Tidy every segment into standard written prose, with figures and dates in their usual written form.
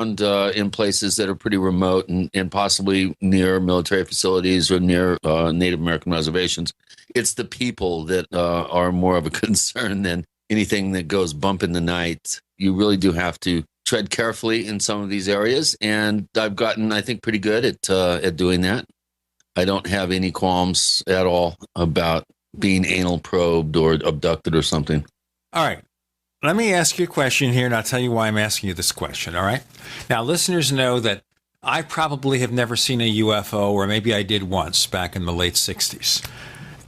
in places that are pretty remote and possibly near military facilities or near Native American reservations. It's the people that are more of a concern than anything that goes bump in the night. You really do have to tread carefully in some of these areas, and I've gotten, I think, pretty good at doing that. I don't have any qualms at all about being anal probed or abducted or something. All right. Let me ask you a question here, and I'll tell you why I'm asking you this question, all right? Now, listeners know that I probably have never seen a UFO, or maybe I did once back in the late 60s.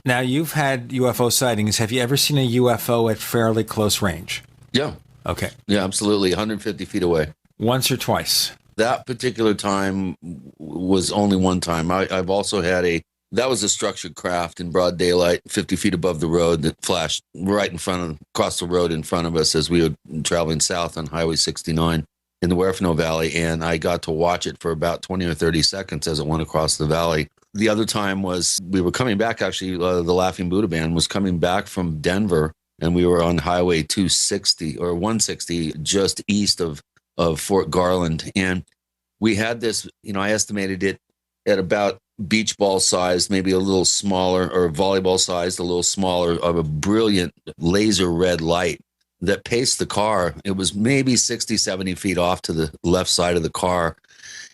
Now, you've had UFO sightings. Have you ever seen a UFO at fairly close range? Yeah. Okay. Yeah, absolutely. 150 feet away. Once or twice? That particular time was only one time. I've also had that was a structured craft in broad daylight, 50 feet above the road that flashed right across the road in front of us as we were traveling south on Highway 69 in the Huerfano Valley. And I got to watch it for about 20 or 30 seconds as it went across the valley. The other time was we were coming back, actually, the Laughing Buddha Band was coming back from Denver, and we were on Highway 260 or 160 just east of Fort Garland. And we had this, I estimated it at about beach ball size, maybe a little smaller, or volleyball sized, a little smaller, of a brilliant laser red light that paced the car. It was maybe 60, 70 feet off to the left side of the car.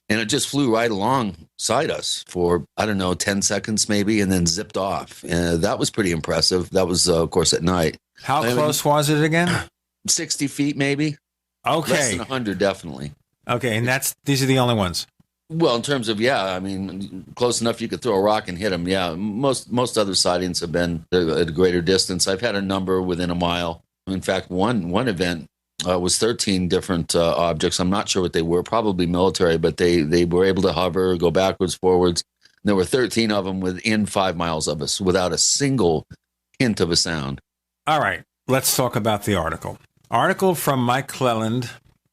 And it just flew right alongside us for, 10 seconds maybe, and then zipped off. And that was pretty impressive. That was, of course, at night. How close was it again? 60 feet maybe. Okay. Less than 100, definitely. Okay, and these are the only ones. Well, in terms of, close enough you could throw a rock and hit them. Yeah, most other sightings have been at a greater distance. I've had a number within a mile. In fact, one event was 13 different objects. I'm not sure what they were, probably military, but they were able to hover, go backwards, forwards. There were 13 of them within 5 miles of us without a single hint of a sound. All right, let's talk about the article. Article from Mike Cleland,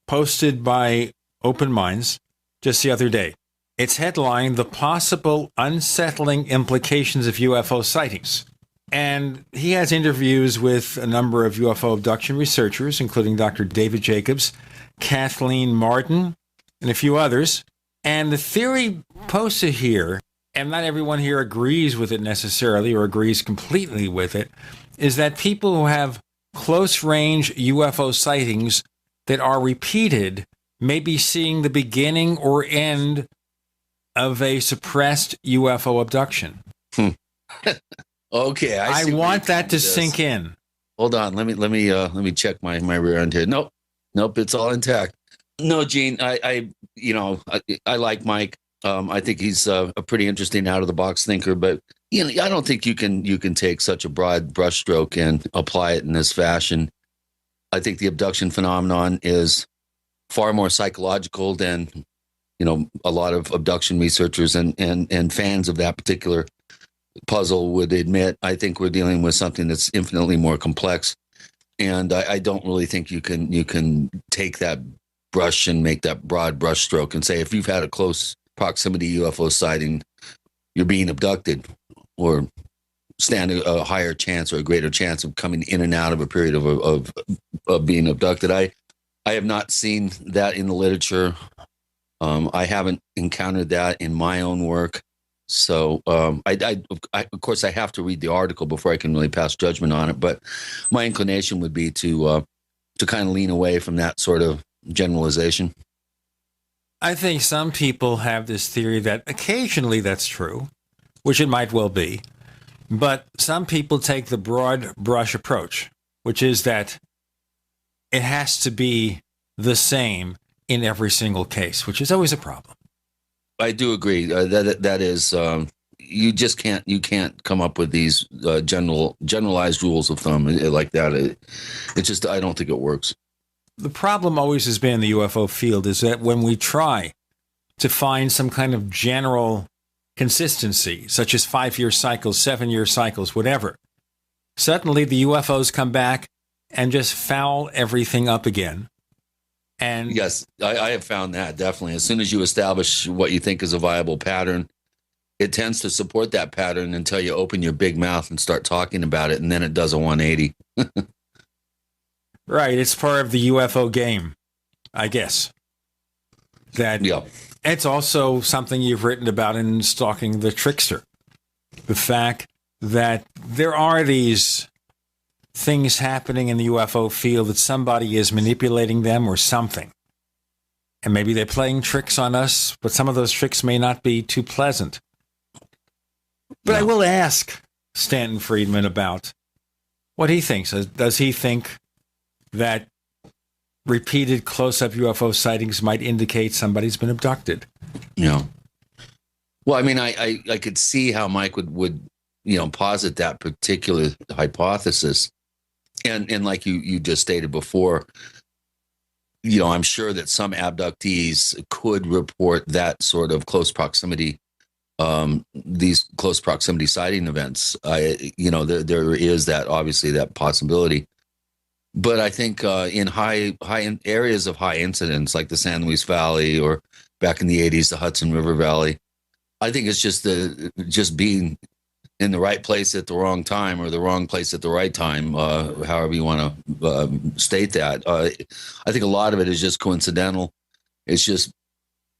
posted by Open Minds just the other day. It's headlined, "The Possible Unsettling Implications of UFO Sightings." And he has interviews with a number of UFO abduction researchers, including Dr. David Jacobs, Kathleen Martin, and a few others. And the theory posted here, and not everyone here agrees with it necessarily or agrees completely with it, is that people who have close-range UFO sightings that are repeated may be seeing the beginning or end of a suppressed UFO abduction. Okay, I want that to sink in. Hold on, let me check my rear end here. Nope, it's all intact. No, Gene, I like Mike. I think he's a pretty interesting out of the box thinker, but I don't think you can take such a broad brushstroke and apply it in this fashion. I think the abduction phenomenon is far more psychological than a lot of abduction researchers and fans of that particular puzzle would admit. I think we're dealing with something that's infinitely more complex, and I don't really think you can take that brush and make that broad brush stroke and say if you've had a close proximity UFO sighting, you're being abducted, or stand a higher chance or a greater chance of coming in and out of a period of being abducted. I have not seen that in the literature. I haven't encountered that in my own work. So I of course, I have to read the article before I can really pass judgment on it. But my inclination would be to kind of lean away from that sort of generalization. I think some people have this theory that occasionally that's true, which it might well be. But some people take the broad brush approach, which is that it has to be the same in every single case, which is always a problem. I do agree that is you just can't come up with these generalized rules of thumb like that. It just, I don't think it works. The problem always has been in the UFO field is that when we try to find some kind of general consistency, such as 5-year cycles, 7-year cycles, whatever, suddenly the UFOs come back and just foul everything up again. And yes, I have found that definitely. As soon as you establish what you think is a viable pattern, it tends to support that pattern until you open your big mouth and start talking about it, and then it does a 180. Right, it's part of the UFO game, I guess. That it's also something you've written about in Stalking the Trickster. The fact that there are these things happening in the UFO field, that somebody is manipulating them or something. And maybe they're playing tricks on us, but some of those tricks may not be too pleasant. But I will ask Stanton Friedman about what he thinks. Does he think that repeated close-up UFO sightings might indicate somebody's been abducted? Yeah. Well, I mean, I could see how Mike would posit that particular hypothesis. And like you just stated before, I'm sure that some abductees could report that sort of close proximity, these close proximity sighting events. There is that, obviously, that possibility. But I think in high areas of high incidence, like the San Luis Valley, or back in the 80s, the Hudson River Valley, I think it's just being in the right place at the wrong time, or the wrong place at the right time, however you want to state that. I think a lot of it is just coincidental. It's just,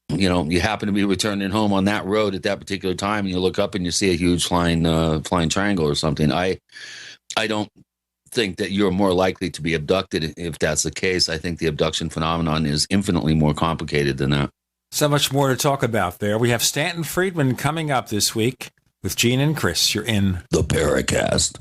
you happen to be returning home on that road at that particular time, and you look up and you see a huge flying triangle or something. I don't think that you're more likely to be abducted if that's the case. I think the abduction phenomenon is infinitely more complicated than that. So much more to talk about there. We have Stanton Friedman coming up this week with Gene and Chris. You're in the Paracast.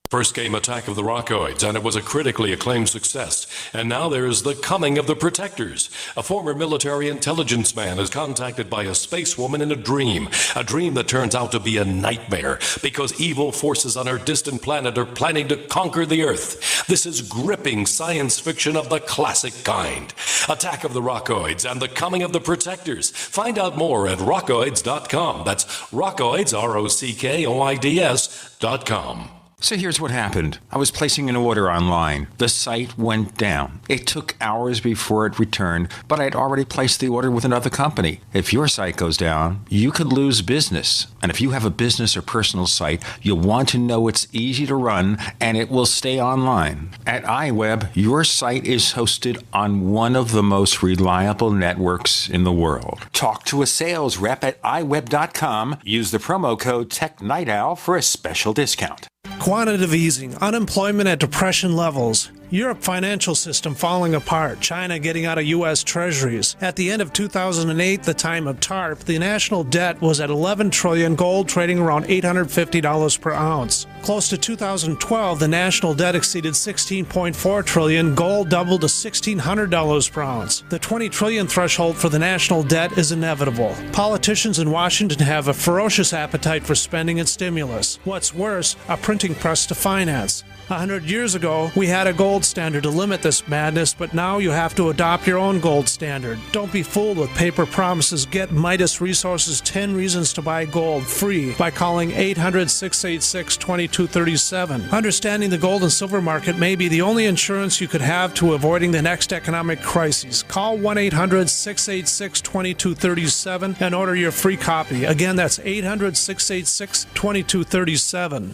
First came Attack of the Rockoids, and it was a critically acclaimed success. And now there's The Coming of the Protectors. A former military intelligence man is contacted by a space woman in a dream that turns out to be a nightmare, because evil forces on her distant planet are planning to conquer the Earth. This is gripping science fiction of the classic kind. Attack of the Rockoids and The Coming of the Protectors. Find out more at rockoids.com. That's Rockoids, ROCKOIDS.com. So here's what happened. I was placing an order online. The site went down. It took hours before it returned, but I'd already placed the order with another company. If your site goes down, you could lose business. And if you have a business or personal site, you'll want to know it's easy to run and it will stay online. At iWeb, your site is hosted on one of the most reliable networks in the world. Talk to a sales rep at iWeb.com. Use the promo code TechNightOwl for a special discount. Quantitative easing, unemployment at depression levels, Europe financial system falling apart, China getting out of U.S. treasuries. At the end of 2008, the time of TARP, the national debt was at $11 trillion, gold trading around $850 per ounce. Close to 2012, the national debt exceeded $16.4 trillion, gold doubled to $1,600 per ounce. The $20 trillion threshold for the national debt is inevitable. Politicians in Washington have a ferocious appetite for spending and stimulus. What's worse, a printing press to finance. 100 years ago, we had a gold standard to limit this madness, but now you have to adopt your own gold standard. Don't be fooled with paper promises. Get Midas Resources 10 Reasons to Buy Gold free by calling 800-686-2237. Understanding the gold and silver market may be the only insurance you could have to avoiding the next economic crisis. Call 1-800-686-2237 and order your free copy. Again, that's 800-686-2237.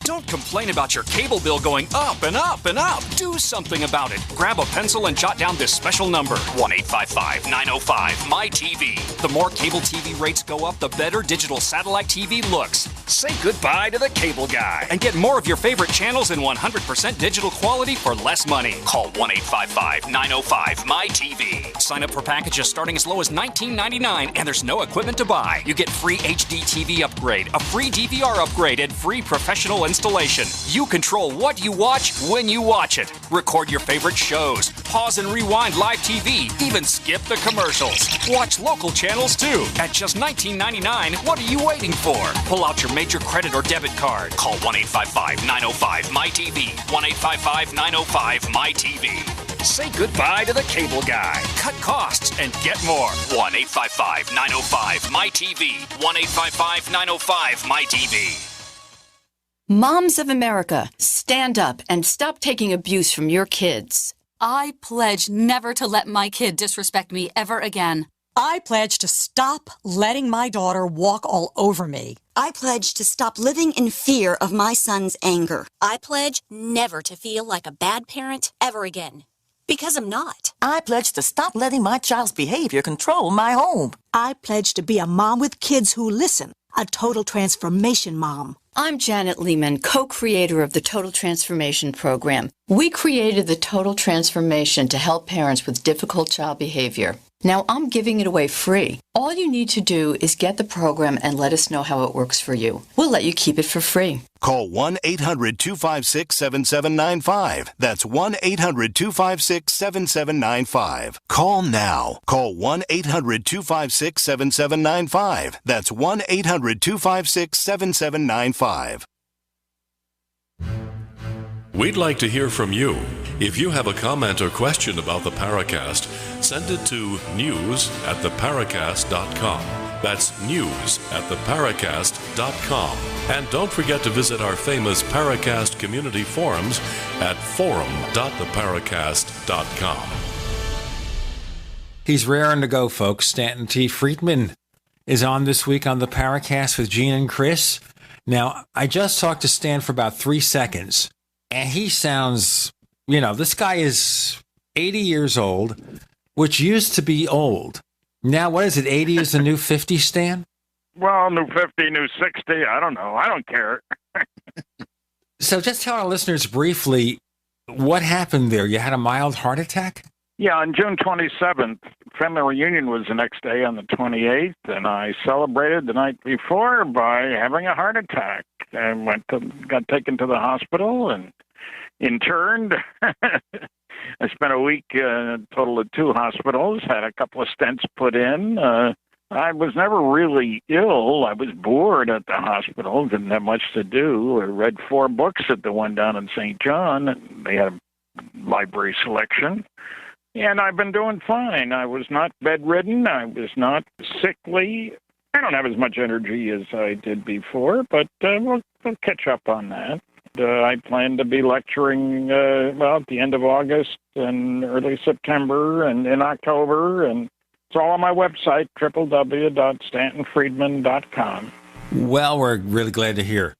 Don't complain about your cable bill going up and up and up. Do something about it. Grab a pencil and jot down this special number, 1-855-905-MY-TV. The more cable TV rates go up, the better digital satellite TV looks. Say goodbye to the cable guy and get more of your favorite channels in 100% digital quality for less money. Call 1-855-905-MY-TV. Sign up for packages starting as low as $19.99, and there's no equipment to buy. You get free HD TV upgrade, a free DVR upgrade, and free professional installation. You control what you watch when you watch it. Record your favorite shows, pause and rewind live TV, even skip the commercials. Watch local channels too. At just $19.99, what are you waiting for? Pull out your major credit or debit card. Call 1-855-905-MY-TV. 1-855-905-MY-TV. Say goodbye to the cable guy. Cut costs and get more. 1-855-905-MY-TV. 1-855-905-MY-TV. Moms of America, stand up and stop taking abuse from your kids. I pledge never to let my kid disrespect me ever again. I pledge to stop letting my daughter walk all over me. I pledge to stop living in fear of my son's anger. I pledge never to feel like a bad parent ever again. Because I'm not. I pledge to stop letting my child's behavior control my home. I pledge to be a mom with kids who listen, a total transformation mom. I'm Janet Lehman, co-creator of the Total Transformation Program. We created the Total Transformation to help parents with difficult child behavior. Now I'm giving it away free. All you need to do is get the program and let us know how it works for you. We'll let you keep it for free. Call 1-800-256-7795. That's 1-800-256-7795. Call now. Call 1-800-256-7795. That's 1-800-256-7795. We'd like to hear from you. If you have a comment or question about the Paracast, send it to news@theparacast.com. That's news@theparacast.com. And don't forget to visit our famous Paracast community forums at forum.theparacast.com. He's raring to go, folks. Stanton T. Friedman is on this week on the Paracast with Gene and Chris. Now, I just talked to Stan for about 3 seconds, and he sounds, this guy is 80 years old, which used to be old. Now, what is it, 80 is the new 50, Stan? Well, new 50, new 60, I don't know. I don't care. So just tell our listeners briefly what happened there. You had a mild heart attack? Yeah, on June 27th, family reunion was the next day on the 28th, and I celebrated the night before by having a heart attack. I got taken to the hospital and interned. I spent a week, a total of 2 hospitals, had a couple of stents put in. I was never really ill. I was bored at the hospital, didn't have much to do. I read 4 books at the one down in St. John. They had a library selection. And I've been doing fine. I was not bedridden. I was not sickly. I don't have as much energy as I did before, but we'll catch up on that. I plan to be lecturing, at the end of August and early September and in October. And it's all on my website, www.stantonfriedman.com. Well, we're really glad to hear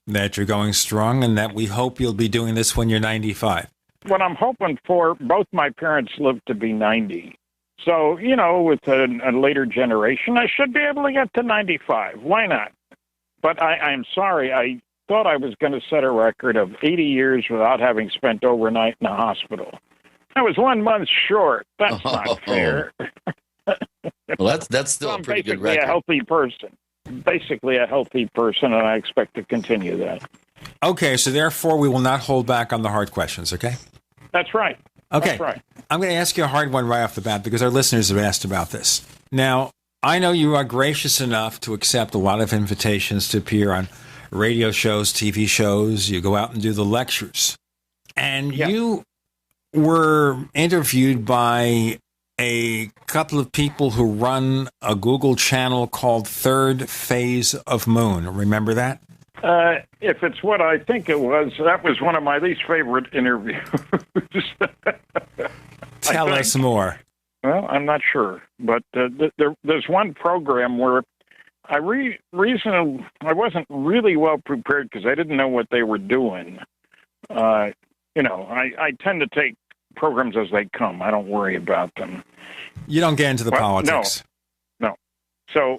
that you're going strong and that we hope you'll be doing this when you're 95. What I'm hoping for, both my parents lived to be 90. So, with a later generation, I should be able to get to 95. Why not? But I'm sorry, I thought I was going to set a record of 80 years without having spent overnight in a hospital. I was 1 month short. That's not fair. Well, that's still a pretty good record. Basically a healthy person, and I expect to continue that. Okay, so therefore we will not hold back on the hard questions, okay? That's right. Okay. That's right. I'm going to ask you a hard one right off the bat because our listeners have asked about this. Now, I know you are gracious enough to accept a lot of invitations to appear on radio shows, TV shows. You go out and do the lectures. And you were interviewed by a couple of people who run a Google channel called Third Phase of Moon. Remember that? If it's what I think it was, that was one of my least favorite interviews. Tell us more. Well, I'm not sure, but there's one program where I wasn't really well prepared because I didn't know what they were doing. I tend to take programs as they come. I don't worry about them. You don't get into the politics. No. So,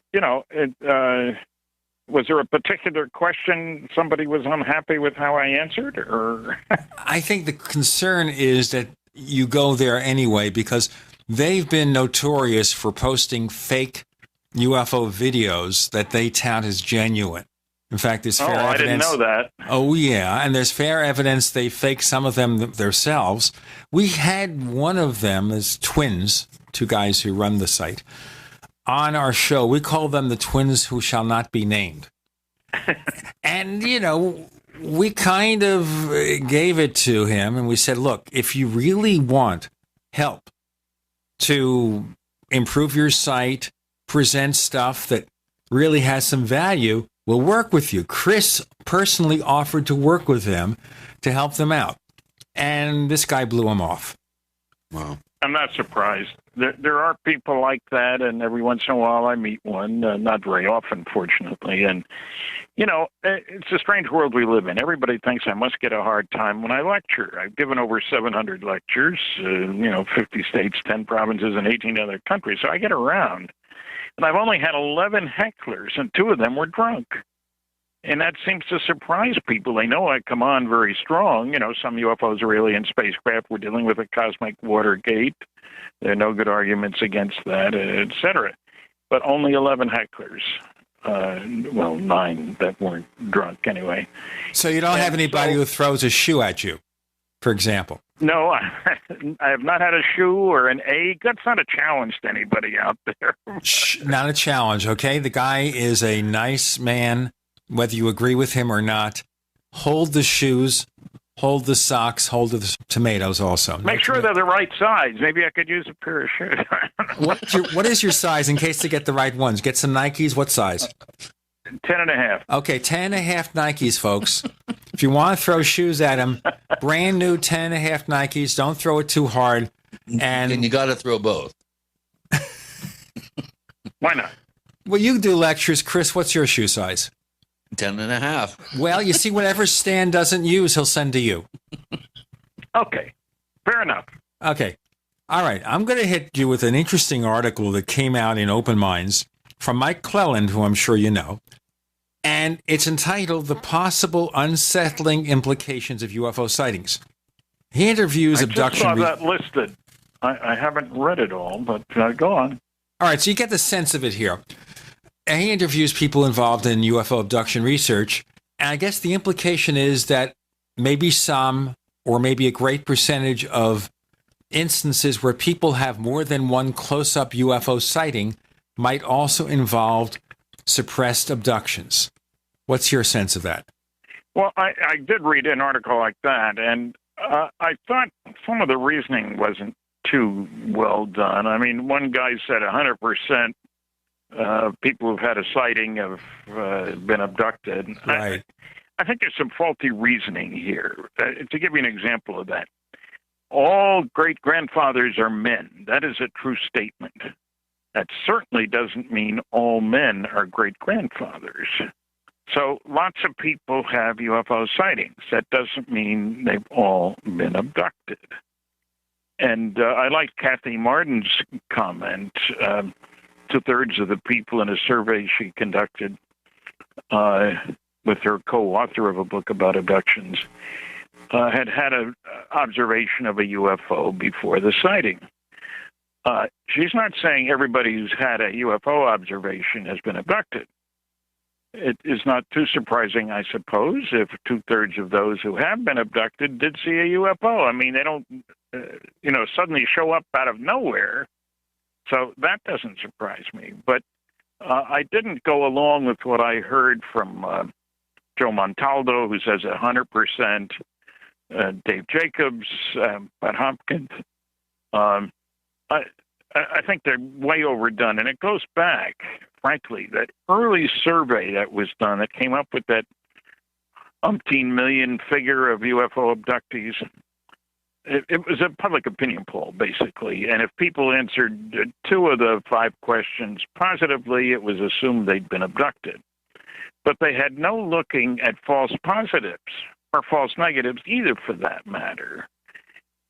was there a particular question somebody was unhappy with how I answered, or? I think the concern is that you go there anyway because they've been notorious for posting fake UFO videos that they tout as genuine. In fact, there's fair evidence. I didn't know that. Oh, yeah. And there's fair evidence they fake some of them themselves. We had one of them as twins, 2 guys who run the site, on our show. We call them the twins who shall not be named. And, we kind of gave it to him and we said, look, if you really want help to improve your site, present stuff that really has some value, we'll work with you. Chris personally offered to work with them to help them out. And this guy blew him off. Wow. I'm not surprised. there are people like that, and every once in a while I meet one. Not very often, fortunately. And it's a strange world we live in. Everybody thinks I must get a hard time when I lecture. I've given over 700 lectures, 50 states, 10 provinces, and 18 other countries. So I get around. And I've only had 11 hecklers, and 2 of them were drunk. And that seems to surprise people. They know I come on very strong. Some UFOs are alien spacecraft. We're dealing with a cosmic Watergate. There are no good arguments against that, et cetera. But only 11 hecklers. 9 that weren't drunk anyway. So you don't have anybody who throws a shoe at you, for example? No, I have not had a shoe or an egg. That's not a challenge to anybody out there. Not a challenge, okay? The guy is a nice man, whether you agree with him or not. Hold the shoes, hold the socks, hold the tomatoes also. Make sure they're the right size. Maybe I could use a pair of shoes. What is your size in case to get the right ones? Get some Nikes. What size? 10.5. Okay, 10.5 Nikes, folks. If you want to throw shoes at him, brand new 10.5 Nikes. Don't throw it too hard. And you got to throw both. Why not? Well, you do lectures. Chris, what's your shoe size? 10.5. Well, you see, whatever Stan doesn't use, he'll send to you. Okay. Fair enough. Okay. All right. I'm going to hit you with an interesting article that came out in Open Minds from Mike Cleland, who I'm sure you know. And it's entitled The Possible Unsettling Implications of UFO Sightings. He interviews abduction. I just saw that listed. I haven't read it all, but go on. All right. So you get the sense of it here. And he interviews people involved in UFO abduction research. And I guess the implication is that maybe some, or maybe a great percentage of instances where people have more than one close-up UFO sighting might also involve suppressed abductions. What's your sense of that? Well, I did read an article like that, and I thought some of the reasoning wasn't too well done. I mean, one guy said 100% people who've had a sighting have been abducted. Right. I think there's some faulty reasoning here. To give you an example of that, all great-grandfathers are men. That is a true statement. That certainly doesn't mean all men are great-grandfathers. So lots of people have UFO sightings. That doesn't mean they've all been abducted. And I like Kathy Martin's comment. 2/3 of the people in a survey she conducted with her co-author of a book about abductions had an observation of a UFO before the sighting. She's not saying everybody who's had a UFO observation has been abducted. It is not too surprising, I suppose, if 2/3 of those who have been abducted did see a UFO. I mean, they don't, suddenly show up out of nowhere. So that doesn't surprise me. But I didn't go along with what I heard from Joe Montaldo, who says 100%, Dave Jacobs, Pat Hopkins. I think they're way overdone. And it goes back, frankly, that early survey that was done that came up with that umpteen million figure of UFO abductees. It was a public opinion poll, basically. And if people answered 2 of the 5 questions positively, it was assumed they'd been abducted. But they had no looking at false positives or false negatives either, for that matter.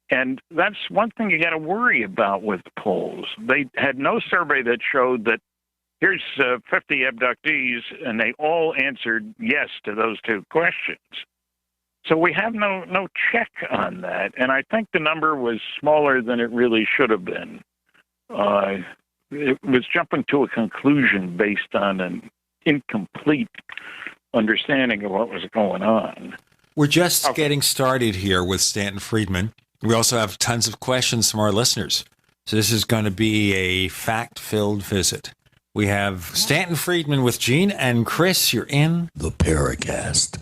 And that's one thing you got to worry about with polls. They had no survey that showed that here's 50 abductees, and they all answered yes to those 2 questions. So we have no check on that, and I think the number was smaller than it really should have been. It was jumping to a conclusion based on an incomplete understanding of what was going on. We're just getting started here with Stanton Friedman. We also have tons of questions from our listeners. So this is going to be a fact-filled visit. We have Stanton Friedman with Gene and Chris. You're in the Paracast.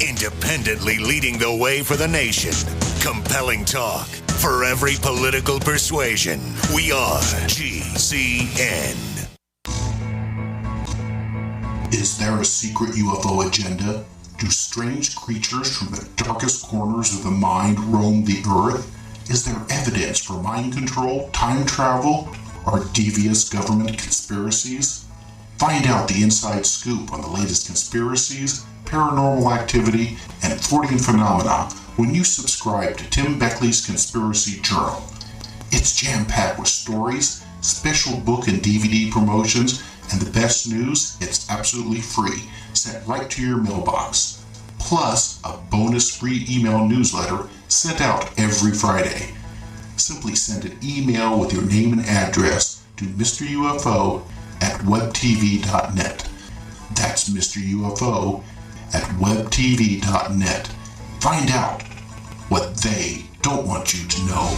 Independently leading the way for the nation. Compelling talk for every political persuasion. We are GCN. Is there a secret UFO agenda? Do strange creatures from the darkest corners of the mind roam the earth? Is there evidence for mind control, time travel, or devious government conspiracies? Find out the inside scoop on the latest conspiracies, paranormal activity, and Freudian phenomena when you subscribe to Tim Beckley's Conspiracy Journal. It's jam-packed with stories, special book and DVD promotions, and the best news, it's absolutely free, sent right to your mailbox. Plus, a bonus free email newsletter sent out every Friday. Simply send an email with your name and address to Mr. UFO at webtv.net. That's Mr. UFO at webtv.net. Find out what they don't want you to know.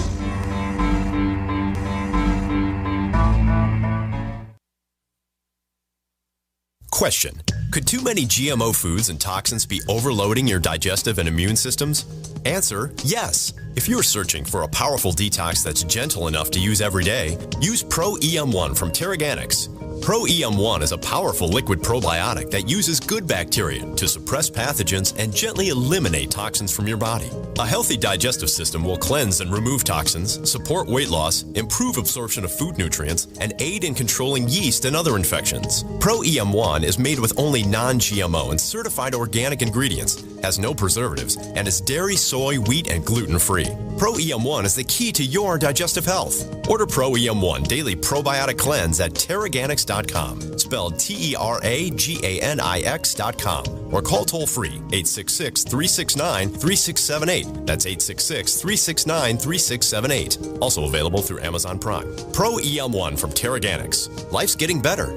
Question: could too many GMO foods and toxins be overloading your digestive and immune systems? Answer: yes. If you're searching for a powerful detox that's gentle enough to use every day, use Pro EM1 from Terraganics. Pro EM1 is a powerful liquid probiotic that uses good bacteria to suppress pathogens and gently eliminate toxins from your body. A healthy digestive system will cleanse and remove toxins, support weight loss, improve absorption of food nutrients, and aid in controlling yeast and other infections. Pro EM1 is made with only non-GMO and certified organic ingredients, has no preservatives, and is dairy, soy, wheat, and gluten-free. Pro EM1 is the key to your digestive health. Order Pro EM1 Daily Probiotic Cleanse at Terraganics.com, spelled Terraganix.com, or call toll-free 866-369-3678. That's 866-369-3678. Also available through Amazon Prime. Pro EM1 from Terraganics. Life's getting better.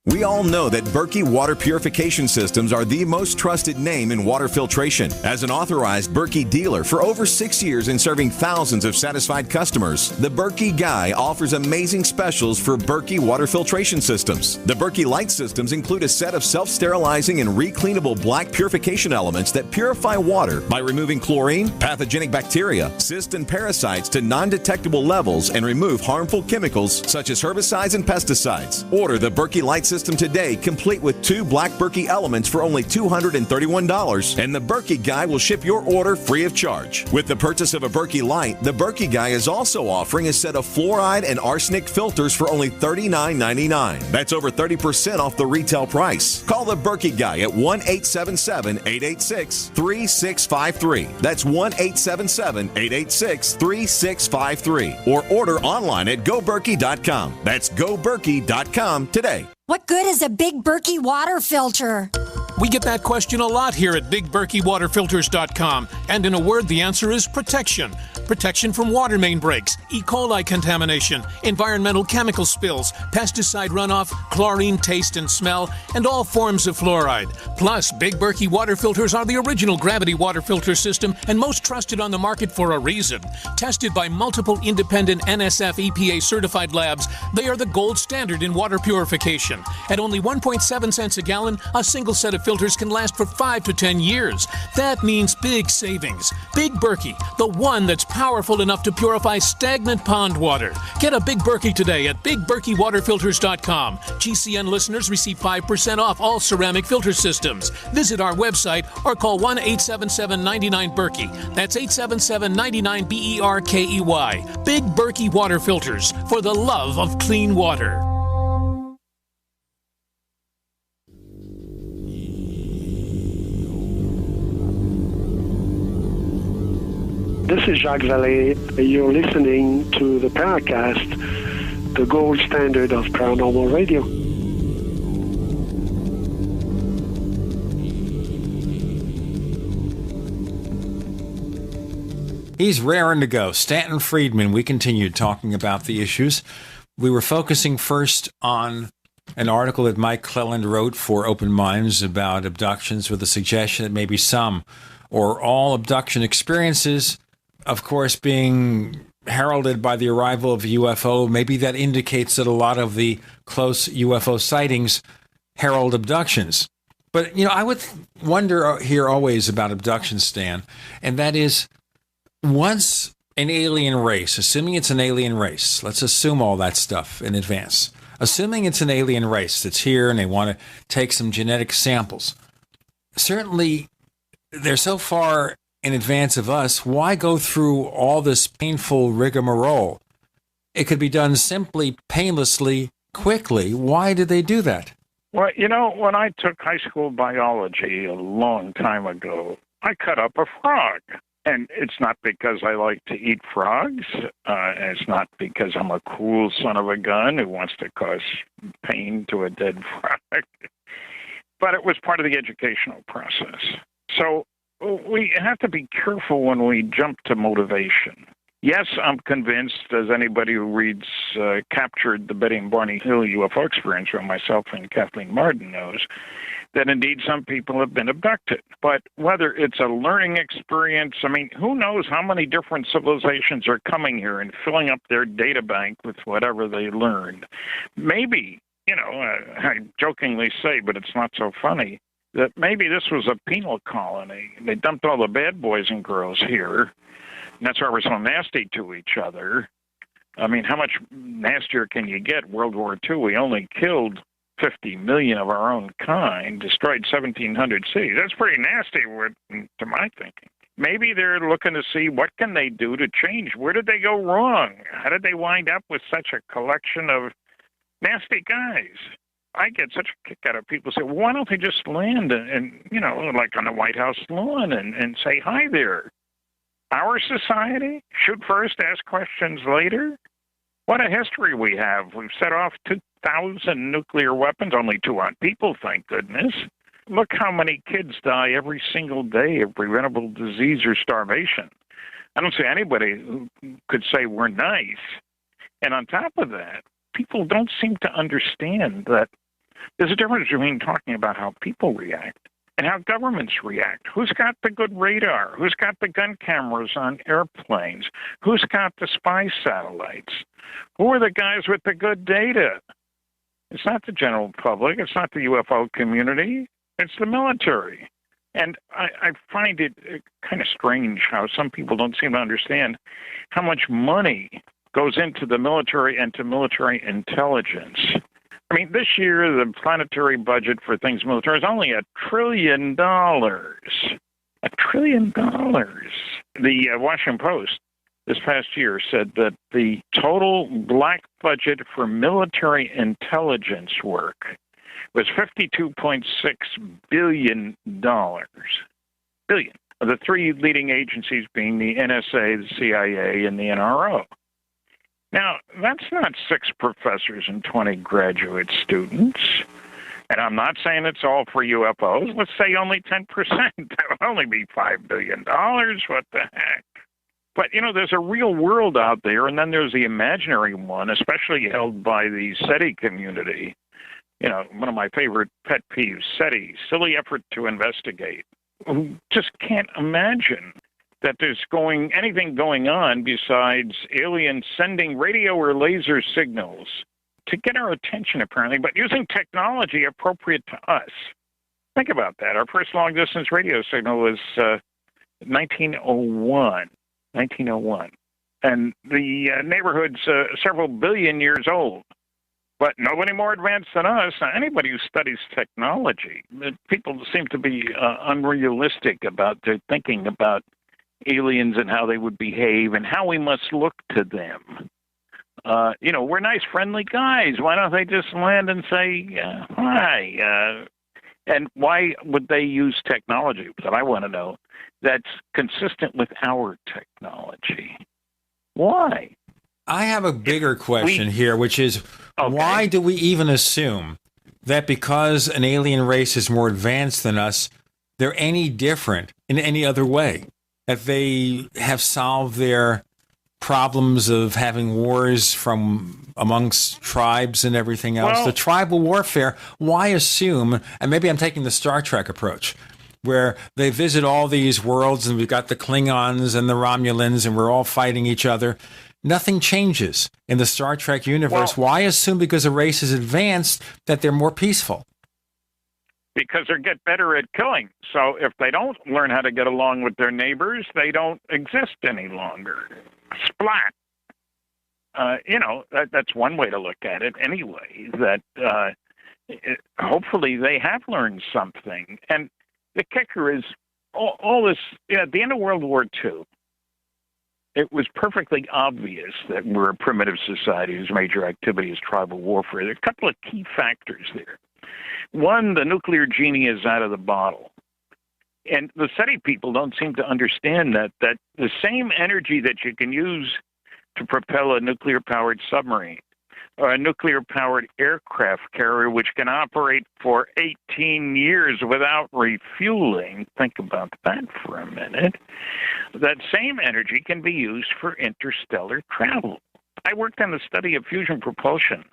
We all know that Berkey Water Purification Systems are the most trusted name in water filtration. As an authorized Berkey dealer for over 6 years and serving thousands of satisfied customers, the Berkey Guy offers amazing specials for Berkey Water Filtration Systems. The Berkey Light Systems include a set of self-sterilizing and recleanable black purification elements that purify water by removing chlorine, pathogenic bacteria, cysts, and parasites to non-detectable levels and remove harmful chemicals such as herbicides and pesticides. Order the Berkey Light System today, complete with 2 black Berkey elements for only $231, and the Berkey Guy will ship your order free of charge. With the purchase of a Berkey Light, the Berkey Guy is also offering a set of fluoride and arsenic filters for only $39.99. That's over 30% off the retail price. Call the Berkey Guy at 1-877-886-3653. That's 1-877-886-3653. Or order online at goberkey.com. That's goberkey.com today. What good is a big Berkey water filter? We get that question a lot here at BigBerkeyWaterFilters.com. And in a word, the answer is protection. Protection from water main breaks, E. coli contamination, environmental chemical spills, pesticide runoff, chlorine taste and smell, and all forms of fluoride. Plus, Big Berkey water filters are the original gravity water filter system and most trusted on the market for a reason. Tested by multiple independent NSF EPA certified labs, they are the gold standard in water purification. At only 1.7 cents a gallon, a single set of filters can last for 5 to 10 years. That means big savings. Big Berkey, the one that's powerful enough to purify stagnant pond water. Get a Big Berkey today at BigBerkeyWaterFilters.com. GCN listeners receive 5% off all ceramic filter systems. Visit our website or call 1-877-99-BERKEY. That's 877-99-BERKEY. Big Berkey Water Filters, for the love of clean water. This is Jacques Vallée. You're listening to the Paracast, the gold standard of paranormal radio. He's raring to go. Stanton Friedman. We continued talking about the issues. We were focusing first on an article that Mike Cleland wrote for Open Minds about abductions, with the suggestion that maybe some or all abduction experiences, of course, being heralded by the arrival of a UFO, maybe that indicates that a lot of the close UFO sightings herald abductions. But, I would wonder here always about abductions, Stan, and that is, once an alien race, assuming it's an alien race, let's assume all that stuff in advance, assuming it's an alien race that's here and they want to take some genetic samples, certainly they're so far in advance of us. Why go through all this painful rigmarole? It could be done simply, painlessly, quickly. Why did they do that? Well, when I took high school biology a long time ago, I cut up a frog. And it's not because I like to eat frogs. It's not because I'm a cool son of a gun who wants to cause pain to a dead frog. But it was part of the educational process. So we have to be careful when we jump to motivation. Yes, I'm convinced, as anybody who reads Captured, the Betty and Barney Hill UFO Experience from myself and Kathleen Martin knows, that indeed some people have been abducted. But whether it's a learning experience, who knows how many different civilizations are coming here and filling up their data bank with whatever they learned. Maybe, I jokingly say, but it's not so funny, that maybe this was a penal colony. They dumped all the bad boys and girls here. And that's why we're so nasty to each other. How much nastier can you get? World War II, we only killed 50 million of our own kind, destroyed 1,700 cities. That's pretty nasty to my thinking. Maybe they're looking to see what can they do to change. Where did they go wrong? How did they wind up with such a collection of nasty guys? I get such a kick out of people say, well, why don't they just land and like on the White House lawn and say, hi there. Our society? Shoot first, ask questions later? What a history we have. We've set off 2,000 nuclear weapons, only 2 on people, thank goodness. Look how many kids die every single day of preventable disease or starvation. I don't see anybody who could say we're nice. And on top of that, people don't seem to understand that there's a difference between talking about how people react and how governments react. Who's got the good radar? Who's got the gun cameras on airplanes? Who's got the spy satellites? Who are the guys with the good data? It's not the general public. It's not the UFO community. It's the military. And I find it kind of strange how some people don't seem to understand how much money goes into the military and to military intelligence. This year, the planetary budget for things military is only $1 trillion. $1 trillion. The Washington Post this past year said that the total black budget for military intelligence work was $52.6 billion. Billion. The 3 leading agencies being the NSA, the CIA, and the NRO. Now, that's not 6 professors and 20 graduate students. And I'm not saying it's all for UFOs. Let's say only 10%. That would only be $5 billion. What the heck? But, there's a real world out there, and then there's the imaginary one, especially held by the SETI community. One of my favorite pet peeves, SETI, silly effort to investigate. Who just can't imagine that there's anything going on besides aliens sending radio or laser signals to get our attention, apparently, but using technology appropriate to us. Think about that. Our first long-distance radio signal was 1901. And the neighborhood's several billion years old. But nobody more advanced than us. Anybody who studies technology, people seem to be unrealistic about their thinking about aliens and how they would behave and how we must look to them. We're nice, friendly guys. Why don't they just land and say hi? And why would they use technology, that I want to know, that's consistent with our technology? Why? I have a bigger question here, which is, why do we even assume that because an alien race is more advanced than us, they're any different in any other way? That they have solved their problems of having wars from amongst tribes and everything else? Well, the tribal warfare, why assume, and maybe I'm taking the Star Trek approach, where they visit all these worlds and we've got the Klingons and the Romulans and we're all fighting each other. Nothing changes in the Star Trek universe. Why assume because a race is advanced that they're more peaceful? Because they get better at killing. So if they don't learn how to get along with their neighbors, they don't exist any longer. Splat. That's one way to look at it anyway, that hopefully they have learned something. And the kicker is all this. At the end of World War II, it was perfectly obvious that we're a primitive society whose major activity is tribal warfare. There are a couple of key factors there. One, the nuclear genie is out of the bottle. And the SETI people don't seem to understand that the same energy that you can use to propel a nuclear-powered submarine or a nuclear-powered aircraft carrier, which can operate for 18 years without refueling, think about that for a minute, that same energy can be used for interstellar travel. I worked on the study of fusion propulsion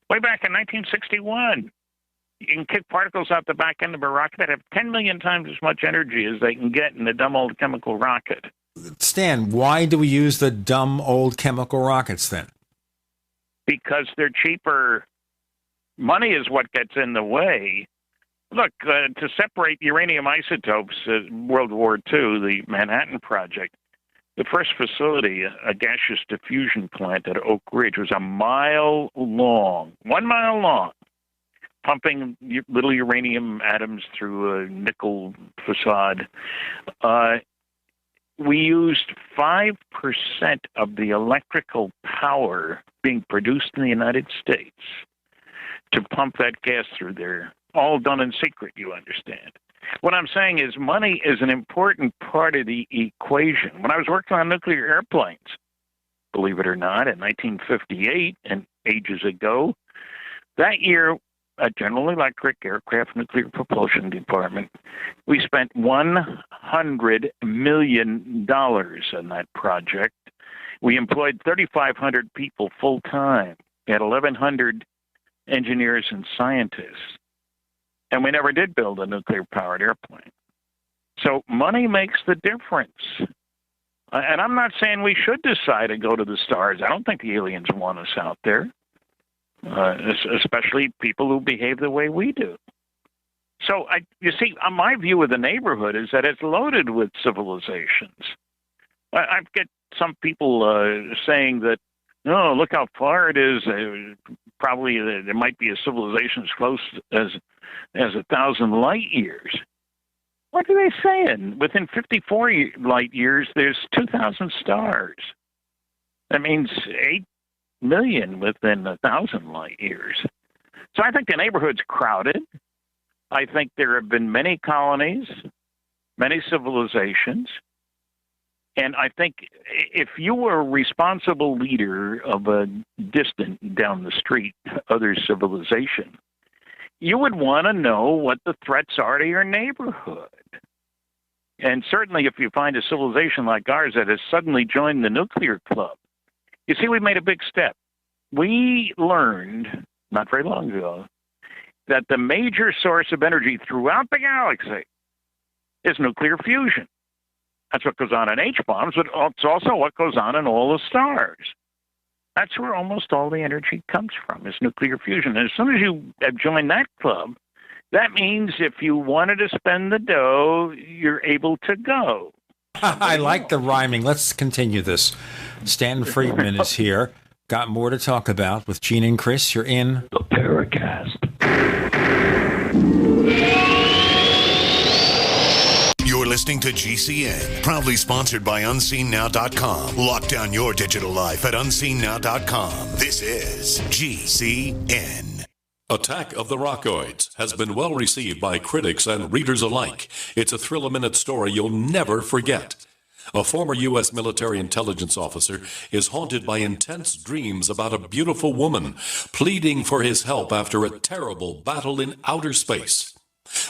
way back in 1961. You can kick particles out the back end of a rocket that have 10 million times as much energy as they can get in a dumb old chemical rocket. Stan, why do we use the dumb old chemical rockets then? Because they're cheaper. Money is what gets in the way. Look, to separate uranium isotopes, World War II, the Manhattan Project, the first facility, a gaseous diffusion plant at Oak Ridge, was 1 mile long, pumping little uranium atoms through a nickel facade. We used 5% of the electrical power being produced in the United States to pump that gas through there, all done in secret, you understand. What I'm saying is money is an important part of the equation. When I was working on nuclear airplanes, believe it or not, in 1958 and ages ago, that year, at General Electric Aircraft Nuclear Propulsion Department, we spent $100 million on that project. We employed 3,500 people full time. We had 1,100 engineers and scientists. And we never did build a nuclear-powered airplane. So money makes the difference. And I'm not saying we should decide to go to the stars. I don't think the aliens want us out there. Especially people who behave the way we do. So, you see, my view of the neighborhood is that it's loaded with civilizations. I get some people saying that, no, look how far it is. Probably there might be a civilization as close as 1,000 light years. What are they saying? Within 54 light years, there's 2,000 stars. That means 8 million within 1,000 light years. So I think the neighborhood's crowded. I think there have been many colonies, many civilizations. And I think if you were a responsible leader of a distant down the street other civilization, you would want to know what the threats are to your neighborhood. And certainly if you find a civilization like ours that has suddenly joined the nuclear club, you see, we made a big step. We learned, not very long ago, that the major source of energy throughout the galaxy is nuclear fusion. That's what goes on in H-bombs, but it's also what goes on in all the stars. That's where almost all the energy comes from, is nuclear fusion. And as soon as you have joined that club, that means if you wanted to spend the dough, you're able to go. I like the rhyming. Let's continue this. Stanton Friedman is here. Got more to talk about with Gene and Chris. You're in the Paracast. You're listening to GCN, proudly sponsored by UnseenNow.com. Lock down your digital life at UnseenNow.com. This is GCN. Attack of the Rockoids has been well received by critics and readers alike. It's a thrill-a-minute story you'll never forget. A former U.S. military intelligence officer is haunted by intense dreams about a beautiful woman pleading for his help after a terrible battle in outer space.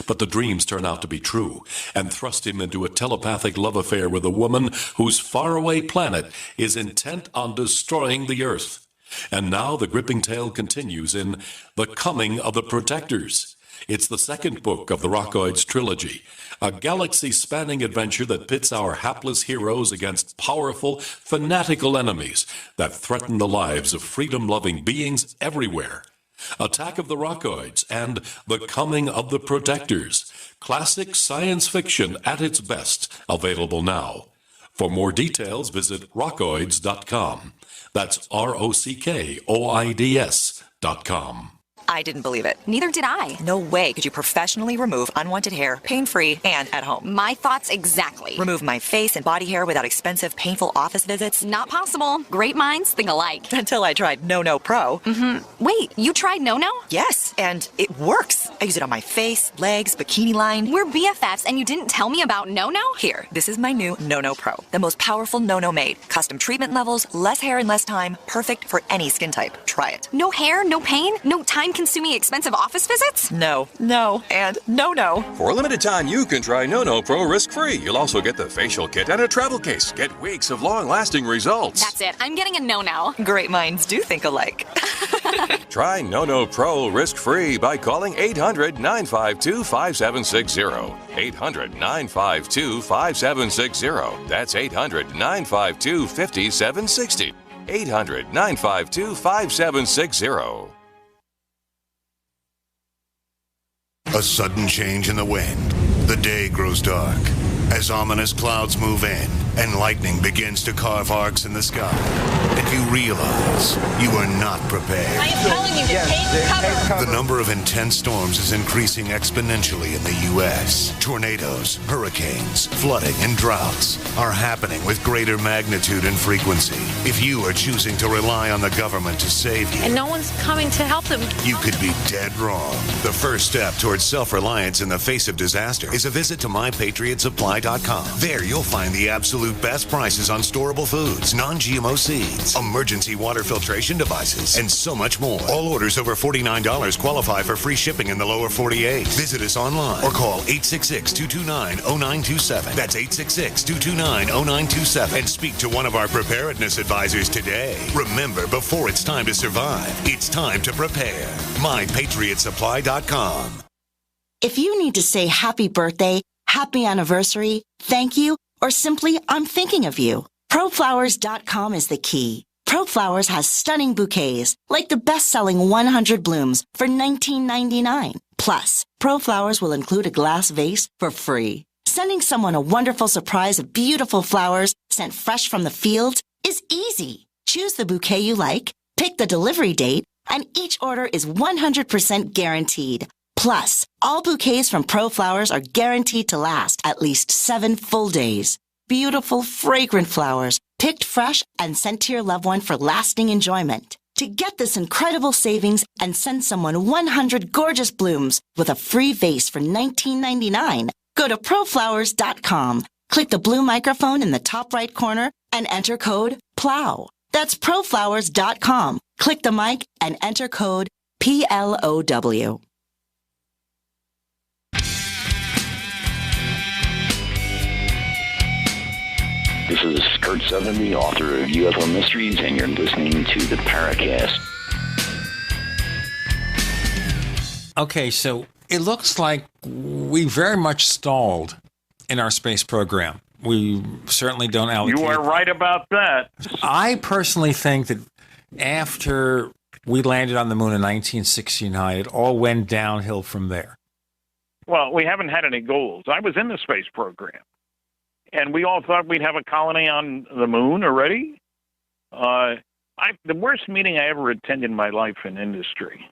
But the dreams turn out to be true and thrust him into a telepathic love affair with a woman whose faraway planet is intent on destroying the Earth. And now the gripping tale continues in The Coming of the Protectors. It's the second book of the Rockoids trilogy, a galaxy-spanning adventure that pits our hapless heroes against powerful, fanatical enemies that threaten the lives of freedom-loving beings everywhere. Attack of the Rockoids and The Coming of the Protectors, classic science fiction at its best, available now. For more details, visit rockoids.com. That's ROCKOIDS.com. I didn't believe it. Neither did I. No way could you professionally remove unwanted hair, pain-free, and at home. My thoughts exactly. Remove my face and body hair without expensive, painful office visits? Not possible. Great minds think alike. Until I tried No Pro. Wait, you tried No? Yes, and it works. I use it on my face, legs, bikini line. We're BFFs and you didn't tell me about No? Here, this is my new No Pro. The most powerful No made. Custom treatment levels, less hair in less time, perfect for any skin type. Try it. No hair, no pain, no time-consuming expensive office visits? No, and no. For a limited time, you can try No Pro risk-free. You'll also get the facial kit and a travel case. Get weeks of long-lasting results. That's it. I'm getting a No. Great minds do think alike. Try No Pro risk-free by calling 800-952-5760. 800-952-5760. That's 800-952-5760. 800-952-5760. A sudden change in the wind. The day grows dark as ominous clouds move in and lightning begins to carve arcs in the sky. And you realize you are not prepared. I am telling you to take cover. The number of intense storms is increasing exponentially in the U.S. Tornadoes, hurricanes, flooding, and droughts are happening with greater magnitude and frequency. If you are choosing to rely on the government to save you, And no one's coming to help them. you could be dead wrong. The first step towards self-reliance in the face of disaster is a visit to MyPatriotSupply.com. There you'll find the absolute best prices on storable foods, non-GMO seeds, emergency water filtration devices, and so much more. All orders over $49 qualify for free shipping in the lower 48. Visit us online or call 866-229-0927. That's 866-229-0927 and speak to one of our preparedness advisors today. Remember, before it's time to survive, it's time to prepare. MyPatriotSupply.com. If you need to say happy birthday, happy anniversary, thank you, or simply I'm thinking of you, ProFlowers.com is the key. ProFlowers has stunning bouquets, like the best-selling 100 blooms for $19.99. Plus, ProFlowers will include a glass vase for free. Sending someone a wonderful surprise of beautiful flowers sent fresh from the fields is easy. Choose the bouquet you like, pick the delivery date, and each order is 100% guaranteed. Plus, all bouquets from ProFlowers are guaranteed to last at least 7 full days. Beautiful, fragrant flowers, picked fresh and sent to your loved one for lasting enjoyment. To get this incredible savings and send someone 100 gorgeous blooms with a free vase for $19.99, go to ProFlowers.com. Click the blue microphone in the top right corner and enter code PLOW. That's ProFlowers.com. Click the mic and enter code PLOW. This is Kurt Sutherland, the author of UFO Mysteries, and you're listening to the Paracast. Okay, so it looks like we very much stalled in our space program. We certainly don't allocate. You are right about that. I personally think that after we landed on the moon in 1969, it all went downhill from there. Well, we haven't had any goals. I was in the space program, and we all thought we'd have a colony on the moon already. The worst meeting I ever attended in my life in industry.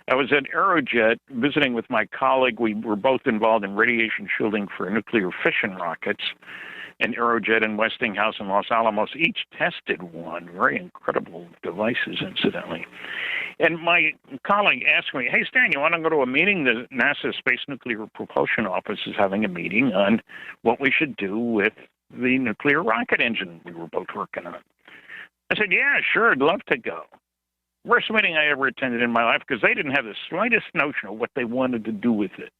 I was at Aerojet visiting with my colleague. We were both involved in radiation shielding for nuclear fission rockets. And Aerojet and Westinghouse and Los Alamos each tested one. Very incredible devices, incidentally. And my colleague asked me, "Hey, Stan, you want to go to a meeting? The NASA Space Nuclear Propulsion Office is having a meeting on what we should do with the nuclear rocket engine we were both working on." I said, "Yeah, sure, I'd love to go." Worst meeting I ever attended in my life because they didn't have the slightest notion of what they wanted to do with it.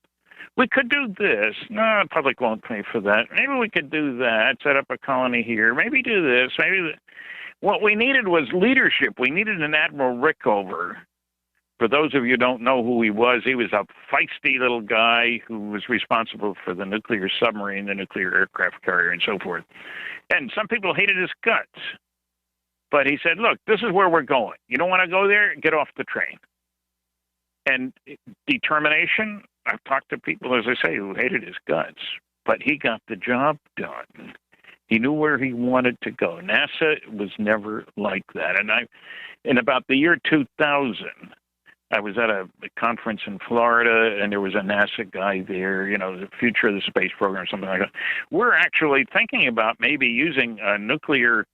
We could do this. No, the public won't pay for that. Maybe we could do that, set up a colony here. Maybe do this. What we needed was leadership. We needed an Admiral Rickover. For those of you who don't know who he was a feisty little guy who was responsible for the nuclear submarine, the nuclear aircraft carrier, and so forth. And some people hated his guts. But he said, "Look, this is where we're going. You don't want to go there? Get off the train." And determination, I've talked to people, as I say, who hated his guts, but he got the job done. He knew where he wanted to go. NASA was never like that. And in about the year 2000, I was at a conference in Florida, and there was a NASA guy there, the future of the space program or something like that. We're actually thinking about maybe using a nuclear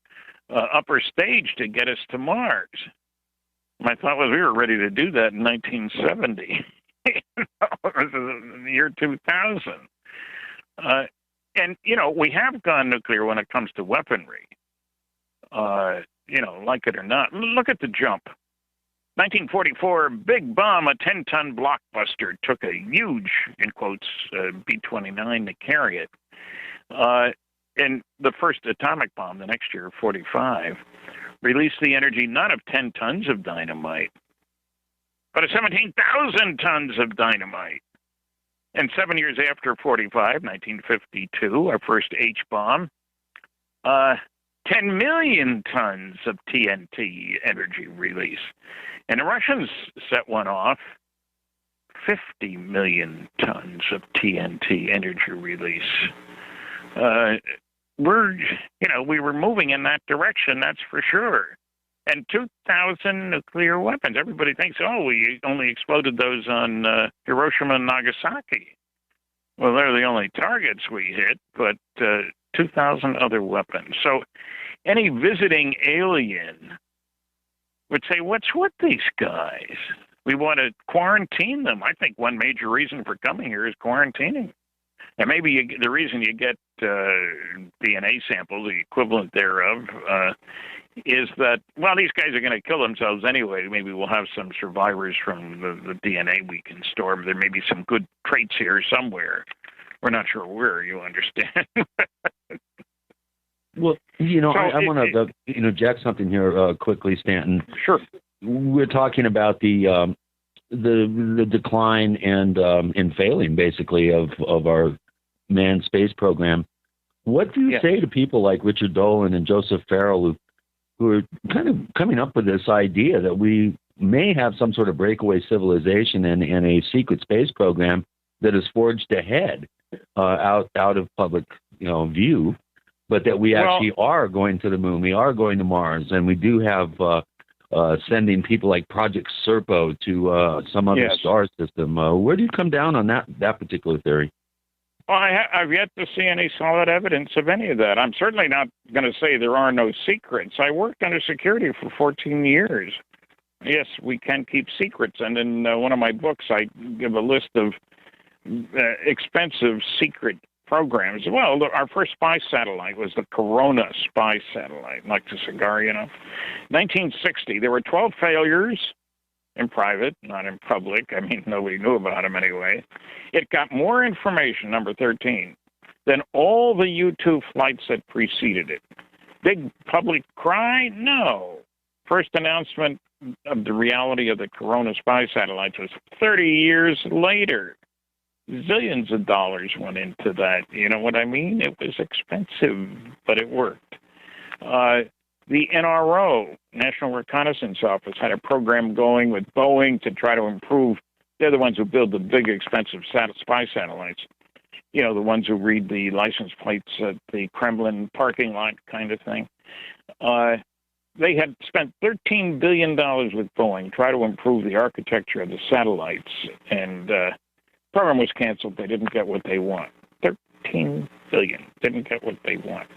upper stage to get us to Mars. My thought was we were ready to do that in 1970. It was the year 2000. And, we have gone nuclear when it comes to weaponry. Like it or not. Look at the jump. 1944, big bomb, a 10-ton blockbuster, took a huge, in quotes, B-29 to carry it. And the first atomic bomb the next year, 45, released the energy not of 10 tons of dynamite, but of 17,000 tons of dynamite. And 7 years after 45, 1952, our first H-bomb, 10 million tons of TNT energy release. And the Russians set one off, 50 million tons of TNT energy release. We were moving in that direction, that's for sure. And 2,000 nuclear weapons. Everybody thinks, we only exploded those on Hiroshima and Nagasaki. Well, they're the only targets we hit, but 2,000 other weapons. So any visiting alien would say, what's with these guys? We want to quarantine them. I think one major reason for coming here is quarantining. And maybe the reason you get DNA samples, the equivalent thereof, is that, these guys are going to kill themselves anyway. Maybe we'll have some survivors from the DNA we can store. There may be some good traits here somewhere. We're not sure where, you understand. Well, I want to interject something here quickly, Stanton. Sure. We're talking about the decline and failing, basically, of our manned space program. What do you say to people like Richard Dolan and Joseph Farrell, who are kind of coming up with this idea that we may have some sort of breakaway civilization and a secret space program that is forged ahead out of public view, but that we actually are going to the moon, we are going to Mars, and we do have sending people like Project Serpo to some other star system. Where do you come down on that particular theory? Well, I've yet to see any solid evidence of any of that. I'm certainly not going to say there are no secrets. I worked under security for 14 years. Yes, we can keep secrets. And in one of my books, I give a list of expensive secret programs. Well, our first spy satellite was the Corona spy satellite, like the cigar, 1960, there were 12 failures in private, not in public. I mean, nobody knew about them anyway. It got more information, number 13, than all the U-2 flights that preceded it. Big public cry? No. First announcement of the reality of the Corona spy satellites was 30 years later. Zillions of dollars went into that. You know what I mean? It was expensive, but it worked. The NRO, National Reconnaissance Office, had a program going with Boeing to try to improve. They're the ones who build the big, expensive spy satellites. The ones who read the license plates at the Kremlin parking lot kind of thing. They had spent $13 billion with Boeing, try to improve the architecture of the satellites, and program was canceled. They didn't get what they want. $13 billion. Didn't get what they want.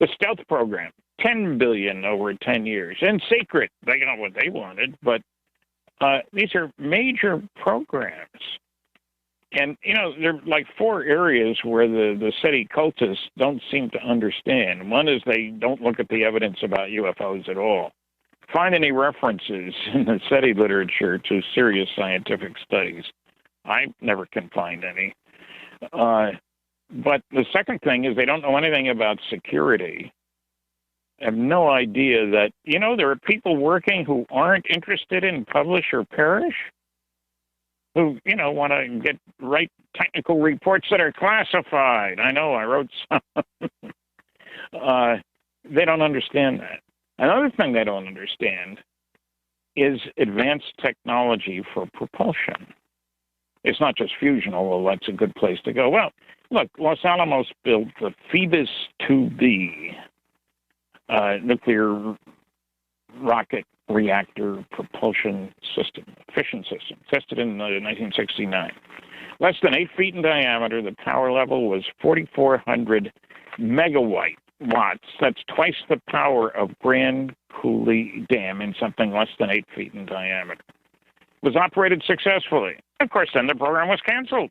The stealth program, $10 billion over 10 years. In secret, they got what they wanted, but these are major programs. And, there are like four areas where the SETI cultists don't seem to understand. One is they don't look at the evidence about UFOs at all. Find any references in the SETI literature to serious scientific studies. I never can find any. But the second thing is they don't know anything about security. Have no idea that, there are people working who aren't interested in publish or perish, who, want to write technical reports that are classified. I know, I wrote some. They don't understand that. Another thing they don't understand is advanced technology for propulsion. It's not just fusion, although that's a good place to go. Well, look, Los Alamos built the Phoebus 2B nuclear rocket reactor propulsion system, fission system, tested in 1969. Less than 8 feet in diameter, the power level was 4,400 megawatts. That's twice the power of Grand Coulee Dam in something less than 8 feet in diameter. It was operated successfully. Of course, then the program was canceled.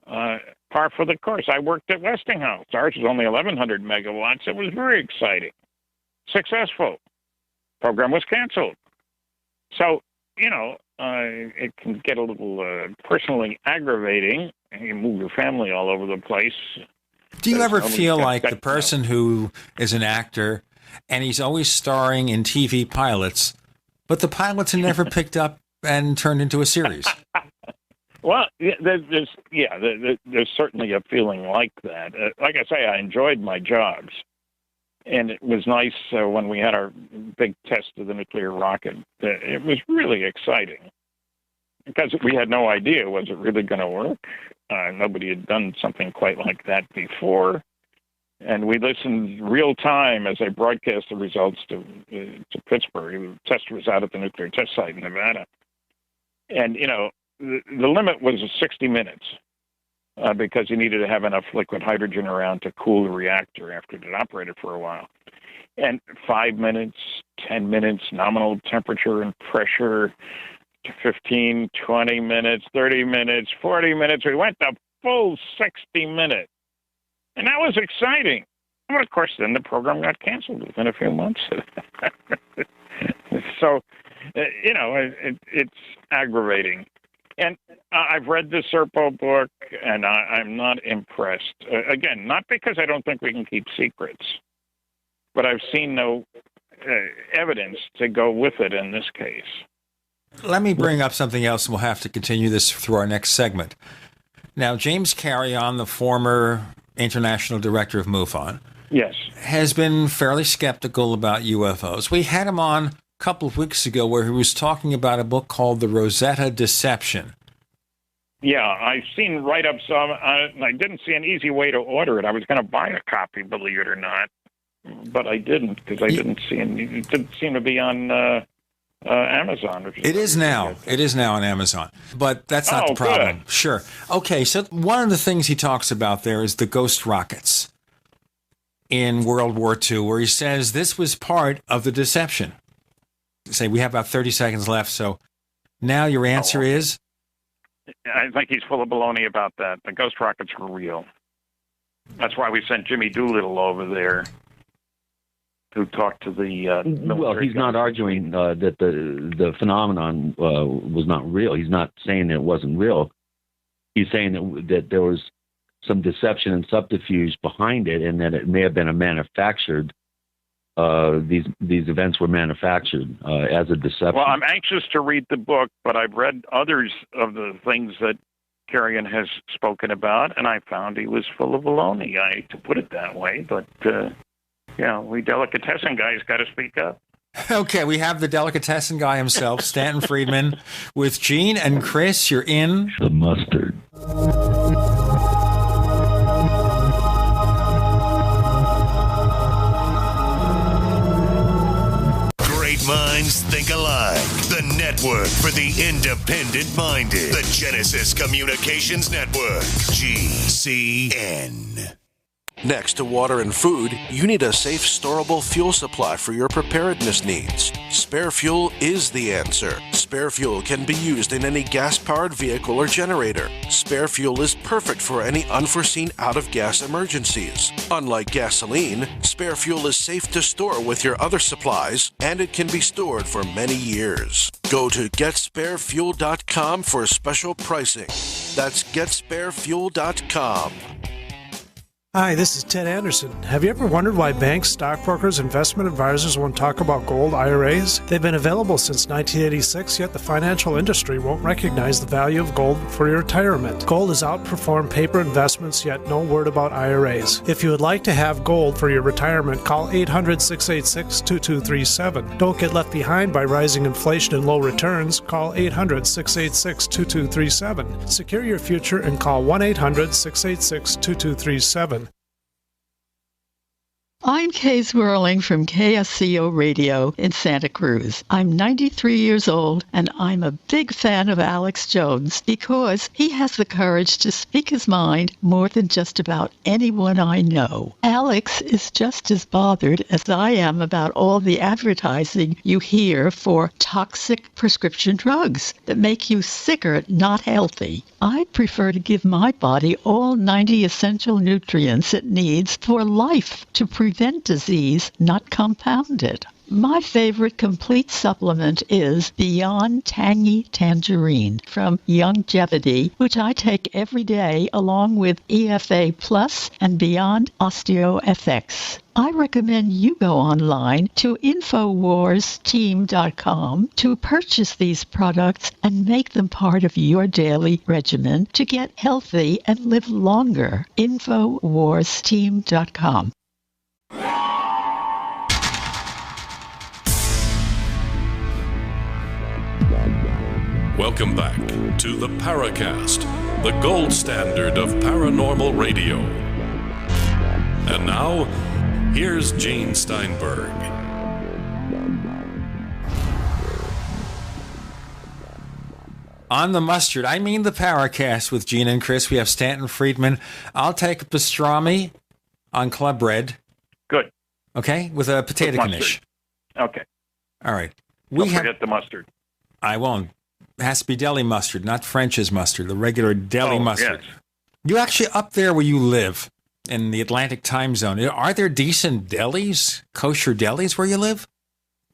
Par for the course. I worked at Westinghouse. Ours was only 1,100 megawatts. It was very exciting. Successful. Program was canceled. So, it can get a little personally aggravating. You move your family all over the place. Do you ever feel like the person who is an actor and he's always starring in TV pilots, but the pilots are never picked up and turned into a series? Well, there's certainly a feeling like that. Like I say, I enjoyed my jobs. And it was nice when we had our big test of the nuclear rocket. It was really exciting because we had no idea, was it really going to work? Nobody had done something quite like that before. And we listened real time as they broadcast the results to Pittsburgh. The test was out at the nuclear test site in Nevada. And, the limit was 60 minutes. Because you needed to have enough liquid hydrogen around to cool the reactor after it had operated for a while. And 5 minutes, 10 minutes, nominal temperature and pressure, 15, 20 minutes, 30 minutes, 40 minutes. We went the full 60 minutes. And that was exciting. But of course, then the program got canceled within a few months. So, it's aggravating. And I've read the Serpo book, and I'm not impressed. Again, not because I don't think we can keep secrets, but I've seen no evidence to go with it in this case. Let me bring up something else, and we'll have to continue this through our next segment. Now, James Carrion, the former international director of MUFON, yes, has been fairly skeptical about UFOs. We had him on couple of weeks ago where he was talking about a book called The Rosetta Deception. Yeah, I've seen write-ups on it, and I didn't see an easy way to order it. I was going to buy a copy, believe it or not, but I didn't because I didn't see it didn't seem to be on Amazon. It is now. It is now on Amazon, but that's not the problem. Good. Sure. Okay, so one of the things he talks about there is the ghost rockets in World War II, where he says this was part of the deception. Say we have about 30 seconds left, so now your answer is? I think he's full of baloney about that. The ghost rockets were real. That's why we sent Jimmy Doolittle over there to talk to the military. Well, he's not arguing that the phenomenon was not real. He's not saying that it wasn't real. He's saying that there was some deception and subterfuge behind it, and that it may have been a manufactured. These events were manufactured as a deception. Well, I'm anxious to read the book, but I've read others of the things that Carrion has spoken about, and I found he was full of baloney. I hate to put it that way, but we delicatessen guys got to speak up. Okay, we have the delicatessen guy himself, Stanton Friedman, with Gene and Chris. You're in the mustard. Minds think alike. The network for the independent-minded. The Genesis Communications Network. GCN. Next to water and food, you need a safe, storable fuel supply for your preparedness needs. Spare fuel is the answer. Spare fuel can be used in any gas-powered vehicle or generator. Spare fuel is perfect for any unforeseen out-of-gas emergencies. Unlike gasoline, spare fuel is safe to store with your other supplies, and it can be stored for many years. Go to GetSpareFuel.com for special pricing. That's GetSpareFuel.com. Hi, this is Ted Anderson. Have you ever wondered why banks, stockbrokers, investment advisors won't talk about gold IRAs? They've been available since 1986, yet the financial industry won't recognize the value of gold for your retirement. Gold has outperformed paper investments, yet no word about IRAs. If you would like to have gold for your retirement, call 800-686-2237. Don't get left behind by rising inflation and low returns. Call 800-686-2237. Secure your future and call 1-800-686-2237. I'm Kay Swirling from KSCO Radio in Santa Cruz. I'm 93 years old, and I'm a big fan of Alex Jones because he has the courage to speak his mind more than just about anyone I know. Alex is just as bothered as I am about all the advertising you hear for toxic prescription drugs that make you sicker, not healthy. I prefer to give my body all 90 essential nutrients it needs for life to prevent disease, not compound it. My favorite complete supplement is Beyond Tangy Tangerine from Youngevity, which I take every day along with EFA Plus and Beyond OsteoFX. I recommend you go online to InfoWarsTeam.com to purchase these products and make them part of your daily regimen to get healthy and live longer. InfoWarsTeam.com. Welcome back to the Paracast, the gold standard of paranormal radio. And now, here's Gene Steinberg. On the mustard, I mean the Paracast with Gene and Chris. We have Stanton Friedman. I'll take a pastrami on club bread. Good. Okay, with a potato knish. Okay. All right. Don't forget the mustard. I won't. It has to be deli mustard, not French's mustard, the regular deli mustard. Yes. You actually, up there where you live, in the Atlantic time zone, are there decent delis, kosher delis where you live?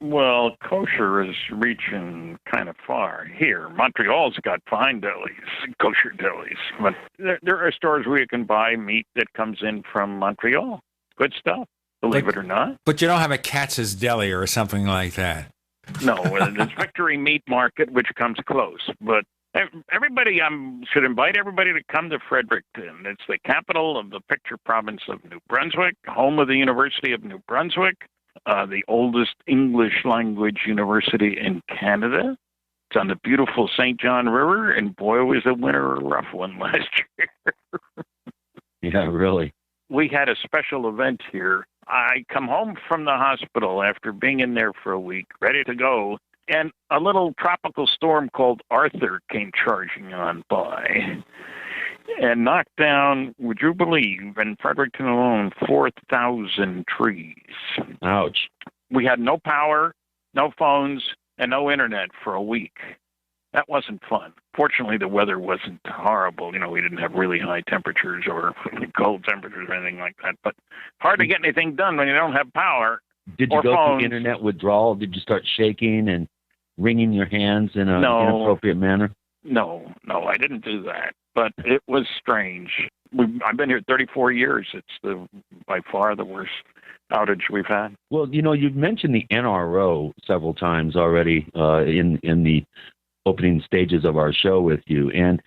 Well, kosher is reaching kind of far here. Montreal's got fine delis, kosher delis. But there are stores where you can buy meat that comes in from Montreal. Good stuff, believe it or not. But you don't have a Katz's Deli or something like that. No, it's Victory Meat Market, which comes close. But everybody, should invite everybody to come to Fredericton. It's the capital of the picture province of New Brunswick, home of the University of New Brunswick, the oldest English language university in Canada. It's on the beautiful St. John River, and boy, was the winter a rough one last year. Yeah, really. We had a special event here. I come home from the hospital after being in there for a week, ready to go, and a little tropical storm called Arthur came charging on by and knocked down, would you believe, in Fredericton alone, 4,000 trees. Ouch. We had no power, no phones, and no internet for a week. That wasn't fun. Fortunately, the weather wasn't horrible. You know, we didn't have really high temperatures or cold temperatures or anything like that. But hard to get anything done when you don't have power. Did you or go phones. through internet withdrawal? Did you start shaking and wringing your hands in an inappropriate manner? No, I didn't do that. But it was strange. I've been here 34 years. It's by far the worst outage we've had. Well, you know, you've mentioned the NRO several times already in the opening stages of our show with you. And,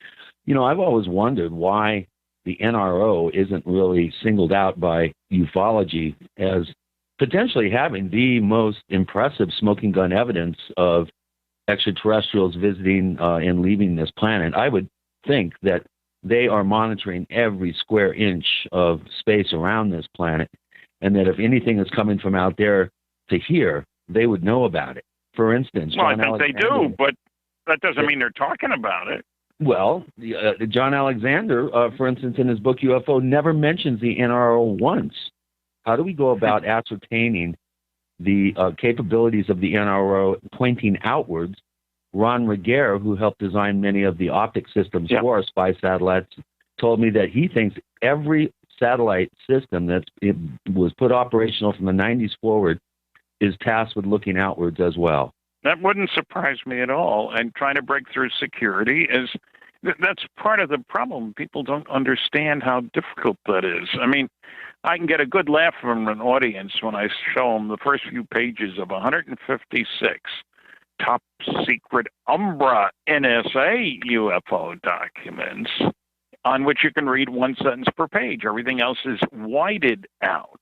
you know, I've always wondered why the NRO isn't really singled out by ufology as potentially having the most impressive smoking gun evidence of extraterrestrials visiting and leaving this planet. I would think that they are monitoring every square inch of space around this planet, and that if anything is coming from out there to here, they would know about it. For instance, well, I think they do, but that doesn't mean they're talking about it. Well, John Alexander, for instance, in his book UFO, never mentions the NRO once. How do we go about ascertaining the capabilities of the NRO pointing outwards? Ron Regehr, who helped design many of the optic systems for our spy satellites, told me that he thinks every satellite system that was put operational from the 90s forward is tasked with looking outwards as well. That wouldn't surprise me at all. And trying to break through security that's part of the problem. People don't understand how difficult that is. I mean, I can get a good laugh from an audience when I show them the first few pages of 156 top secret Umbra NSA UFO documents on which you can read one sentence per page. Everything else is whited out,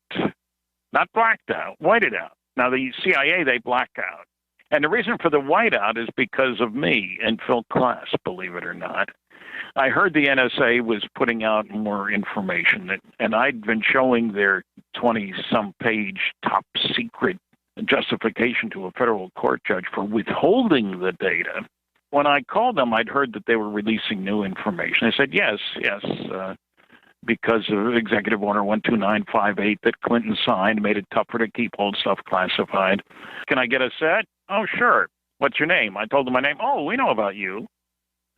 not blacked out, whited out. Now, the CIA, they black out. And the reason for the whiteout is because of me and Phil Klass, believe it or not. I heard the NSA was putting out more information, and I'd been showing their 20-some page top secret justification to a federal court judge for withholding the data. When I called them, I'd heard that they were releasing new information. I said, yes, because of Executive Order 12958 that Clinton signed made it tougher to keep old stuff classified. Can I get a set? Oh, sure. What's your name? I told them my name. Oh, we know about you.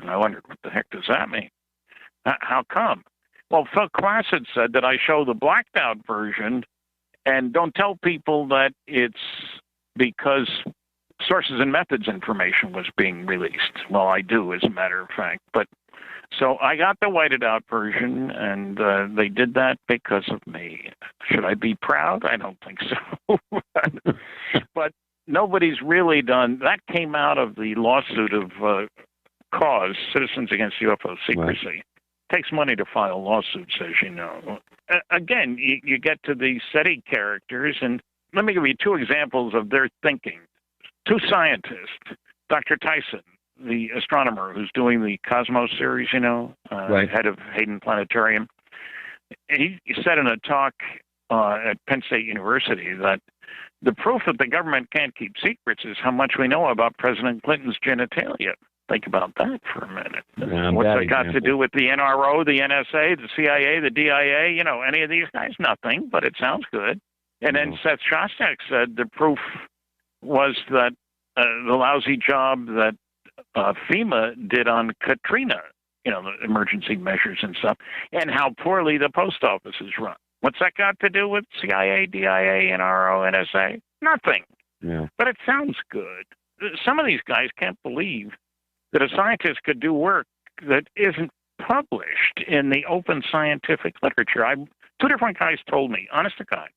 And I wondered, what the heck does that mean? How come? Well, Phil Klass had said that I show the blacked out version and don't tell people that it's because sources and methods information was being released. Well, I do, as a matter of fact. But so I got the whited out version, and they did that because of me. Should I be proud? I don't think so. But nobody's really done. That came out of the lawsuit of CAUSE, Citizens Against UFO Secrecy. Right. It takes money to file lawsuits, as you know. Again, you get to the SETI characters, and let me give you two examples of their thinking. Two scientists, Dr. Tyson, the astronomer who's doing the Cosmos series, right. Head of Hayden Planetarium. He said in a talk at Penn State University that the proof that the government can't keep secrets is how much we know about President Clinton's genitalia. Think about that for a minute. What's that got to do with the NRO, the NSA, the CIA, the DIA, any of these guys? Nothing, but it sounds good. And then Seth Shostak said the proof was that the lousy job that FEMA did on Katrina, the emergency measures and stuff, and how poorly the post office is run. What's that got to do with CIA, DIA, NRO, NSA? Nothing. Yeah. But it sounds good. Some of these guys can't believe that a scientist could do work that isn't published in the open scientific literature. Two different guys told me, honest to God,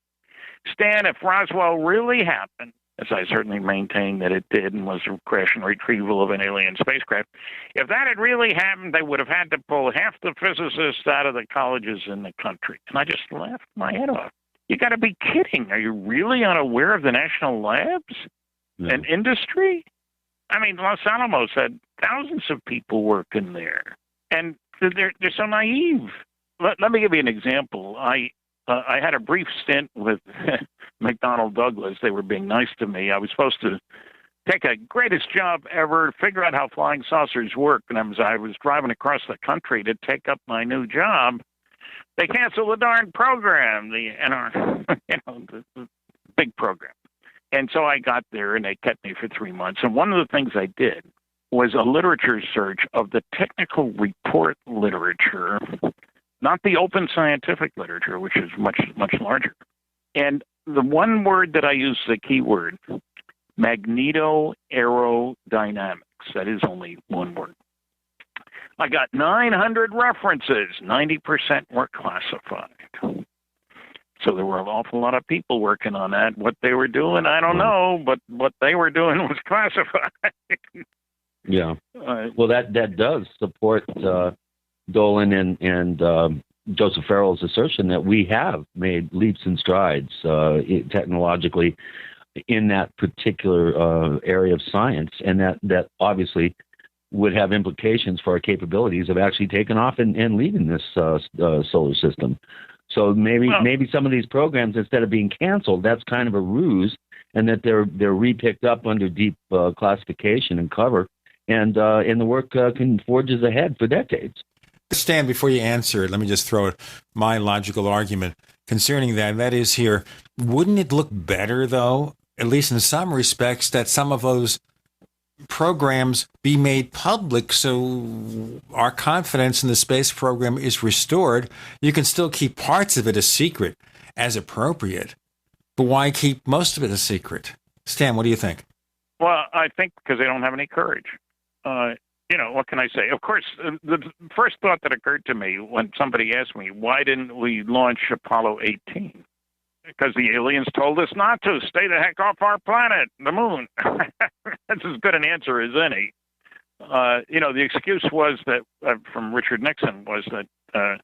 Stan, if Roswell really happened, as I certainly maintain that it did and was a crash and retrieval of an alien spacecraft, if that had really happened, they would have had to pull half the physicists out of the colleges in the country. And I just laughed my head off. You got to be kidding. Are you really unaware of the national labs and industry? I mean, Los Alamos had thousands of people working there, and they're so naive. Let me give you an example. I had a brief stint with McDonnell Douglas. They were being nice to me. I was supposed to take a greatest job ever, figure out how flying saucers work. And I was driving across the country to take up my new job. They canceled the darn program, the big program. And so I got there, and they kept me for 3 months. And one of the things I did was a literature search of the technical report literature, not the open scientific literature, which is much, much larger. And the one word that I used, the key word, magnetoaerodynamics. That is only one word. I got 900 references. 90% were classified. So there were an awful lot of people working on that. What they were doing, I don't know, but what they were doing was classified. Yeah. Well, that does support Dolan and Joseph Farrell's assertion that we have made leaps and strides technologically in that particular area of science, and that obviously would have implications for our capabilities of actually taking off and leaving this solar system. So maybe some of these programs, instead of being canceled, that's kind of a ruse, and that they're repicked up under deep classification and cover, and the work forges ahead for decades. Stan, before you answer it, let me just throw my logical argument concerning that. That is here, wouldn't it look better, though, at least in some respects, that some of those programs be made public so our confidence in the space program is restored? You can still keep parts of it a secret as appropriate, but why keep most of it a secret? Stan, what do you think? Well, I think because they don't have any courage. What can I say? Of course, the first thought that occurred to me when somebody asked me, why didn't we launch Apollo 18? Because the aliens told us not to. Stay the heck off our planet, the moon. That's as good an answer as any. The excuse was that, from Richard Nixon, was that it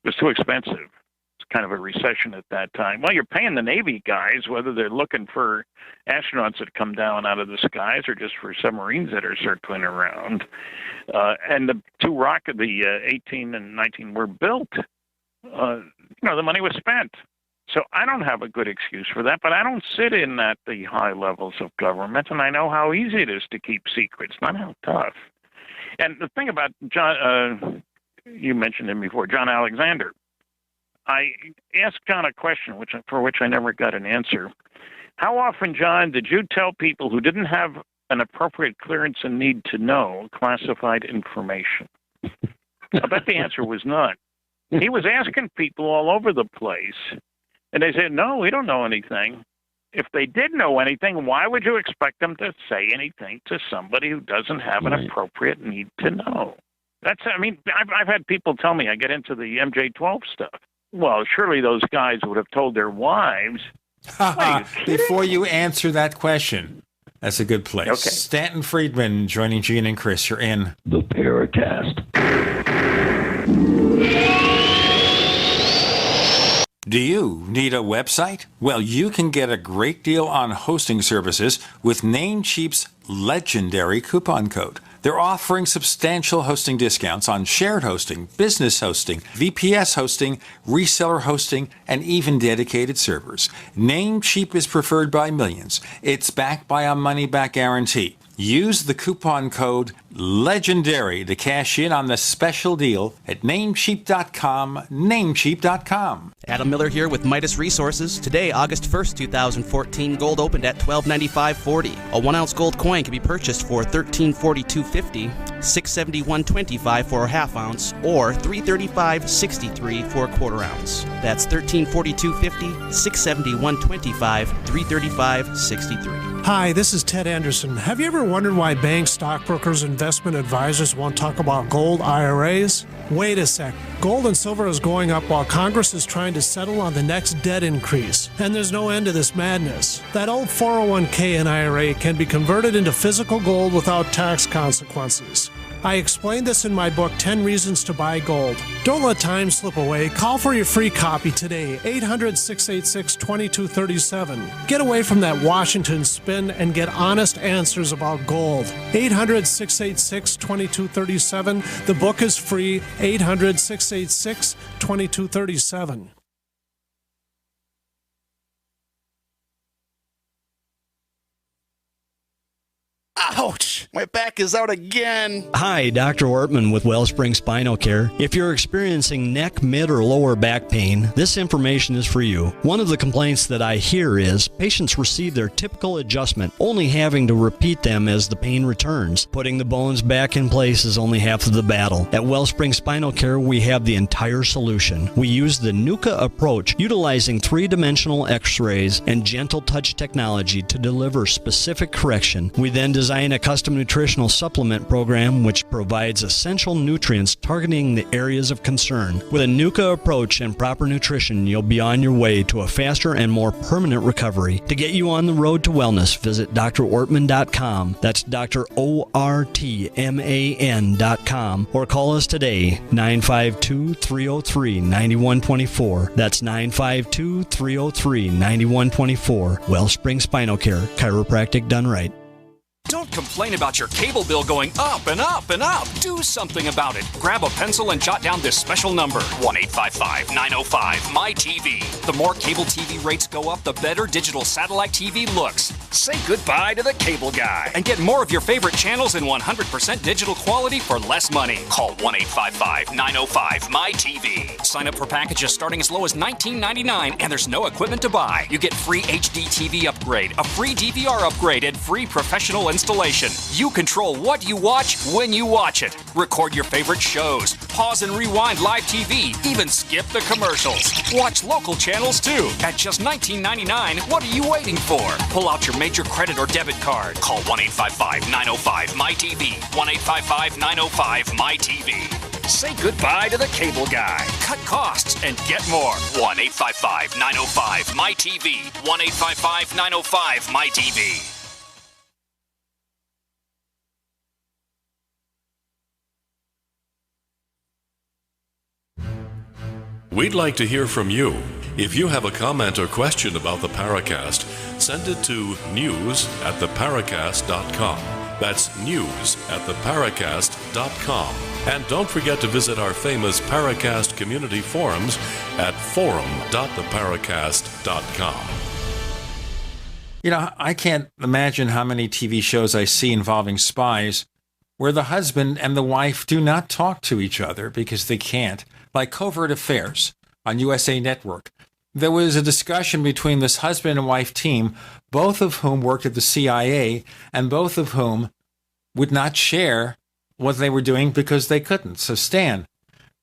was too expensive. It's kind of a recession at that time. Well, you're paying the Navy guys, whether they're looking for astronauts that come down out of the skies or just for submarines that are circling around. And the two the 18 and 19 were built. The money was spent. So I don't have a good excuse for that, but I don't sit in at the high levels of government, and I know how easy it is to keep secrets, not how tough. And the thing about John, you mentioned him before, John Alexander. I asked John a question for which I never got an answer. How often, John, did you tell people who didn't have an appropriate clearance and need to know classified information? I bet the answer was none. He was asking people all over the place, and they said, no, we don't know anything. If they did know anything, why would you expect them to say anything to somebody who doesn't have an appropriate need to know? I've had people tell me I get into the MJ-12 stuff. Well, surely those guys would have told their wives. Before you answer that question, that's a good place. Okay. Stanton Friedman joining Gene and Chris. You're in the Paracast. Do you need a website? Well, you can get a great deal on hosting services with Namecheap's legendary coupon code. They're offering substantial hosting discounts on shared hosting, business hosting, VPS hosting, reseller hosting, and even dedicated servers. Namecheap is preferred by millions. It's backed by a money-back guarantee. Use the coupon code LEGENDARY to cash in on the special deal at Namecheap.com, Namecheap.com. Adam Miller here with Midas Resources. Today, August 1st, 2014, gold opened at $1295.40. A 1-ounce gold coin can be purchased for $1342.50, $671.25 for a half ounce, or $335.63 for a quarter ounce. That's $1342.50, $671.25, $335.63. Hi, this is Ted Anderson. Have you ever wondered why banks, stockbrokers, investment advisors won't talk about gold IRAs? Wait a sec. Gold and silver is going up while Congress is trying to settle on the next debt increase. And there's no end to this madness. That old 401k and IRA can be converted into physical gold without tax consequences. I explained this in my book, 10 Reasons to Buy Gold. Don't let time slip away. Call for your free copy today, 800-686-2237. Get away from that Washington spin and get honest answers about gold. 800-686-2237. The book is free, 800-686-2237. Ouch! My back is out again. Hi, Dr. Ortman with Wellspring Spinal Care. If you're experiencing neck, mid, or lower back pain, this information is for you. One of the complaints that I hear is patients receive their typical adjustment, only having to repeat them as the pain returns. Putting the bones back in place is only half of the battle. At Wellspring Spinal Care, we have the entire solution. We use the NUCA approach, utilizing three-dimensional x-rays and gentle touch technology to deliver specific correction. We then design a custom nutritional supplement program which provides essential nutrients targeting the areas of concern. With a NUCA approach and proper nutrition, you'll be on your way to a faster and more permanent recovery. To get you on the road to wellness, visit drortman.com. That's drortman.com, or call us today, 952-303-9124. That's 952-303-9124. Wellspring Spinal Care, chiropractic done right. Don't complain about your cable bill going up and up and up. Do something about it. Grab a pencil and jot down this special number, 1-855-905-MY-TV. The more cable TV rates go up, the better digital satellite TV looks. Say goodbye to the cable guy and get more of your favorite channels in 100% digital quality for less money. Call 1-855-905-MY-TV. Sign up for packages starting as low as $19.99, and there's no equipment to buy. You get free HD TV upgrade, a free DVR upgrade, and free professional installation. You control what you watch when you watch it. Record your favorite shows, pause and rewind live TV, even skip the commercials. Watch local channels too. At just $19.99, what are you waiting for? Pull out your major credit or debit card. Call 1-855-905-MY-TV. 1-855-905-MY-TV. Say goodbye to the cable guy. Cut costs and get more. 1-855-905-MY-TV. 1-855-905-MY-TV. We'd like to hear from you. If you have a comment or question about the Paracast, send it to news@theparacast.com. That's news@theparacast.com. And don't forget to visit our famous Paracast community forums at forum.theparacast.com. You know, I can't imagine how many TV shows I see involving spies where the husband and the wife do not talk to each other because they can't, like Covert Affairs on USA Network. There was a discussion between this husband and wife team, both of whom worked at the CIA, and both of whom would not share what they were doing because they couldn't. So, Stan,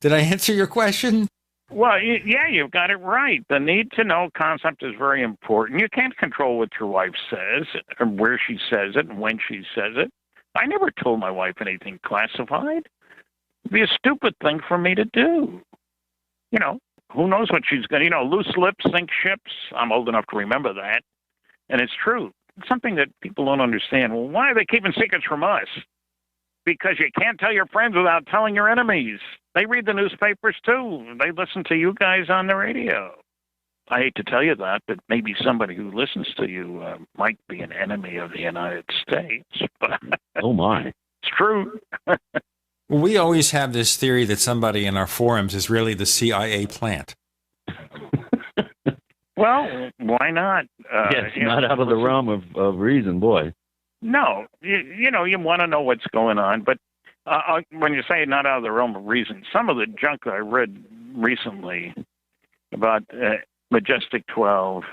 did I answer your question? Well, yeah, you've got it right. The need-to-know concept is very important. You can't control what your wife says, or where she says it, and when she says it. I never told my wife anything classified. It'd be a stupid thing for me to do. You know, who knows what she's going to, loose lips sink ships. I'm old enough to remember that. And it's true. It's something that people don't understand. Well, why are they keeping secrets from us? Because you can't tell your friends without telling your enemies. They read the newspapers, too. They listen to you guys on the radio. I hate to tell you that, but maybe somebody who listens to you might be an enemy of the United States. But oh, my. It's true. We always have this theory that somebody in our forums is really the CIA plant. Well, why not? Yes, not out of the realm of reason, boy. No, you want to know what's going on, but when you say not out of the realm of reason, some of the junk I read recently about Majestic 12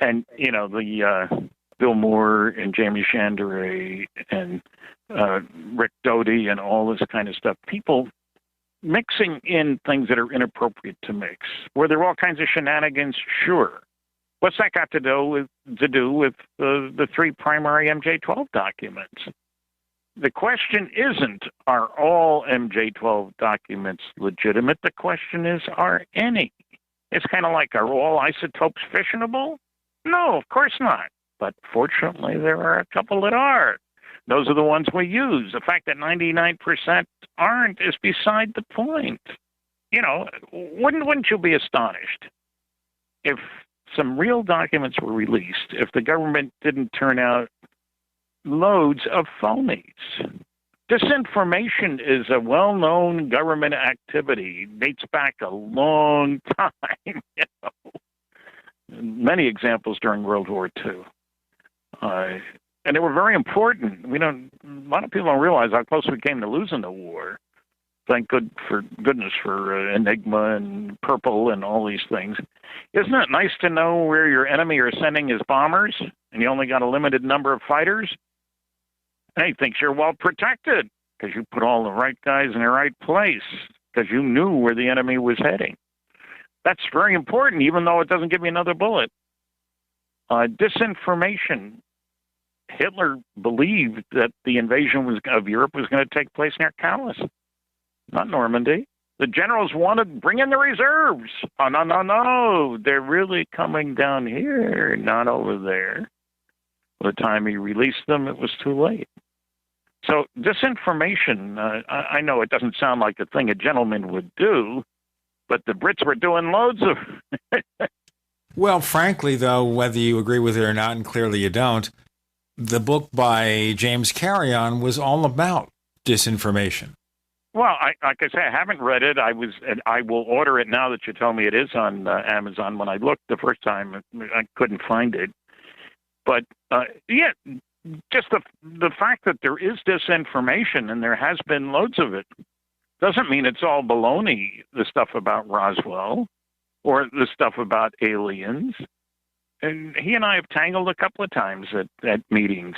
and, the Bill Moore and Jamie Chandray and Rick Doty and all this kind of stuff, people mixing in things that are inappropriate to mix. Were there all kinds of shenanigans? Sure. What's that got to do with the three primary MJ-12 documents? The question isn't, are all MJ-12 documents legitimate? The question is, are any? It's kind of like, are all isotopes fissionable? No, of course not. But fortunately, there are a couple that are. Those are the ones we use. The fact that 99% aren't is beside the point. Wouldn't you be astonished if some real documents were released, if the government didn't turn out loads of phonies? Disinformation is a well-known government activity. It dates back a long time. Many examples during World War II. And they were very important. A lot of people don't realize how close we came to losing the war. Thank goodness for Enigma and Purple and all these things. Isn't it nice to know where your enemy are sending his bombers and you only got a limited number of fighters? And he thinks you're well protected because you put all the right guys in the right place because you knew where the enemy was heading. That's very important, even though it doesn't give you another bullet. Disinformation. Hitler believed that the invasion of Europe was going to take place near Calais, not Normandy. The generals wanted, bring in the reserves. Oh, no. They're really coming down here, not over there. By the time he released them, it was too late. So disinformation, I know it doesn't sound like a thing a gentleman would do, but the Brits were doing loads of Well, frankly, though, whether you agree with it or not, and clearly you don't, the book by James Carrion was all about disinformation. Well, like I say, I haven't read it. I will order it now that you tell me it is on Amazon. When I looked the first time, I couldn't find it. But just the fact that there is disinformation and there has been loads of it doesn't mean it's all baloney. The stuff about Roswell or the stuff about aliens. And he and I have tangled a couple of times at meetings.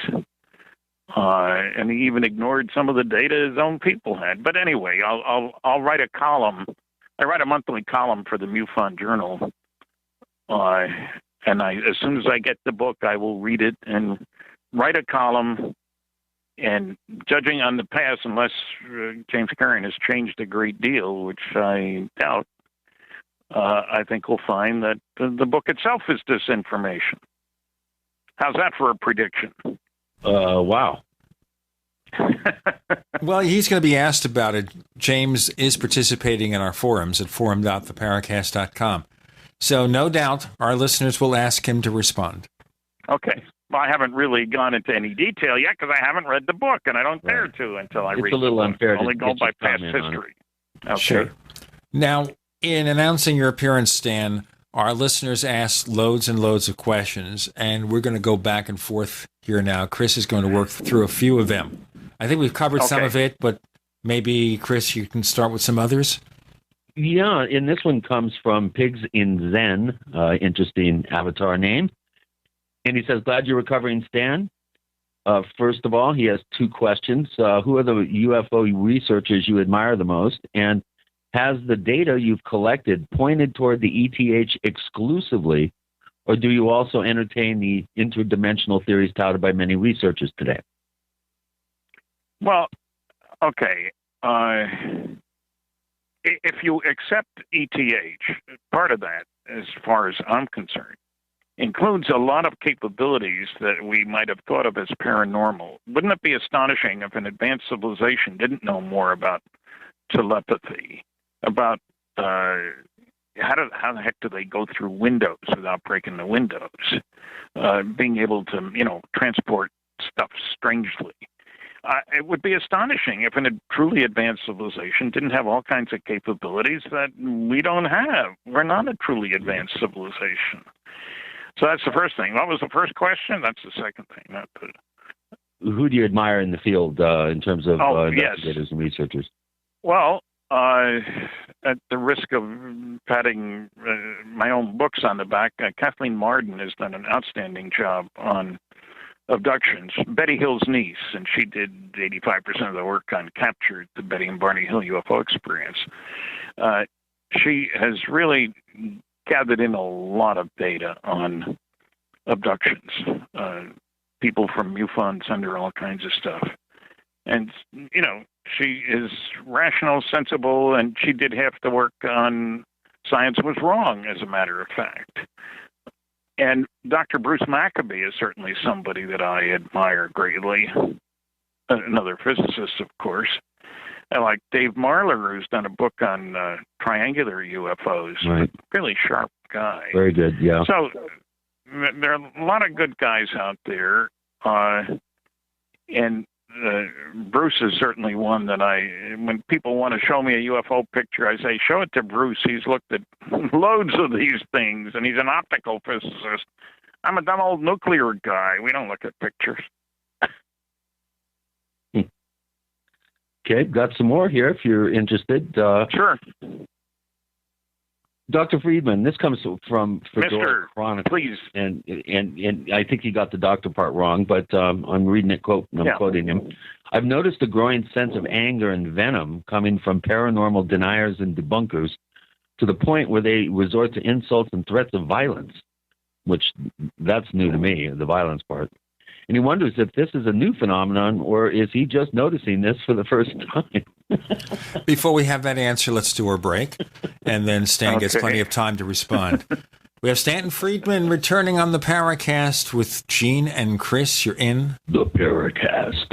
And he even ignored some of the data his own people had. But anyway, I'll write a column. I write a monthly column for the MUFON Journal. And as soon as I get the book, I will read it and write a column. And judging on the past, unless James Carrion has changed a great deal, which I doubt, I think we'll find that the book itself is disinformation. How's that for a prediction? Wow. Well, he's going to be asked about it. James is participating in our forums at forum.theparacast.com. So no doubt our listeners will ask him to respond. Okay. Well, I haven't really gone into any detail yet because I haven't read the book, and I don't dare to until I read it. It's a little unfair to only go get by your past comment on it. history. Okay. Sure. Now, in announcing your appearance, Stan, our listeners asked loads and loads of questions, and we're going to go back and forth here now. Chris is going to work through a few of them. I think we've covered some of it, but maybe, Chris, you can start with some others? Yeah, and this one comes from Pigs in Zen, interesting avatar name. And he says, glad you're recovering, Stan. First of all, he has two questions. Who are the UFO researchers you admire the most? And has the data you've collected pointed toward the ETH exclusively, or do you also entertain the interdimensional theories touted by many researchers today? Well, okay. If you accept ETH, part of that, as far as I'm concerned, includes a lot of capabilities that we might have thought of as paranormal. Wouldn't it be astonishing if an advanced civilization didn't know more about telepathy, about how the heck do they go through windows without breaking the windows, being able to, transport stuff strangely. It would be astonishing if a truly advanced civilization didn't have all kinds of capabilities that we don't have. We're not a truly advanced civilization. So that's the first thing. What was the first question? That's the second thing. Who do you admire in the field in terms of investigators and researchers? Well, at the risk of patting my own books on the back, Kathleen Marden has done an outstanding job on abductions. Betty Hill's niece, and she did 85% of the work on Captured, the Betty and Barney Hill UFO experience. She has really gathered in a lot of data on abductions. People from MUFON send her all kinds of stuff. And, she is rational, sensible, and she did half the work on Science Was Wrong, as a matter of fact. And Dr. Bruce Maccabee is certainly somebody that I admire greatly. Another physicist, of course. I like Dave Marler, who's done a book on triangular UFOs. Right. Really sharp guy. Very good, yeah. So there are a lot of good guys out there. And Bruce is certainly one that when people want to show me a UFO picture, I say, show it to Bruce. He's looked at loads of these things, and he's an optical physicist. I'm a dumb old nuclear guy. We don't look at pictures. Okay, got some more here if you're interested. Sure. Dr. Friedman, this comes from Mr. Chronicle. Please. And I think he got the doctor part wrong, but I'm reading it, quoting him. I've noticed a growing sense of anger and venom coming from paranormal deniers and debunkers to the point where they resort to insults and threats of violence, which that's new to me, the violence part. And he wonders if this is a new phenomenon or is he just noticing this for the first time? Before we have that answer, let's do our break, and then Stan gets plenty of time to respond. We have Stanton Friedman returning on the Paracast with Gene and Chris. You're in the Paracast.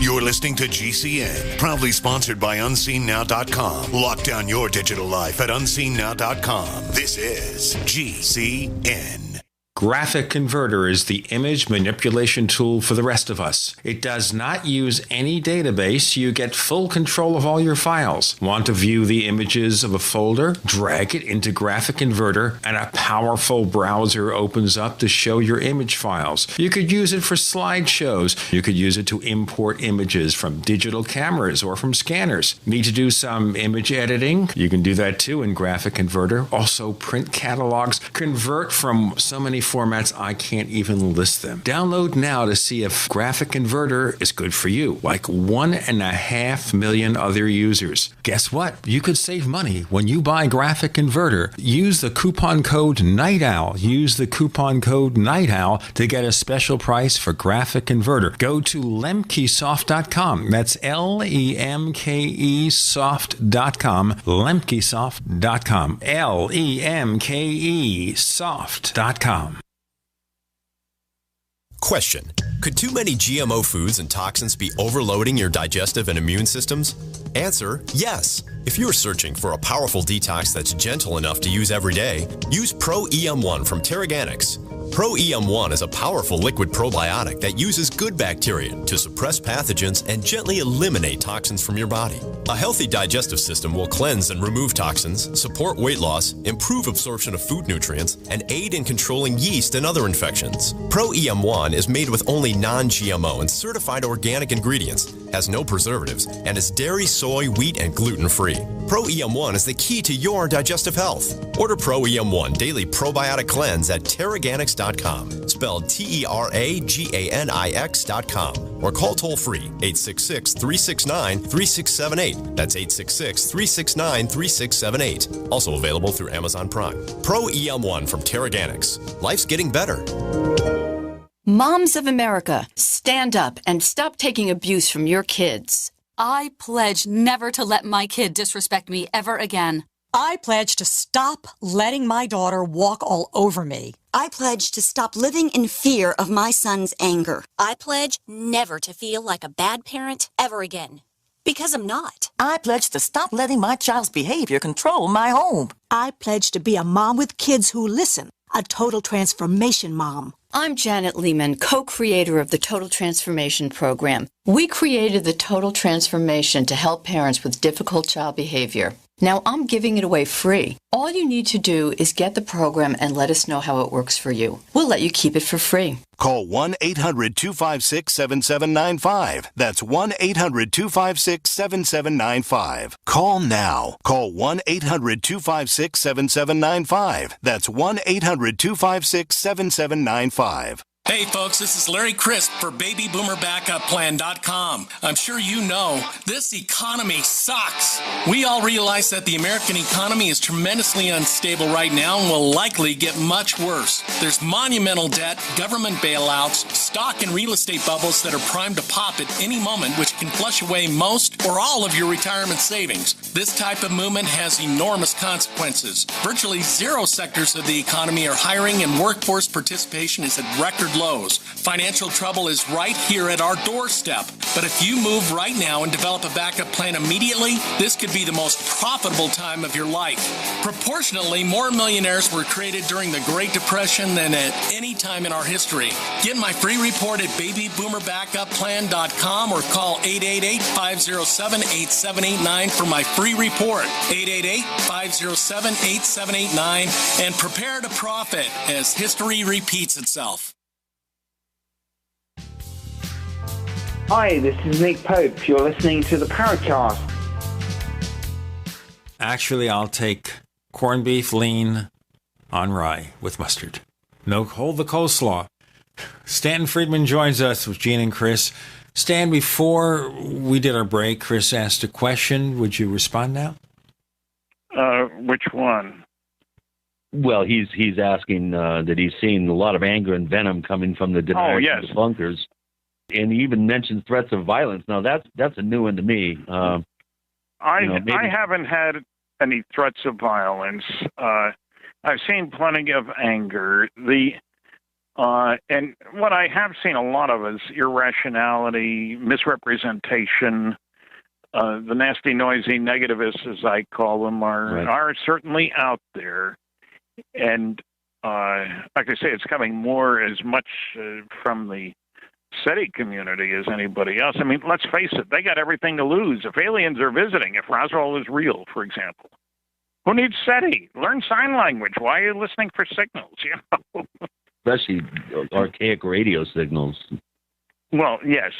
You're listening to GCN, proudly sponsored by UnseenNow.com. Lock down your digital life at UnseenNow.com. This is GCN. Graphic Converter is the image manipulation tool for the rest of us. It does not use any database. You get full control of all your files. Want to view the images of a folder? Drag it into Graphic Converter and a powerful browser opens up to show your image files. You could use it for slideshows. You could use it to import images from digital cameras or from scanners. Need to do some image editing? You can do that too in Graphic Converter. Also print catalogs. Convert from so many formats, I can't even list them. Download now to see if Graphic Converter is good for you, like 1.5 million other users. Guess what? You could save money when you buy Graphic Converter. Use the coupon code Night Owl. Use the coupon code Night Owl to get a special price for Graphic Converter. Go to lemkesoft.com. That's LEMKEsoft.com. lemkesoft.com. LEMKEsoft.com. Question: could too many GMO foods and toxins be overloading your digestive and immune systems? Answer: yes. If you're searching for a powerful detox that's gentle enough to use every day, use Pro EM1 from Terraganics. Pro EM1 is a powerful liquid probiotic that uses good bacteria to suppress pathogens and gently eliminate toxins from your body. A healthy digestive system will cleanse and remove toxins, support weight loss, improve absorption of food nutrients, and aid in controlling yeast and other infections. Pro EM1 is made with only non-GMO and certified organic ingredients, has no preservatives, and is dairy, soy, wheat, and gluten-free. Pro EM1 is the key to your digestive health. Order Pro EM1 Daily Probiotic Cleanse at Terraganics.com, spelled TERAGANIX.com, or call toll-free 866-369-3678. That's 866-369-3678. Also available through Amazon Prime. Pro EM1 from Terraganics. Life's getting better. Moms of America, stand up and stop taking abuse from your kids. I pledge never to let my kid disrespect me ever again. I pledge to stop letting my daughter walk all over me. I pledge to stop living in fear of my son's anger. I pledge never to feel like a bad parent ever again. Because I'm not. I pledge to stop letting my child's behavior control my home. I pledge to be a mom with kids who listen, a total transformation mom. I'm Janet Lehman, co-creator of the Total Transformation Program. We created the Total Transformation to help parents with difficult child behavior. Now I'm giving it away free. All you need to do is get the program and let us know how it works for you. We'll let you keep it for free. Call 1-800-256-7795. That's 1-800-256-7795. Call now. Call 1-800-256-7795. That's 1-800-256-7795. Hey folks, this is Larry Crisp for BabyBoomerBackupPlan.com. I'm sure you know this economy sucks. We all realize that the American economy is tremendously unstable right now and will likely get much worse. There's monumental debt, government bailouts, stock and real estate bubbles that are primed to pop at any moment, which can flush away most or all of your retirement savings. This type of movement has enormous consequences. Virtually zero sectors of the economy are hiring and workforce participation is at record lows. Financial trouble is right here at our doorstep. But if you move right now and develop a backup plan immediately, this could be the most profitable time of your life. Proportionately, more millionaires were created during the Great Depression than at any time in our history. Get my free report at BabyBoomerBackupPlan.com or call 888-507-8789 for my free report. 888-507-8789 and prepare to profit as history repeats itself. Hi, this is Nick Pope. You're listening to the Paracast. Actually, I'll take corned beef lean on rye with mustard. No, hold the coleslaw. Stanton Friedman joins us with Gene and Chris. Stan, before we did our break, Chris asked a question. Would you respond now? Which one? Well, he's asking that he's seen a lot of anger and venom coming from the deniers and debunkers. And he even mentions threats of violence. Now, that's a new one to me. I haven't had any threats of violence. I've seen plenty of anger. And what I have seen a lot of is irrationality, misrepresentation. The nasty, noisy negativists, as I call them, are certainly out there. And like I say, it's coming more as much from the SETI community as anybody else. I mean, let's face it, they got everything to lose. If aliens are visiting, if Roswell is real, for example, who needs SETI? Learn sign language. Why are you listening for signals? You know, especially archaic radio signals. Well, yes,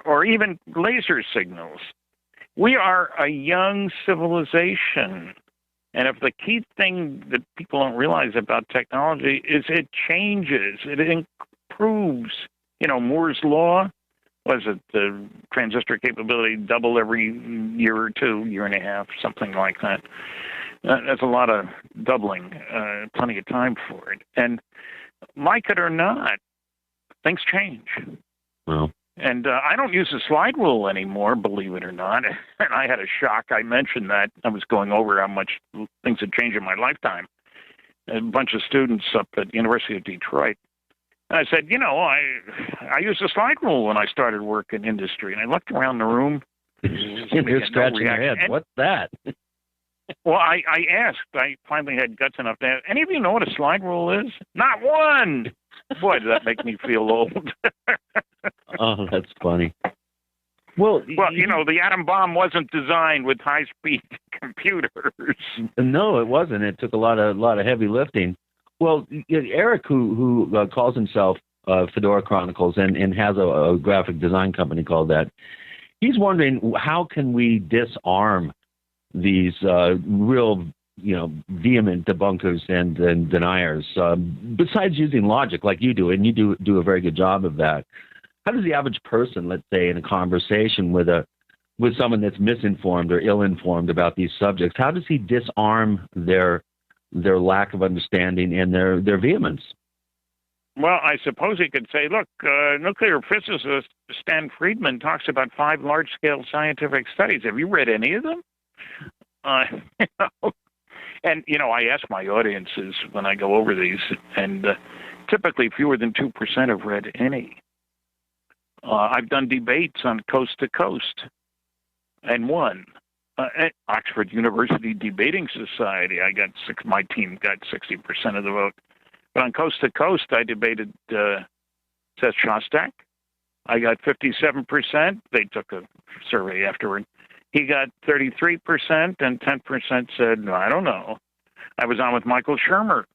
or even laser signals. We are a young civilization. And if the key thing that people don't realize about technology is it changes, it improves. Moore's law, was it the transistor capability double every year or two, year and a half, something like that. That's a lot of doubling, plenty of time for it. And like it or not, things change. Well. And I don't use the slide rule anymore, believe it or not. And I had a shock. I mentioned that. I was going over how much things had changed in my lifetime. A bunch of students up at the University of Detroit. And I said, I used the slide rule when I started work in industry. And I looked around the room. You're scratching your head. What's that? Well, I asked. I finally had guts enough to ask, any of you know what a slide rule is? Not one! Boy, does that make me feel old. Oh, that's funny. Well, the atom bomb wasn't designed with high-speed computers. No, it wasn't. It took a lot of heavy lifting. Well, Eric, who calls himself Fedora Chronicles and has a graphic design company called that, he's wondering how can we disarm these real, vehement debunkers and deniers, besides using logic like you do, and you do a very good job of that. How does the average person, let's say, in a conversation with someone that's misinformed or ill-informed about these subjects, how does he disarm their lack of understanding and their vehemence? Well, I suppose he could say, look, nuclear physicist Stanton Friedman talks about 5 large-scale scientific studies. Have you read any of them? And, I ask my audiences when I go over these, and typically fewer than 2% have read any. I've done debates on Coast to Coast and won. At Oxford University Debating Society, my team got 60% of the vote. But on Coast to Coast, I debated Seth Shostak. I got 57%. They took a survey afterward. He got 33%, and 10% said, no, I don't know. I was on with Michael Shermer,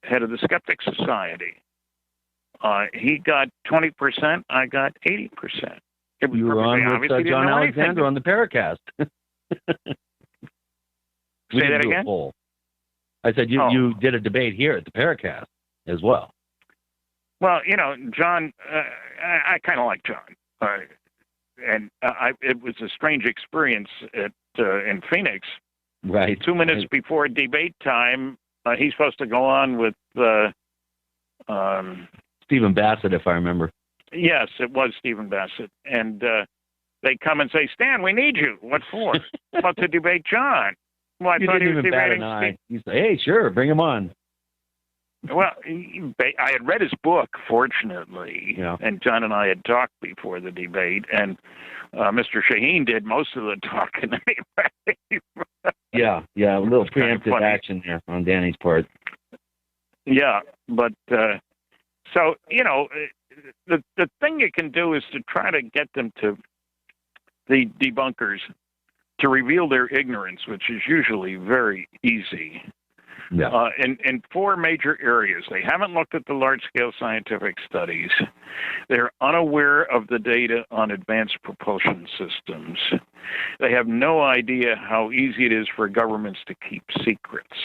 head of the Skeptic Society. He got 20%. I got 80%. You were on with John Alexander on the Paracast. Say that again? I said you did a debate here at the Paracast as well. Well, John, I kind of like John. And it was a strange experience in Phoenix. Right. 2 minutes before debate time, he's supposed to go on with Stephen Bassett, if I remember. Yes, it was Stephen Bassett. And they come and say, Stan, we need you. What for? About to debate John. Well, I thought he was debating Steve. You say, hey, sure, bring him on. Well, I had read his book, fortunately, and John and I had talked before the debate, and Mr. Shaheen did most of the talking anyway. Yeah, a little preemptive action there on Danny's part. Yeah, but so, the thing you can do is to try to get them to, the debunkers, to reveal their ignorance, which is usually very easy. Yeah. In 4 major areas. They haven't looked at the large-scale scientific studies. They're unaware of the data on advanced propulsion systems. They have no idea how easy it is for governments to keep secrets.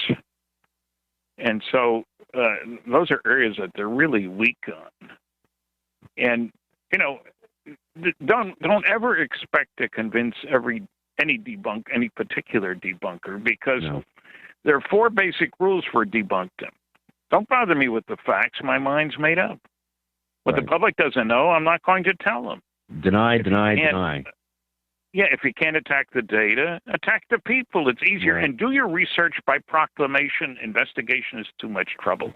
And so those are areas that they're really weak on. And, don't ever expect to convince any particular debunker, because there are 4 basic rules for debunk them. Don't bother me with the facts. My mind's made up. What the public doesn't know, I'm not going to tell them. Deny. Yeah, if you can't attack the data, attack the people. It's easier. And do your research by proclamation. Investigation is too much trouble.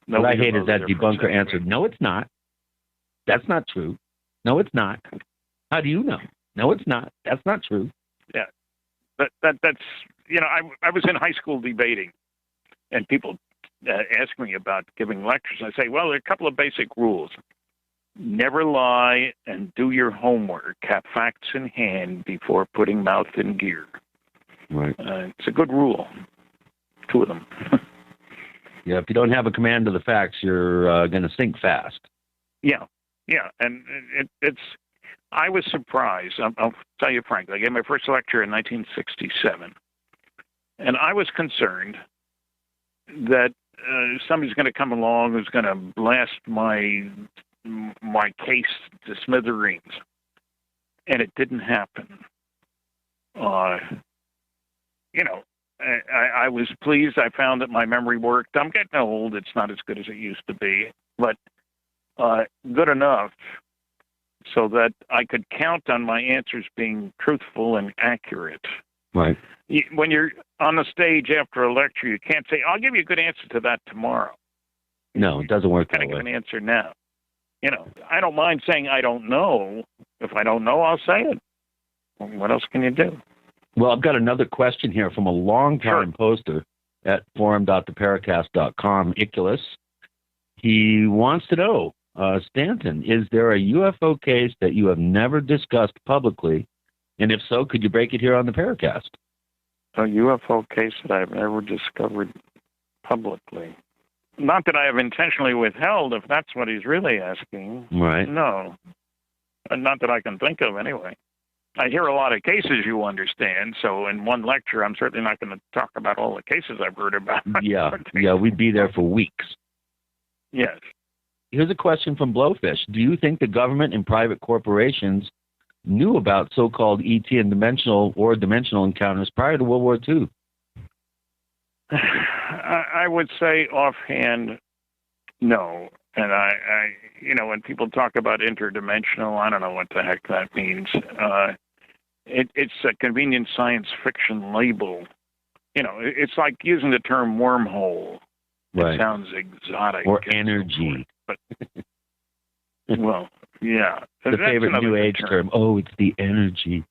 What I hate is that debunker answered, no, it's not. That's not true. No, it's not. How do you know? No, it's not. That's not true. Yeah. That's, I was in high school debating, and people ask me about giving lectures. I say, well, there are a couple of basic rules. Never lie and do your homework. Have facts in hand before putting mouth in gear. Right. It's a good rule. 2 of them. Yeah, if you don't have a command of the facts, you're going to sink fast. Yeah, and it's. I was surprised. I'll tell you frankly. I gave my first lecture in 1967. And I was concerned that somebody's going to come along who's going to blast my case to smithereens. And it didn't happen. I was pleased. I found that my memory worked. I'm getting old. It's not as good as it used to be, but good enough so that I could count on my answers being truthful and accurate. Right. When you're on the stage after a lecture, you can't say, I'll give you a good answer to that tomorrow. No, it doesn't work that way. Give an answer now. I don't mind saying I don't know. If I don't know, I'll say it. What else can you do? Well, I've got another question here from a long-time poster at forum.theparacast.com, Iculus. He wants to know, Stanton, is there a UFO case that you have never discussed publicly? And if so, could you break it here on the Paracast? A UFO case that I've never discovered publicly. Not that I have intentionally withheld, if that's what he's really asking. Right. No. Not that I can think of, anyway. I hear a lot of cases, you understand, so in one lecture, I'm certainly not going to talk about all the cases I've heard about. Yeah, we'd be there for weeks. Yes. Here's a question from Blowfish. Do you think the government and private corporations knew about so-called ET and dimensional encounters prior to World War II? I would say offhand, no. And I when people talk about interdimensional, I don't know what the heck that means. It's a convenient science fiction label. It's like using the term wormhole. Right. It sounds exotic. Or energy. But, well, yeah. The favorite New Age term. Oh, it's the energy.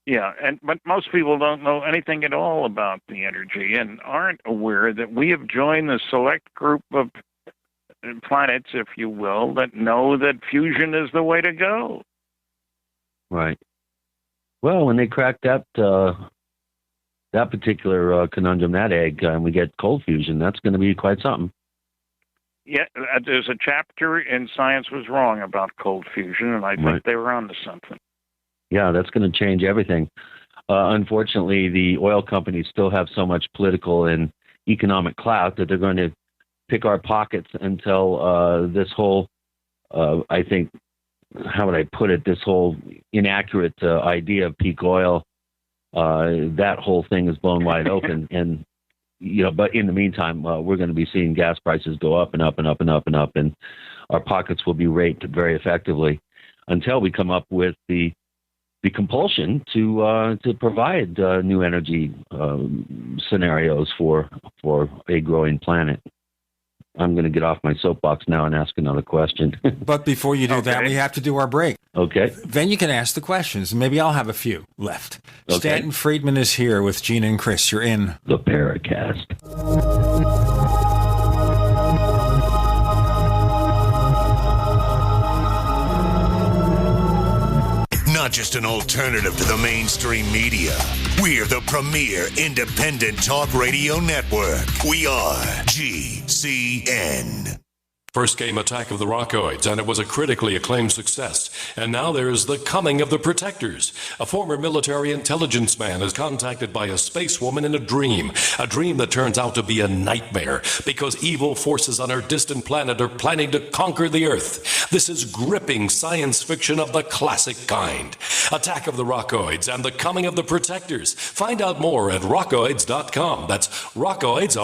Yeah, but most people don't know anything at all about the energy and aren't aware that we have joined the select group of planets, if you will, that know that fusion is the way to go. Right. Well, when they crack that particular conundrum, that egg, and we get cold fusion, that's going to be quite something. Yeah, there's a chapter in Science Was Wrong about cold fusion, and I think they were onto something. Yeah, that's going to change everything. Unfortunately, the oil companies still have so much political and economic clout that they're going to pick our pockets until this whole, I think, how would I put it, this whole inaccurate idea of peak oil, that whole thing is blown wide open. And, but in the meantime, we're going to be seeing gas prices go up and up and up and up and up, and our pockets will be raped very effectively until we come up with the compulsion to provide new energy scenarios for a growing planet. I'm going to get off my soapbox now and ask another question. But before you do that, we have to do our break. Okay. Then you can ask the questions. Maybe I'll have a few left. Okay. Stanton Friedman is here with Gene and Chris. You're in the Paracast. Not just an alternative to the mainstream media. We're the premier independent talk radio network. We are GCN. First came Attack of the Rockoids, and it was a critically acclaimed success. And now there is The Coming of the Protectors. A former military intelligence man is contacted by a space woman in a dream that turns out to be a nightmare because evil forces on our distant planet are planning to conquer the Earth. This is gripping science fiction of the classic kind. Attack of the Rockoids and The Coming of the Protectors. Find out more at rockoids.com. That's Rockoids,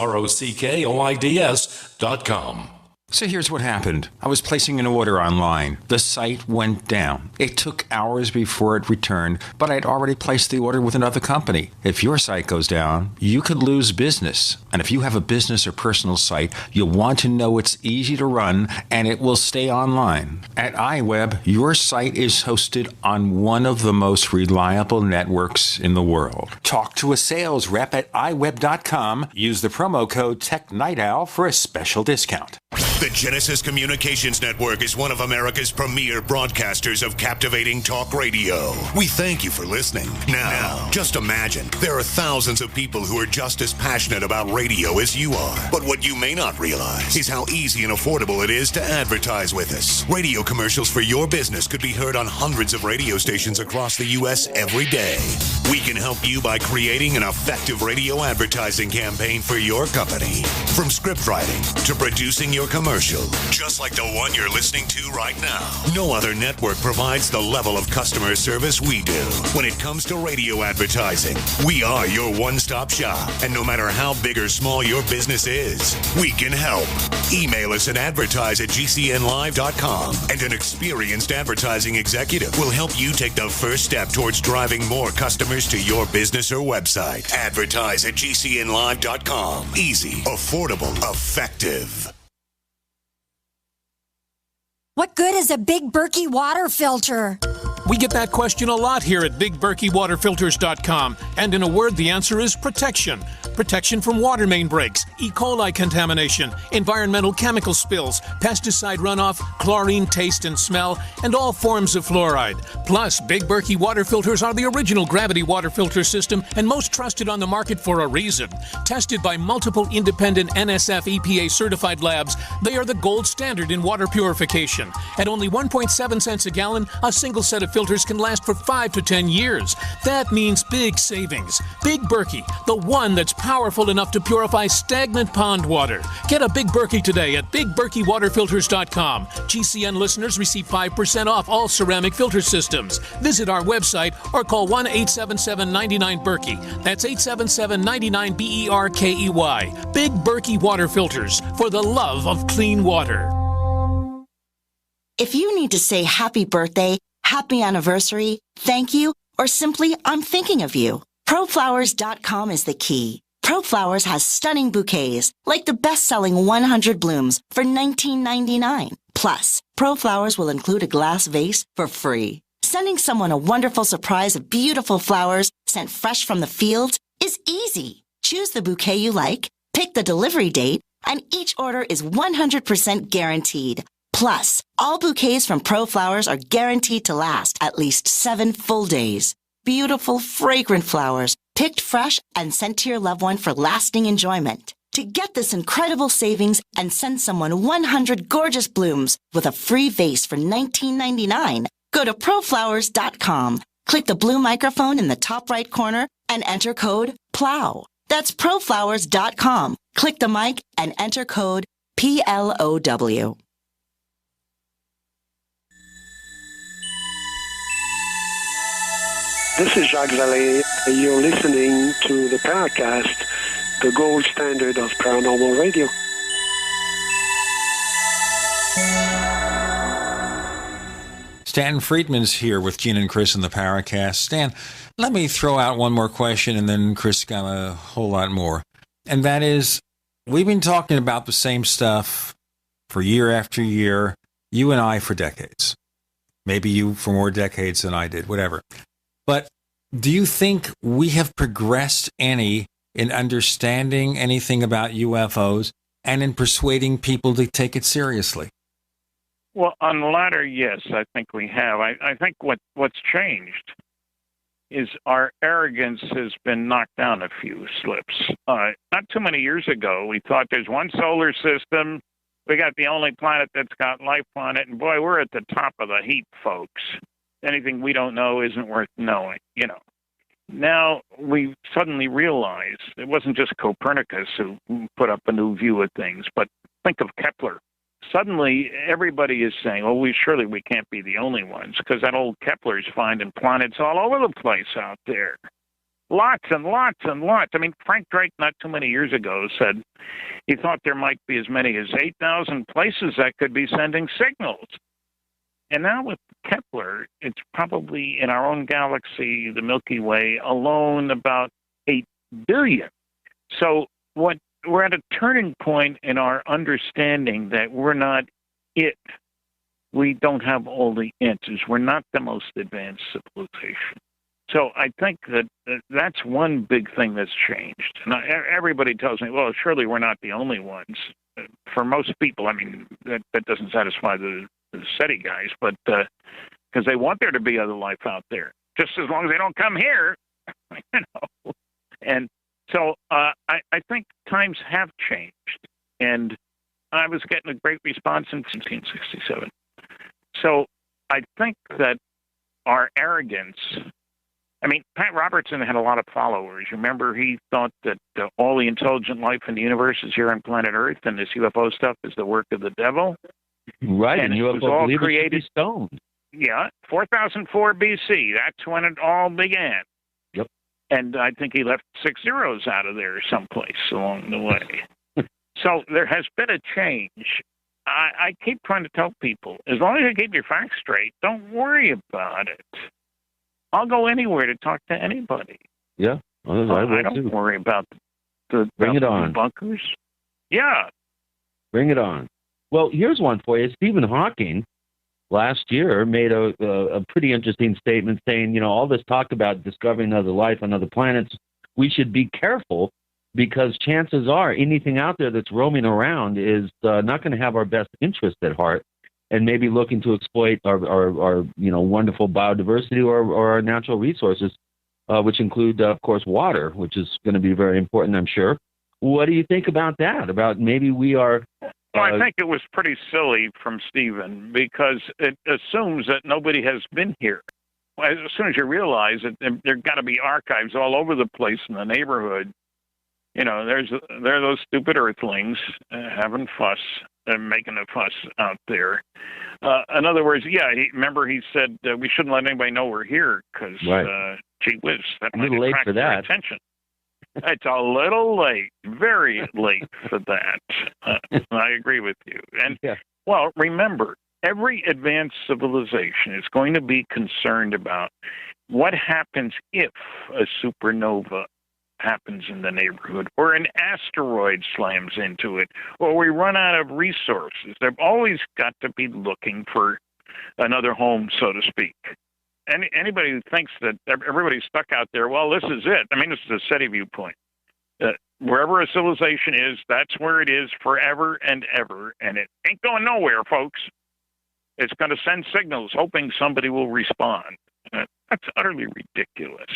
ROCKOIDS.com. So here's what happened. I was placing an order online. The site went down. It took hours before it returned, but I'd already placed the order with another company. If your site goes down, you could lose business. And if you have a business or personal site, you'll want to know it's easy to run and it will stay online. At iWeb, your site is hosted on one of the most reliable networks in the world. Talk to a sales rep at iWeb.com. Use the promo code TechNightOwl for a special discount. The Genesis Communications Network is one of America's premier broadcasters of captivating talk radio. We thank you for listening. Now, just imagine there are thousands of people who are just as passionate about radio as you are. But what you may not realize is how easy and affordable it is to advertise with us. Radio commercials for your business could be heard on hundreds of radio stations across the U.S. every day. We can help you by creating an effective radio advertising campaign for your company. From script writing to producing your commercial, just like the one you're listening to right now. No other network provides the level of customer service we do. When it comes to radio advertising, we are your one-stop shop. And no matter how big or small your business is, we can help. Email us at advertise@gcnlive.com, and an experienced advertising executive will help you take the first step towards driving more customers to your business or website. Advertise@gcnlive.com. Easy, affordable, effective. What good is a Big Berkey water filter? We get that question a lot here at BigBerkeyWaterFilters.com. And in a word, the answer is protection. Protection from water main breaks, E. coli contamination, environmental chemical spills, pesticide runoff, chlorine taste and smell, and all forms of fluoride. Plus, Big Berkey water filters are the original gravity water filter system and most trusted on the market for a reason. Tested by multiple independent NSF EPA certified labs, they are the gold standard in water purification. At only 1.7 cents a gallon, a single set of filters can last for 5 to 10 years. That means big savings. Big Berkey, the one that's powerful enough to purify stagnant pond water. Get a Big Berkey today at BigBerkeyWaterFilters.com. GCN listeners receive 5% off all ceramic filter systems. Visit our website or call 1-877-99-BERKEY. That's 877-99-BERKEY. Big Berkey Water Filters, for the love of clean water. If you need to say happy birthday, happy anniversary, thank you, or simply I'm thinking of you, ProFlowers.com is the key. ProFlowers has stunning bouquets, like the best-selling 100 blooms for $19.99. Plus, ProFlowers will include a glass vase for free. Sending someone a wonderful surprise of beautiful flowers sent fresh from the fields is easy. Choose the bouquet you like, pick the delivery date, and each order is 100% guaranteed. Plus, all bouquets from ProFlowers are guaranteed to last at least 7 full days. Beautiful, fragrant flowers, picked fresh and sent to your loved one for lasting enjoyment. To get this incredible savings and send someone 100 gorgeous blooms with a free vase for $19.99, go to ProFlowers.com. Click the blue microphone in the top right corner and enter code PLOW. That's ProFlowers.com. Click the mic and enter code PLOW. This is Jacques Vallée. You're listening to the Paracast, the gold standard of paranormal radio. Stanton Friedman's here with Gene and Chris in the Paracast. Stan, let me throw out one more question, and then Chris got a whole lot more. And that is, we've been talking about the same stuff for year after year, you and I for decades. Maybe you for more decades than I did, whatever. But do you think we have progressed any in understanding anything about UFOs and in persuading people to take it seriously? Well, on the latter, yes, I think we have. I think what's changed is our arrogance has been knocked down a few slips. Not too many years ago, we thought there's one solar system, we got the only planet that's got life on it, and boy, we're at the top of the heap, folks. Anything we don't know isn't worth knowing, you know. Now we suddenly realize it wasn't just Copernicus who put up a new view of things, but think of Kepler. Suddenly everybody is saying, oh, we can't be the only ones, because that old Kepler's finding planets all over the place out there. Lots and lots and lots. I mean, Frank Drake not too many years ago said he thought there might be as many as 8,000 places that could be sending signals. And now with Kepler, it's probably in our own galaxy, the Milky Way, alone about 8 billion. So we're at a turning point in our understanding that we're not it. We don't have all the answers. We're not the most advanced civilization. So I think that's one big thing that's changed. And everybody tells me, well, surely we're not the only ones. for most people. I mean, that doesn't satisfy the SETI guys, but because they want there to be other life out there, just as long as they don't come here, you know. And so I think times have changed, and I was getting a great response in 1967. So I think that our arrogance, I mean, Pat Robertson had a lot of followers. Remember, he thought that all the intelligent life in the universe is here on planet Earth, and this UFO stuff is the work of the devil. Right, and and it was UFO all believers created. should be stoned. Yeah, 4004 BC. That's when it all began. Yep. And I think he left 6 zeros out of there someplace along the way. So there has been a change. I keep trying to tell people, as long as you keep your facts straight, don't worry about it. I'll go anywhere to talk to anybody. Yeah, well, I don't worry about the bunkers. Yeah. Bring it on. Well, here's one for you. Stephen Hawking last year made a pretty interesting statement saying, you know, all this talk about discovering other life on other planets, we should be careful because chances are anything out there that's roaming around is not going to have our best interest at heart and maybe looking to exploit our you know, wonderful biodiversity or our natural resources, which include, of course, water, which is going to be very important, I'm sure. What do you think about that? About maybe we are... Well, I think it was pretty silly from Stephen because it assumes that nobody has been here. As soon as you realize that there got to be archives all over the place in the neighborhood, you know, there are those stupid Earthlings having fuss and making a fuss out there. In other words, yeah, remember he said we shouldn't let anybody know we're here because, gee whiz, that might attract their attention. It's a little late, very late for that. I agree with you. And, well, remember, every advanced civilization is going to be concerned about what happens if a supernova happens in the neighborhood or an asteroid slams into it or we run out of resources. They've always got to be looking for another home, so to speak. Anybody who thinks that everybody's stuck out there, well, this is it. I mean, this is a SETI viewpoint. Wherever a civilization is, that's where it is forever and ever, and it ain't going nowhere, folks. It's going to send signals, hoping somebody will respond. That's utterly ridiculous.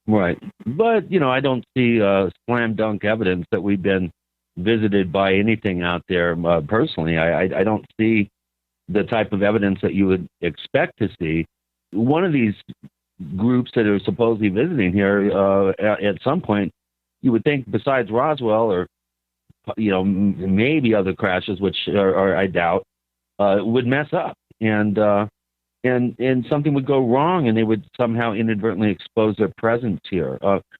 Right. But, you know, I don't see slam dunk evidence that we've been visited by anything out there personally. I don't see the type of evidence that you would expect to see. One of these groups that are supposedly visiting here at some point, you would think besides Roswell or, you know, maybe other crashes, which are I doubt, would mess up. And something would go wrong and they would somehow inadvertently expose their presence here.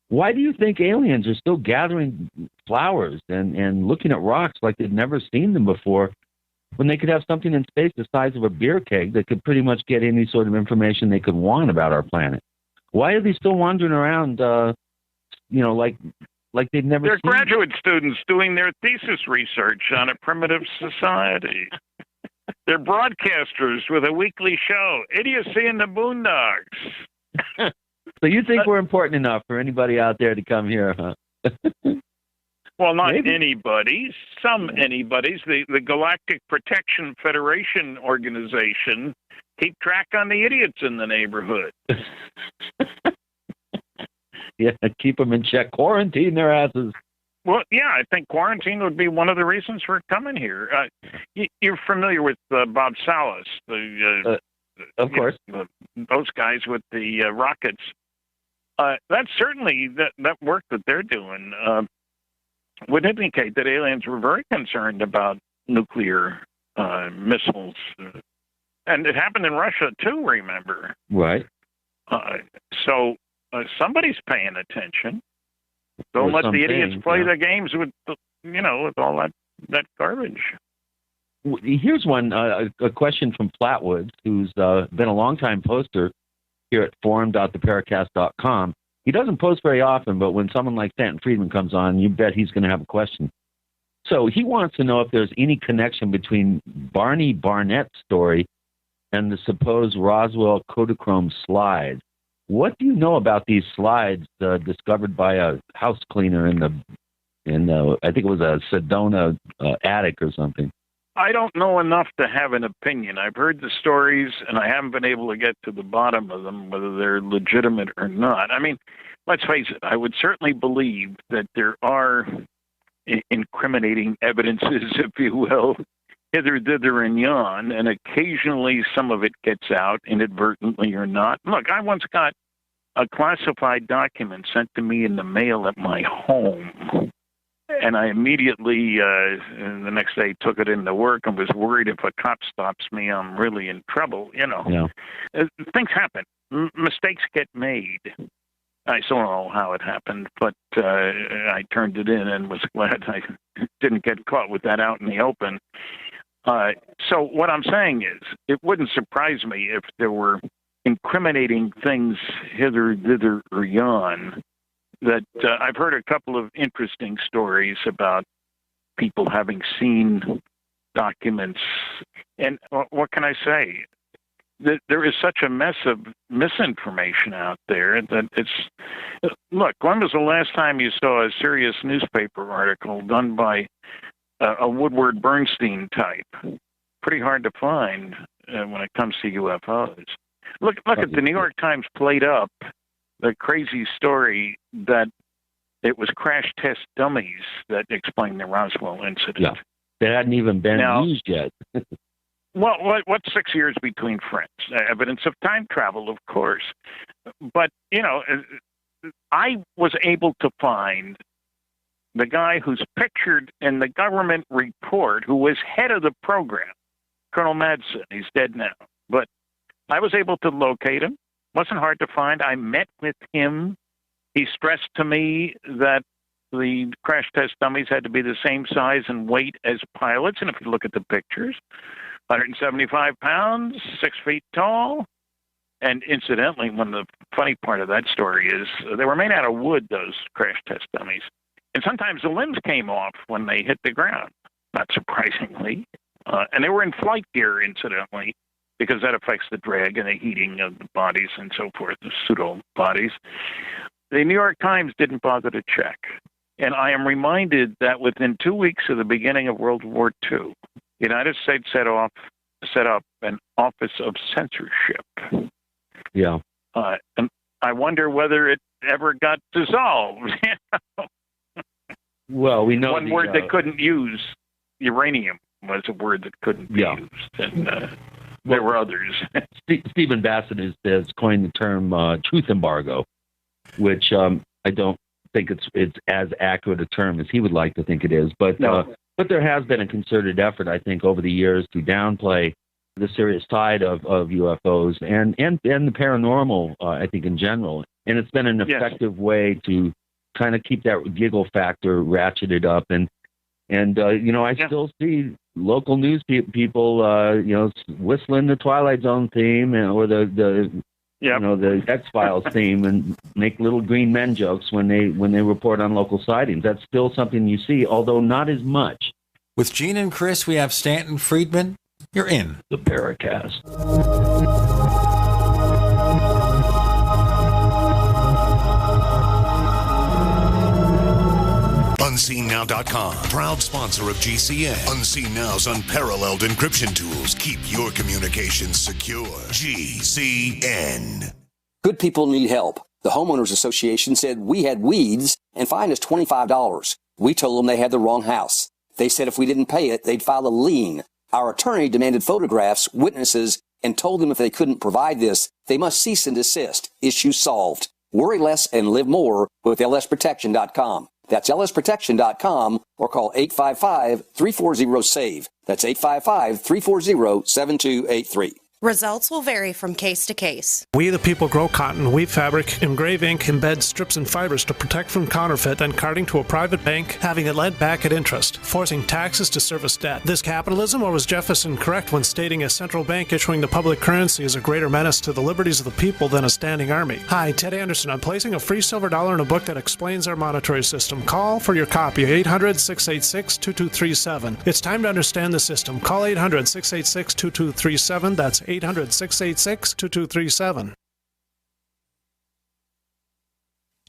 Why do you think aliens are still gathering flowers and looking at rocks like they've never seen them before when they could have something in space the size of a beer keg that could pretty much get any sort of information they could want about our planet? Why are they still wandering around, you know, like they've never They're seen graduate students doing their thesis research on a primitive society. They're broadcasters with a weekly show, Idiocy in the Boondocks. So you think we're important enough for anybody out there to come here, huh? Well, not anybody. Some anybody's. The Galactic Protection Federation organization keep track on the idiots in the neighborhood. Yeah, keep them in check. Quarantine their asses. Well, yeah, I think quarantine would be one of the reasons for coming here. You're familiar with Bob Salas, of course, those guys with the rockets. That's certainly that work that they're doing would indicate that aliens were very concerned about nuclear missiles, and it happened in Russia too. Remember, right? So somebody's paying attention. Don't let the idiots play the games with, you know, with all that garbage. Here's one, a question from Flatwoods, who's been a longtime poster here at forum.theparacast.com. He doesn't post very often, but when someone like Stanton Friedman comes on, you bet he's going to have a question. So he wants to know if there's any connection between Barney Barnett's story and the supposed Roswell Kodachrome slides. What do you know about these slides discovered by a house cleaner in the in I think it was a Sedona attic or something. I don't know enough to have an opinion. I've heard the stories, and I haven't been able to get to the bottom of them, whether they're legitimate or not. I mean, let's face it, I would certainly believe that there are incriminating evidences, if you will, hither, thither, and yon, and occasionally some of it gets out inadvertently or not. Look, I once got a classified document sent to me in the mail at my home. And I immediately, the next day, took it into work and was worried if a cop stops me, I'm really in trouble. Things happen. Mistakes get made. I still don't know how it happened, but I turned it in and was glad I didn't get caught with that out in the open. So what I'm saying is, it wouldn't surprise me if there were incriminating things hither, thither, or yon. That I've heard a couple of interesting stories about people having seen documents. And what can I say? There is such a mess of misinformation out there that it's... Look, when was the last time you saw a serious newspaper article done by a Woodward Bernstein type? Pretty hard to find when it comes to UFOs. Look at the New York Times played up the crazy story that it was crash test dummies that explained the Roswell incident. Yeah, they hadn't even been used yet. Well, what's 6 years between friends? Evidence of time travel, of course. But, I was able to find the guy who's pictured in the government report, who was head of the program, Colonel Madsen. He's dead now. But I was able to locate him. Wasn't hard to find. I met with him. He stressed to me that the crash test dummies had to be the same size and weight as pilots. And if you look at the pictures, 175 pounds, 6 feet tall. And incidentally, one of the funny part of that story is they were made out of wood, those crash test dummies. And sometimes the limbs came off when they hit the ground, not surprisingly. And they were in flight gear, incidentally, because that affects the drag and the heating of the bodies and so forth, the pseudo bodies. The New York Times didn't bother to check. And I am reminded that within 2 weeks of the beginning of World War II, the United States set up an Office of Censorship. Yeah. And I wonder whether it ever got dissolved. Well, we know one word they couldn't use, uranium, was a word that couldn't be used. And there were others. Stephen Bassett has coined the term truth embargo, which I don't think it's as accurate a term as he would like to think it is. But but there has been a concerted effort, I think, over the years to downplay the serious side of UFOs and the paranormal, I think, in general. And it's been an effective way to kind of keep that giggle factor ratcheted up. And I still see local news people, whistling the Twilight Zone theme or the X-Files theme and make little green men jokes when they report on local sightings. That's still something you see, although not as much. With Gene and Chris, we have Stanton Friedman. You're in the Paracast. UnseenNow.com, proud sponsor of GCN. Unseen Now's unparalleled encryption tools keep your communications secure. GCN. Good people need help. The Homeowners Association said we had weeds and fined us $25. We told them they had the wrong house. They said if we didn't pay it, they'd file a lien. Our attorney demanded photographs, witnesses, and told them if they couldn't provide this, they must cease and desist. Issue solved. Worry less and live more with lsprotection.com. That's lsprotection.com or call 855-340-SAVE. That's 855-340-7283. Results will vary from case to case. We the people grow cotton, weave fabric, engrave ink, embed strips and fibers to protect from counterfeit, then carting to a private bank, having it lent back at interest, forcing taxes to service debt. This capitalism, or was Jefferson correct when stating a central bank issuing the public currency is a greater menace to the liberties of the people than a standing army? Hi, Ted Anderson. I'm placing a free silver dollar in a book that explains our monetary system. Call for your copy, 800-686-2237. It's time to understand the system. Call 800-686-2237. That's 800-686-2237.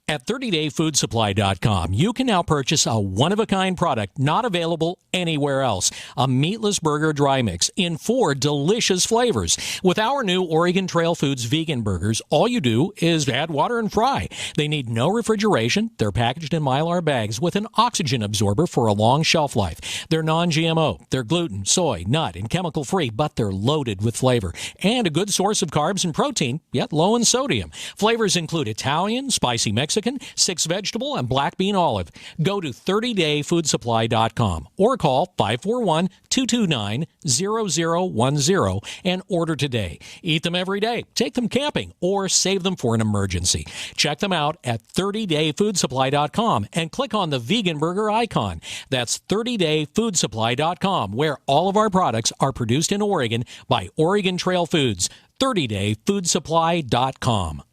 At 30dayfoodsupply.com, you can now purchase a one-of-a-kind product not available anywhere else. A meatless burger dry mix in 4 delicious flavors. With our new Oregon Trail Foods vegan burgers, all you do is add water and fry. They need no refrigeration. They're packaged in Mylar bags with an oxygen absorber for a long shelf life. They're non-GMO. They're gluten, soy, nut, and chemical-free, but they're loaded with flavor. And a good source of carbs and protein, yet low in sodium. Flavors include Italian, spicy Mexican, 6 vegetable, and black bean olive. Go to 30dayfoodsupply.com or call 541-229-0010 and order today. Eat them every day, take them camping, or save them for an emergency. Check them out at 30dayfoodsupply.com and click on the vegan burger icon. That's 30dayfoodsupply.com, where all of our products are produced in Oregon by Oregon Trail Foods. 30dayfoodsupply.com.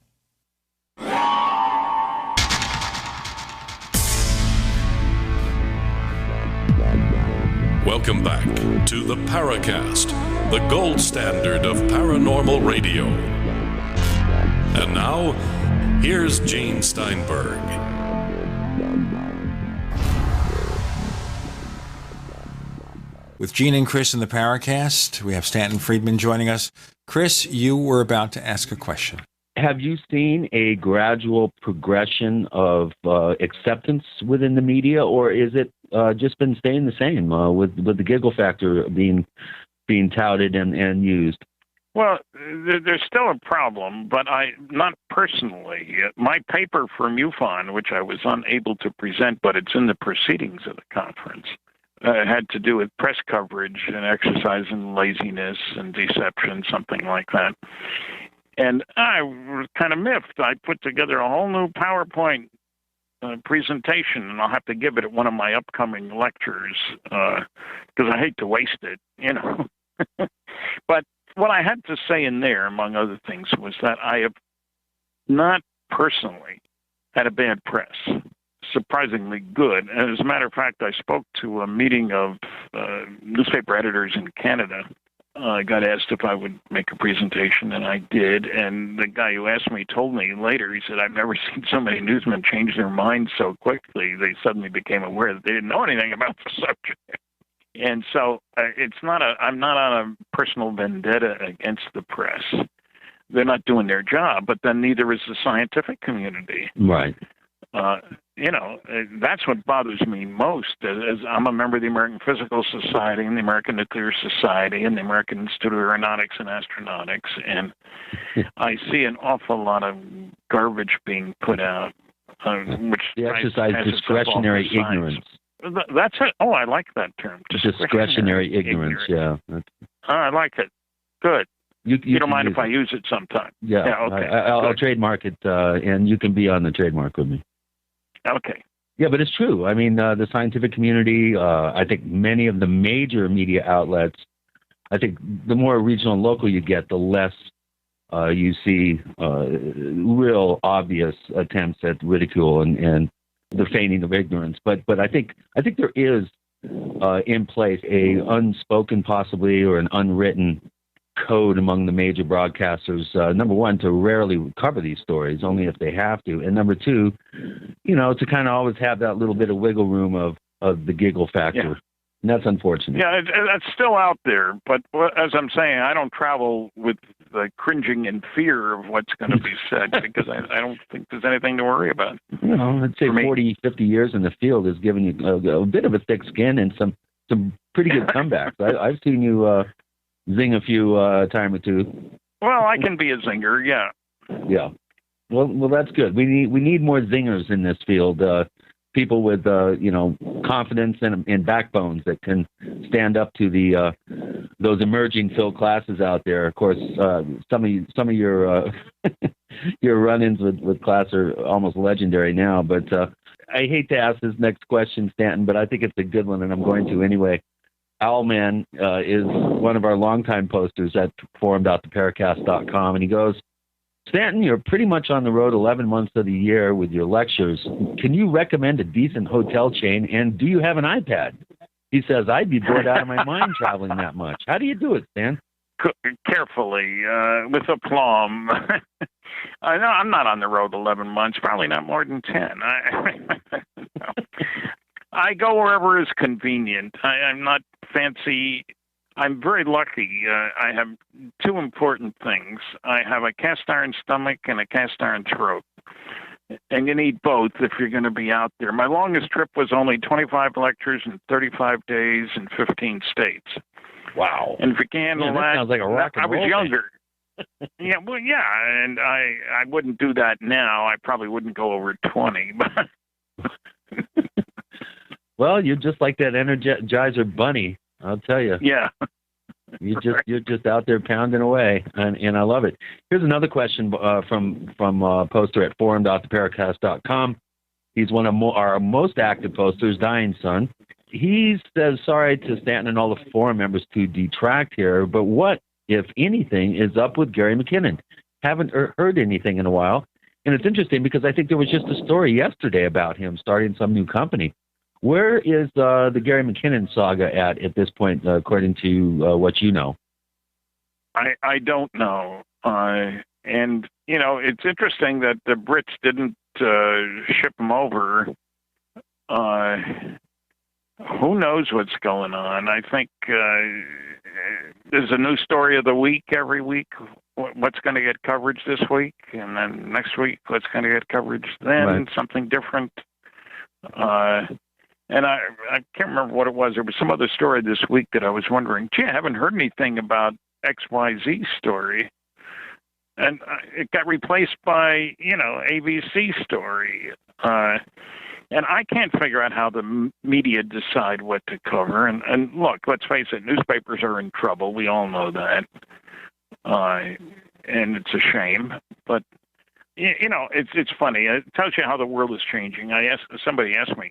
Welcome back to the Paracast, the gold standard of paranormal radio. And now, here's Gene Steinberg. With Gene and Chris in the Paracast, we have Stanton Friedman joining us. Chris, you were about to ask a question. Have you seen a gradual progression of acceptance within the media, or is it just been staying the same with the giggle factor being touted and used? Well, there's still a problem, but not personally. My paper from MUFON, which I was unable to present, but it's in the proceedings of the conference, had to do with press coverage and exercise in laziness and deception, something like that. And I was kind of miffed. I put together a whole new PowerPoint presentation, and I'll have to give it at one of my upcoming lectures because I hate to waste it, you know. But what I had to say in there, among other things, was that I have not personally had a bad press. Surprisingly good. And as a matter of fact, I spoke to a meeting of newspaper editors in Canada. I got asked if I would make a presentation, and I did. And the guy who asked me told me later, he said, I've never seen so many newsmen change their minds so quickly. They suddenly became aware that they didn't know anything about the subject. And so I'm not on a personal vendetta against the press. They're not doing their job, but then neither is the scientific community. Right. That's what bothers me most. As I'm a member of the American Physical Society and the American Nuclear Society and the American Institute of Aeronautics and Astronautics, and I see an awful lot of garbage being put out, which the exercise discretionary ignorance. That's it. Oh, I like that term. Discretionary ignorance. Yeah. I like it. Good. You don't mind if I use it sometime? Yeah. Okay. I'll trademark it, and you can be on the trademark with me. Okay. Yeah, but it's true. I mean, the scientific community, I think many of the major media outlets, I think the more regional and local you get, the less you see real obvious attempts at ridicule and the feigning of ignorance. But I think there is in place a unspoken possibly or an unwritten code among the major broadcasters, number one, to rarely cover these stories, only if they have to, and number two, to kind of always have that little bit of wiggle room of the giggle factor. Yeah. And that's unfortunate. Yeah, that's still out there, but as I'm saying, I don't travel with the cringing and fear of what's going to be said because I don't think there's anything to worry about. I'd say 40, 50 years in the field has given you a bit of a thick skin and some pretty good comebacks. I've seen you zing a few time or two. Well, I can be a zinger, yeah. Yeah. Well, that's good. We need more zingers in this field. People with confidence and backbones that can stand up to the those emerging Phil classes out there. Of course, some of your your run-ins with class are almost legendary now. But I hate to ask this next question, Stanton, but I think it's a good one, and I'm going to anyway. Owlman is one of our longtime posters at forum.theparacast.com, and he goes, Stanton, you're pretty much on the road 11 months of the year with your lectures. Can you recommend a decent hotel chain, and do you have an iPad? He says, I'd be bored out of my mind traveling that much. How do you do it, Stan? carefully, with aplomb. I know I'm not on the road 11 months, probably not more than 10. I go wherever is convenient. I'm not fancy. I'm very lucky. I have two important things. I have a cast iron stomach and a cast iron throat. And you need both if you're going to be out there. My longest trip was only 25 lectures in 35 days in 15 states. Wow. And if you can handle that, sounds like a rock and I was roll younger. Yeah, well, yeah, and I wouldn't do that now. I probably wouldn't go over 20. But Well, you're just like that Energizer bunny, I'll tell you. Yeah. You're just out there pounding away, and I love it. Here's another question from a poster at forum.theparacast.com. He's one of our most active posters, Dying Son. He says, sorry to Stanton and all the forum members to detract here, but what, if anything, is up with Gary McKinnon? Haven't heard anything in a while. And it's interesting because I think there was just a story yesterday about him starting some new company. Where is the Gary McKinnon saga at this point, according to what you know? I don't know. And, you know, it's interesting that the Brits didn't ship him over. Who knows what's going on? I think there's a new story of the week every week. What's going to get coverage this week? And then next week, what's going to get coverage then? Right. Something different. And I can't remember what it was. There was some other story this week that I was wondering, gee, I haven't heard anything about XYZ story. And it got replaced by, you know, ABC story. And I can't figure out how the media decide what to cover. And look, let's face it, newspapers are in trouble. We all know that. And it's a shame. But, you know, it's funny. It tells you how the world is changing. Somebody asked me,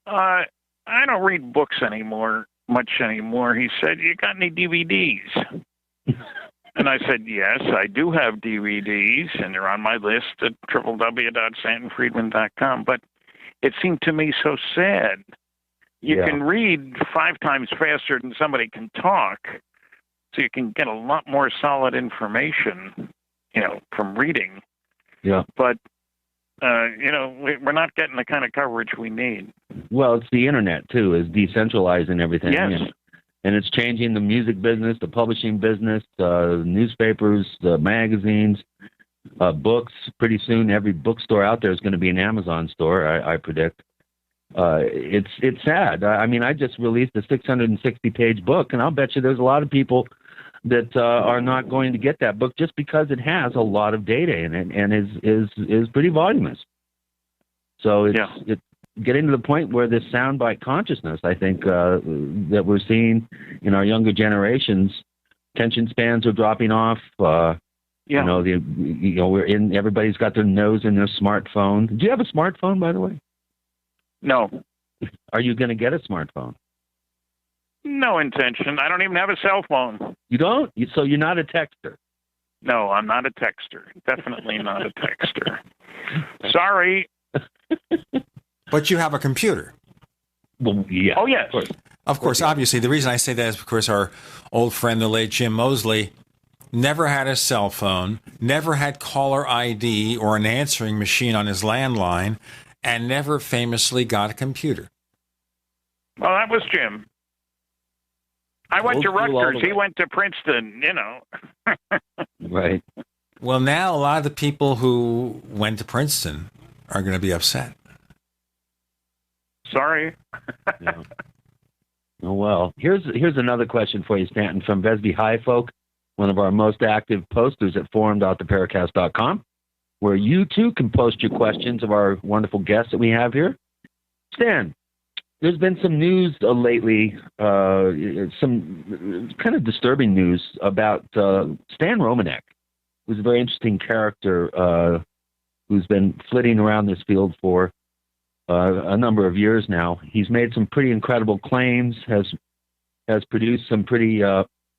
I don't read books much anymore. He said, you got any DVDs? And I said, yes, I do have DVDs, and they're on my list at www.stantonfriedman.com. But it seemed to me so sad. You can read 5 times faster than somebody can talk, so you can get a lot more solid information, you know, from reading. Yeah. But you know, we're not getting the kind of coverage we need. Well, it's the internet, too, is decentralizing everything. Yes. And it's changing the music business, the publishing business, newspapers, magazines, books. Pretty soon, every bookstore out there is going to be an Amazon store, I predict. It's sad. I mean, I just released a 660-page book, and I'll bet you there's a lot of people that are not going to get that book just because it has a lot of data in it and is pretty voluminous. So it's getting to the point where this soundbite consciousness, I think, that we're seeing in our younger generations, attention spans are dropping off. You know, everybody's got their nose in their smartphone. Do you have a smartphone, by the way? No. Are you going to get a smartphone? No intention. I don't even have a cell phone. You don't? So you're not a texter? No, I'm not a texter. Definitely not a texter. Sorry. But you have a computer. Well, yeah. Oh, yes. Of course, obviously. The reason I say that is because our old friend, the late Jim Mosley, never had a cell phone, never had caller ID or an answering machine on his landline, and never famously got a computer. Well, that was Jim. I went to Rutgers. He went to Princeton, you know. Right. Well, now a lot of the people who went to Princeton are going to be upset. Sorry. Yeah. Oh, well. Here's another question for you, Stanton, from Vesby High Folk, one of our most active posters at forum.theparacast.com, where you, too, can post your questions of our wonderful guests that we have here. Stan, there's been some news lately, some kind of disturbing news about Stan Romanek, who's a very interesting character who's been flitting around this field for a number of years now. He's made some pretty incredible claims, has produced some pretty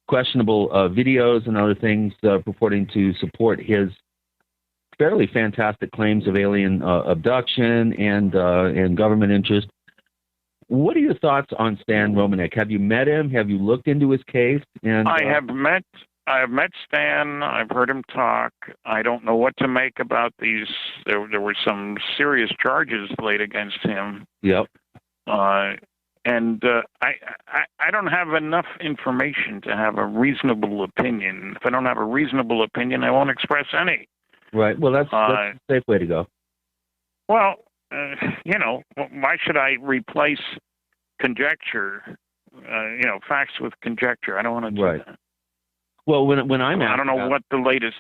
questionable videos and other things purporting to support his fairly fantastic claims of alien abduction and government interest. What are your thoughts on Stan Romanek? Have you met him? Have you looked into his case? And I have met I've met Stan. I've heard him talk. I don't know what to make about these. There were some serious charges laid against him. Yep. And I don't have enough information to have a reasonable opinion. If I don't have a reasonable opinion, I won't express any. Right. Well, that's a safe way to go. Well, why should I replace conjecture? Facts with conjecture. I don't want to do that. Well, when I'm asked, I don't know what the latest.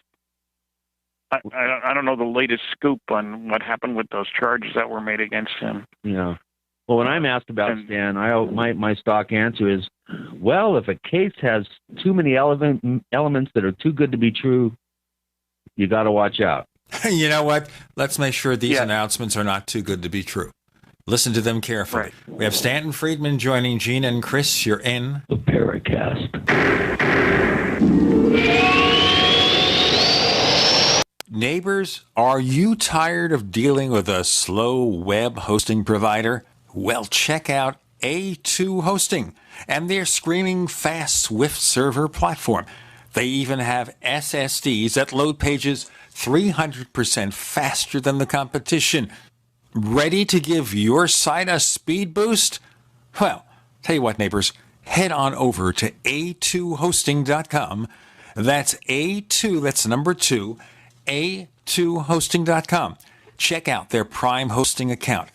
I don't know the latest scoop on what happened with those charges that were made against him. Yeah. Well, when I'm asked about Stan, my stock answer is, well, if a case has too many elements that are too good to be true, you got to watch out. You know what? Let's make sure these announcements are not too good to be true. Listen to them carefully. Right. We have Stanton Friedman joining Gene and Chris. You're in the Paracast. Neighbors, are you tired of dealing with a slow web hosting provider? Well, check out A2 Hosting and their screaming fast Swift server platform. They even have SSDs that load pages 300% faster than the competition. Ready to give your site a speed boost? Well, tell you what, neighbors, head on over to a2hosting.com. That's A2, that's number 2, a2hosting.com. Check out their Prime hosting account.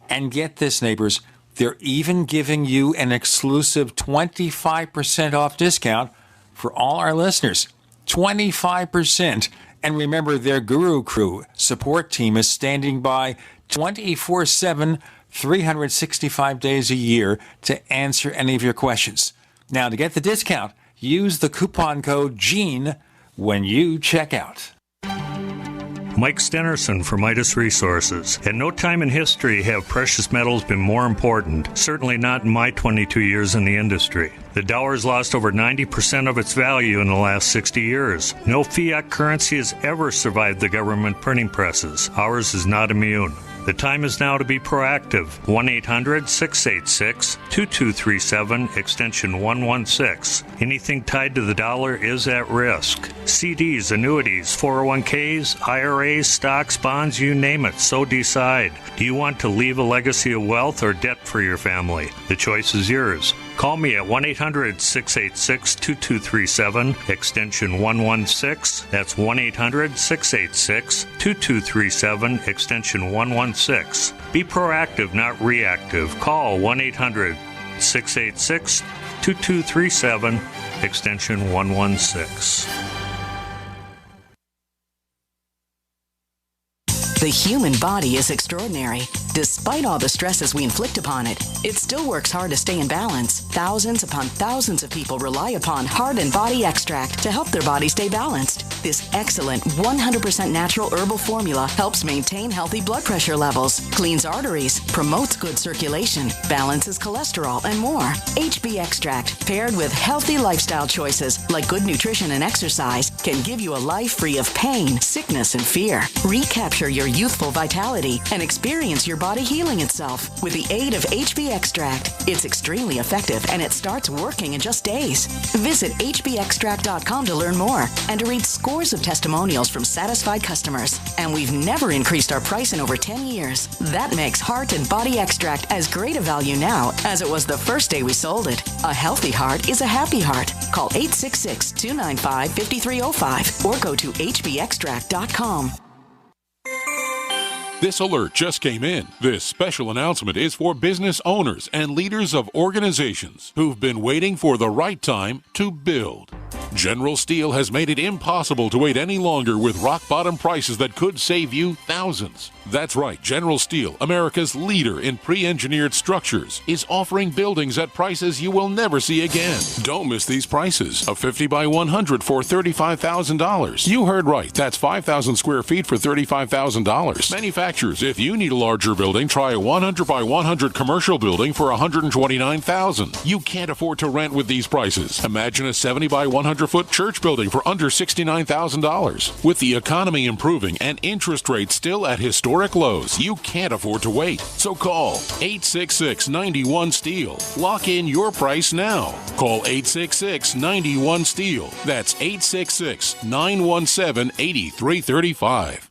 And get this, neighbors, they're even giving you an exclusive 25% off discount for all our listeners. 25%. And remember, their Guru Crew support team is standing by 24/7, 365 days a year to answer any of your questions. Now, to get the discount, use the coupon code GENE when you check out. Mike Stenerson for Midas Resources. At no time in history have precious metals been more important, certainly not in my 22 years in the industry. The dollar has lost over 90% of its value in the last 60 years. No fiat currency has ever survived the government printing presses. Ours is not immune. The time is now to be proactive. 1-800-686-2237, extension 116. Anything tied to the dollar is at risk. CDs, annuities, 401ks, IRAs, stocks, bonds, you name it, so decide. Do you want to leave a legacy of wealth or debt for your family? The choice is yours. Call me at 1-800-686-2237, extension 116. That's 1-800-686-2237, extension 116. Be proactive, not reactive. Call 1-800-686-2237, extension 116. The human body is extraordinary. Despite all the stresses we inflict upon it, it still works hard to stay in balance. Thousands upon thousands of people rely upon Heart and Body Extract to help their body stay balanced. This excellent 100% natural herbal formula helps maintain healthy blood pressure levels, cleans arteries, promotes good circulation, balances cholesterol, and more. HB Extract, paired with healthy lifestyle choices like good nutrition and exercise, can give you a life free of pain, sickness, and fear. Recapture your youthful vitality and experience your body healing itself with the aid of HB Extract. It's extremely effective and it starts working in just days. Visit hbextract.com to learn more and to read scores of testimonials from satisfied customers. And we've never increased our price in over 10 years. That makes Heart and Body Extract as great a value now as it was the first day we sold it. A healthy heart is a happy heart. Call 866-295-5305 or go to hbextract.com. This alert just came in. This special announcement is for business owners and leaders of organizations who've been waiting for the right time to build. General Steel has made it impossible to wait any longer with rock-bottom prices that could save you thousands. That's right, General Steel, America's leader in pre-engineered structures, is offering buildings at prices you will never see again. Don't miss these prices. A 50 by 100 for $35,000. You heard right. That's 5,000 square feet for $35,000. Manufacturers, if you need a larger building, try a 100 by 100 commercial building for $129,000. You can't afford to rent with these prices. Imagine a 70 by 100 200-foot church building for under $69,000. With the economy improving and interest rates still at historic lows, you can't afford to wait. So call 866-91-STEEL. Lock in your price now. Call 866-91-STEEL. That's 866-917-8335.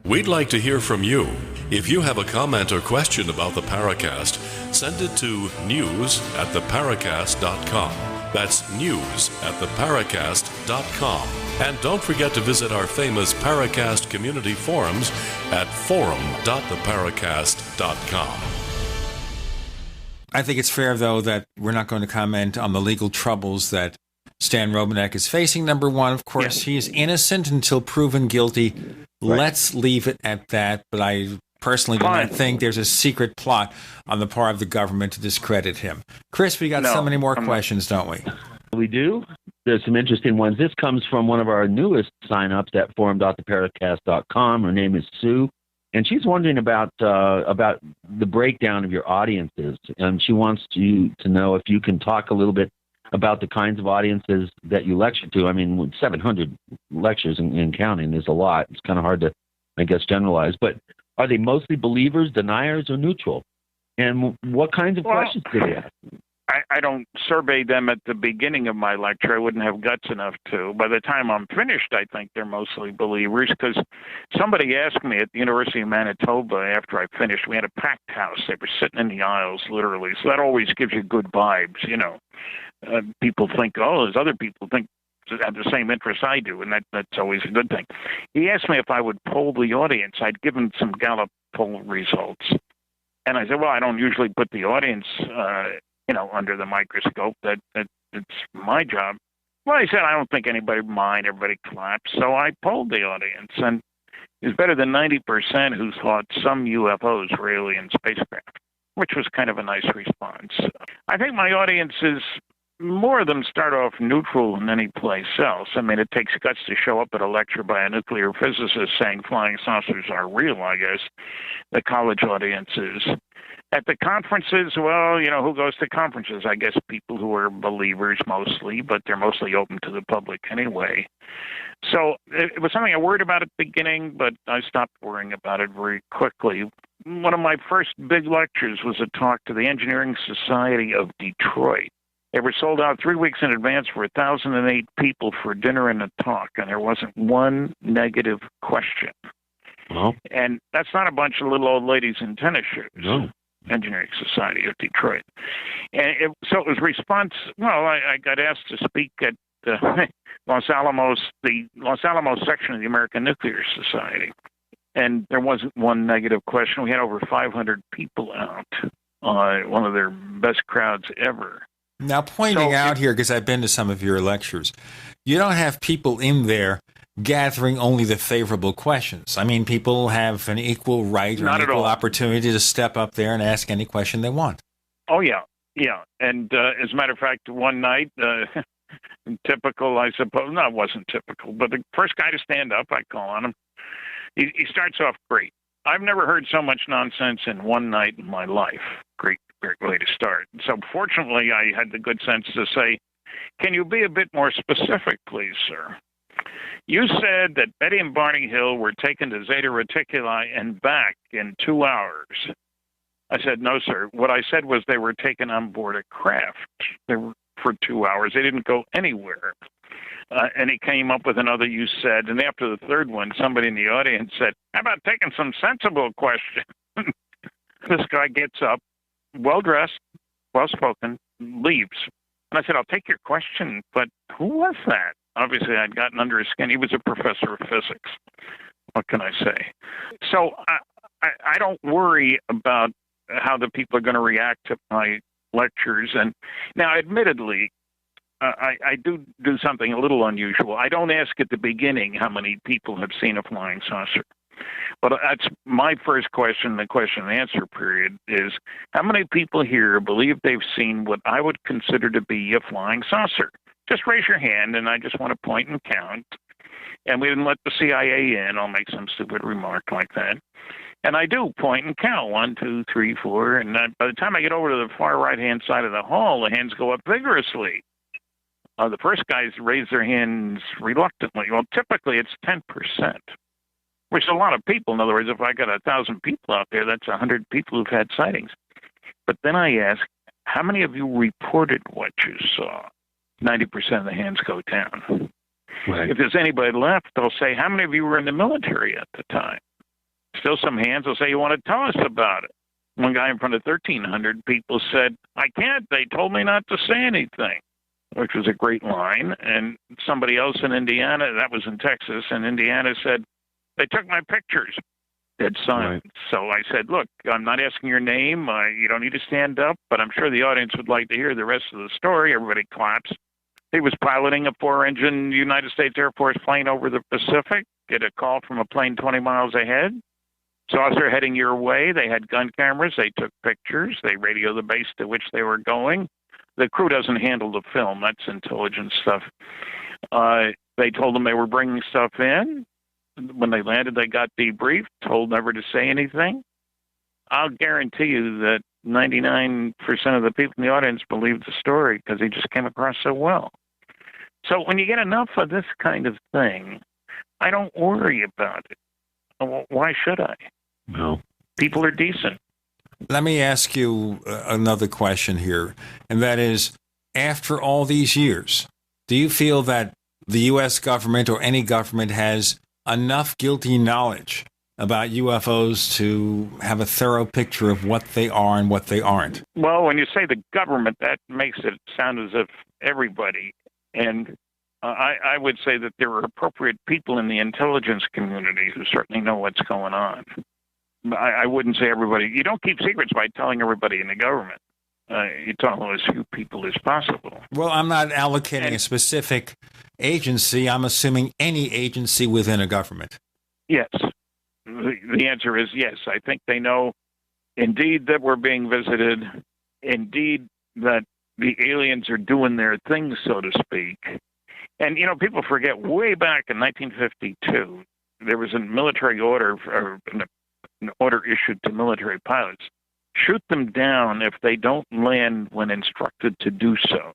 We'd like to hear from you. If you have a comment or question about the Paracast, send it to news@theparacast.com. That's news@theparacast.com. And don't forget to visit our famous Paracast community forums at forum.theparacast.com. I think it's fair, though, that we're not going to comment on the legal troubles that Stan Romanek is facing. Number one, of course, he is innocent until proven guilty. Right. Let's leave it at that. But I personally do not think there's a secret plot on the part of the government to discredit him. Chris, we got so many more questions, don't we? We do. There's some interesting ones. This comes from one of our newest signups at forum.theparacast.com. Her name is Sue, and she's wondering about the breakdown of your audiences. She wants you to know if you can talk a little bit about the kinds of audiences that you lecture to. I mean, with 700 lectures and counting is a lot. It's kind of hard to, I guess, generalize. But are they mostly believers, deniers, or neutral? And what kinds of questions do they ask? I don't survey them at the beginning of my lecture. I wouldn't have guts enough to. By the time I'm finished, I think they're mostly believers, because somebody asked me at the University of Manitoba after I finished. We had a packed house. They were sitting in the aisles, literally. So that always gives you good vibes, you know. People think, oh, there's other people think have the same interests I do, and that's always a good thing. He asked me if I would poll the audience. I'd given some Gallup poll results. And I said, well, I don't usually put the audience under the microscope. That it's my job. Well, he said, I don't think anybody would mind. Everybody clapped. So I polled the audience, and it was better than 90% who thought some UFOs were alien spacecraft, which was kind of a nice response. I think my audience is, more of them start off neutral than any place else. I mean, it takes guts to show up at a lecture by a nuclear physicist saying flying saucers are real, I guess. The college audiences. At the conferences, well, who goes to conferences? I guess people who are believers mostly, but they're mostly open to the public anyway. So it was something I worried about at the beginning, but I stopped worrying about it very quickly. One of my first big lectures was a talk to the Engineering Society of Detroit. They were sold out 3 weeks in advance for 1,008 people for dinner and a talk, and there wasn't one negative question. Well, and that's not a bunch of little old ladies in tennis shoes. No. Engineering Society of Detroit. And so it was response. Well, I got asked to speak at Los Alamos section of the American Nuclear Society, and there wasn't one negative question. We had over 500 people out, one of their best crowds ever. Now, pointing out here, because I've been to some of your lectures, you don't have people in there gathering only the favorable questions. I mean, people have an equal right or an equal opportunity to step up there and ask any question they want. Oh, yeah. And as a matter of fact, one night, typical, I suppose, no, it wasn't typical, but the first guy to stand up, I call on him, he starts off great. I've never heard so much nonsense in one night in my life. Great way to start. So fortunately, I had the good sense to say, can you be a bit more specific, please, sir? You said that Betty and Barney Hill were taken to Zeta Reticuli and back in 2 hours. I said, no, sir. What I said was they were taken on board a craft. They were for 2 hours. They didn't go anywhere. And he came up with another, you said, and after the third one, somebody in the audience said, how about taking some sensible questions? This guy gets up, well-dressed, well-spoken, leaves. And I said, I'll take your question, but who was that? Obviously, I'd gotten under his skin. He was a professor of physics. What can I say? So I don't worry about how the people are going to react to my lectures. And now, admittedly, I do something a little unusual. I don't ask at the beginning how many people have seen a flying saucer. But that's my first question. The question and answer period is, how many people here believe they've seen what I would consider to be a flying saucer? Just raise your hand, and I just want to point and count. And we didn't let the CIA in. I'll make some stupid remark like that. And I do point and count 1, 2, 3, 4, and by the time I get over to the far right-hand side of the hall, the hands go up vigorously. The first guys raise their hands reluctantly. Well, typically it's 10%, which is a lot of people. In other words, if I got 1,000 people out there, that's 100 people who've had sightings. But then I ask, how many of you reported what you saw? 90% of the hands go down. Right. If there's anybody left, they'll say, how many of you were in the military at the time? Still some hands will say, you want to tell us about it? One guy in front of 1,300 people said, I can't. They told me not to say anything, which was a great line. And somebody else in Indiana, that was in Texas, in Indiana said, they took my pictures. Dead silence. Right. So I said, look, I'm not asking your name. You don't need to stand up, but I'm sure the audience would like to hear the rest of the story. Everybody claps. He was piloting a 4-engine United States Air Force plane over the Pacific. Get a call from a plane 20 miles ahead. Saucer heading your way. They had gun cameras. They took pictures. They radio the base to which they were going. The crew doesn't handle the film. That's intelligence stuff. They told them they were bringing stuff in. When they landed, they got debriefed, told never to say anything. I'll guarantee you that 99% of the people in the audience believed the story because he just came across so well. So when you get enough of this kind of thing, I don't worry about it. Why should I? No. People are decent. Let me ask you another question here, and that is, after all these years, do you feel that the U.S. government or any government has enough guilty knowledge about UFOs to have a thorough picture of what they are and what they aren't? Well, when you say the government, that makes it sound as if everybody. And I would say that there are appropriate people in the intelligence community who certainly know what's going on. I wouldn't say everybody. You don't keep secrets by telling everybody in the government. You tell as few people as possible. Well, I'm not allocating a specific agency. I'm assuming any agency within a government. Yes. The answer is yes. I think they know, indeed, that we're being visited, indeed, that the aliens are doing their thing, so to speak. And, you know, people forget way back in 1952, there was a military order, or an order issued to military pilots. Shoot them down if they don't land when instructed to do so.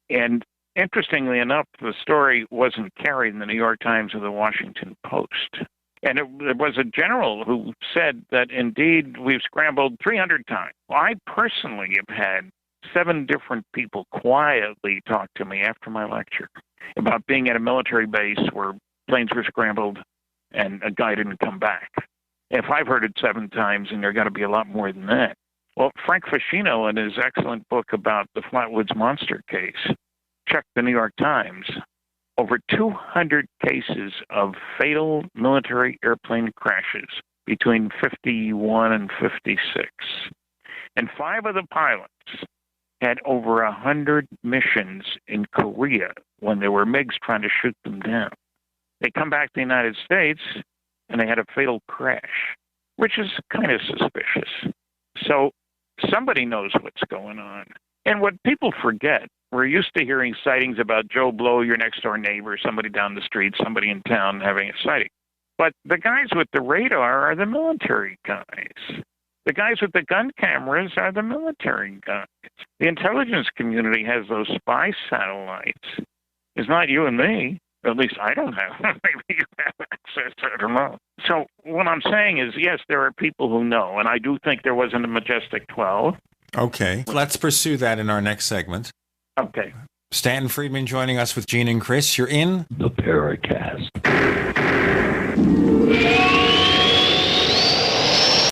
And interestingly enough, the story wasn't carried in the New York Times or the Washington Post. And it was a general who said that, indeed, we've scrambled 300 times. Well, I personally have had 7 different people quietly talk to me after my lecture about being at a military base where planes were scrambled and a guy didn't come back. If I've heard it 7 times, and there got to be a lot more than that. Well, Frank Fascino, in his excellent book about the Flatwoods Monster case, checked the New York Times. Over 200 cases of fatal military airplane crashes between 51 and 56. And 5 of the pilots had over 100 missions in Korea when there were MiGs trying to shoot them down. They come back to the United States, and they had a fatal crash, which is kind of suspicious. So somebody knows what's going on. And what people forget, we're used to hearing sightings about Joe Blow, your next-door neighbor, somebody down the street, somebody in town having a sighting. But the guys with the radar are the military guys. The guys with the gun cameras are the military guys. The intelligence community has those spy satellites. It's not you and me. At least I don't have them. Maybe you have access. I don't know. So what I'm saying is, yes, there are people who know, and I do think there was in the Majestic 12. Okay. Let's pursue that in our next segment. Okay. Stanton Friedman joining us with Gene and Chris. You're in the Paracast.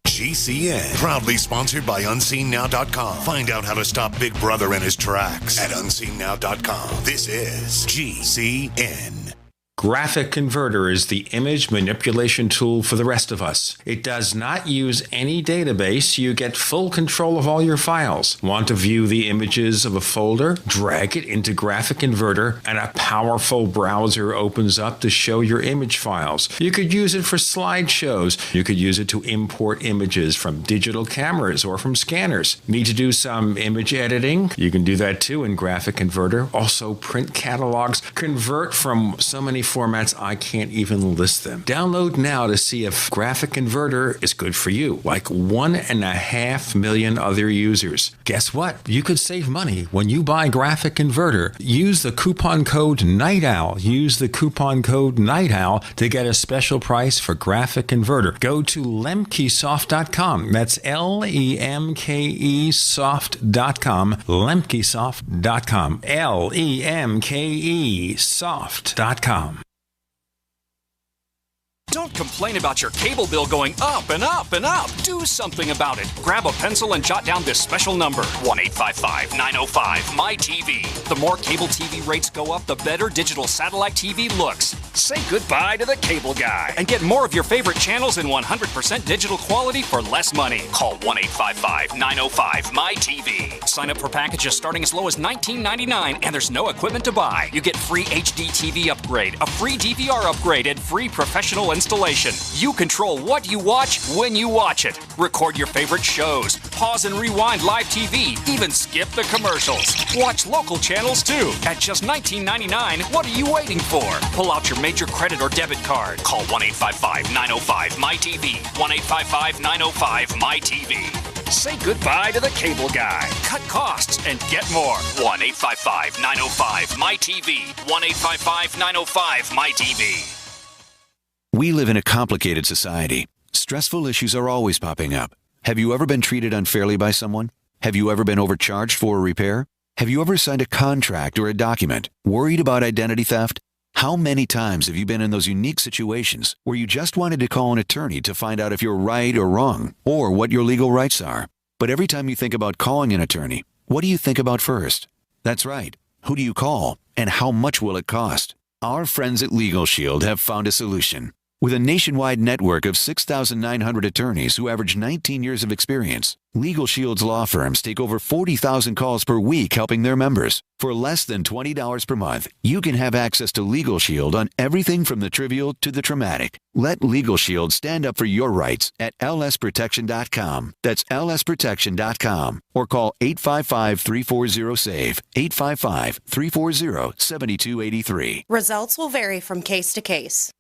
GCN, proudly sponsored by UnseenNow.com. Find out how to stop Big Brother in his tracks at UnseenNow.com. This is GCN. Graphic Converter is the image manipulation tool for the rest of us. It does not use any database. You get full control of all your files. Want to view the images of a folder? Drag it into Graphic Converter, and a powerful browser opens up to show your image files. You could use it for slideshows. You could use it to import images from digital cameras or from scanners. Need to do some image editing? You can do that too in Graphic Converter. Also print catalogs. Convert from so many formats, I can't even list them. Download now to see if Graphic Converter is good for you, like 1.5 million other users. Guess what? You could save money when you buy Graphic Converter. Use the coupon code Night Owl. Use the coupon code Night Owl to get a special price for Graphic Converter. Go to lemkesoft.com. That's LEMKE soft.com. lemkesoft.com. LEMKE soft.com. Don't complain about your cable bill going up and up and up. Do something about it. Grab a pencil and jot down this special number, 1-855-905-MY-TV. The more cable TV rates go up, the better digital satellite TV looks. Say goodbye to the cable guy and get more of your favorite channels in 100% digital quality for less money. Call 1-855-905-MY-TV. Sign up for packages starting as low as $19.99, and there's no equipment to buy. You get free HD TV upgrade, a free DVR upgrade, and free professional installation. You control what you watch when you watch it. Record your favorite shows, pause and rewind live TV, even skip the commercials. Watch local channels too. At just $19.99, what are you waiting for? Pull out your major credit or debit card. Call 1-855-905-MY-TV. 1-855-905-MY-TV. Say goodbye to the cable guy. Cut costs and get more. 1-855-905-MY-TV. 1-855-905-MY-TV. We live in a complicated society. Stressful issues are always popping up. Have you ever been treated unfairly by someone? Have you ever been overcharged for a repair? Have you ever signed a contract or a document? Worried about identity theft? How many times have you been in those unique situations where you just wanted to call an attorney to find out if you're right or wrong, or what your legal rights are? But every time you think about calling an attorney, what do you think about first? That's right. Who do you call, and how much will it cost? Our friends at Legal Shield have found a solution. With a nationwide network of 6,900 attorneys who average 19 years of experience, Legal Shield's law firms take over 40,000 calls per week helping their members. For less than $20 per month, you can have access to Legal Shield on everything from the trivial to the traumatic. Let Legal Shield stand up for your rights at lsprotection.com. That's lsprotection.com. Or call 855-340-SAVE, 855-340-7283. Results will vary from case to case.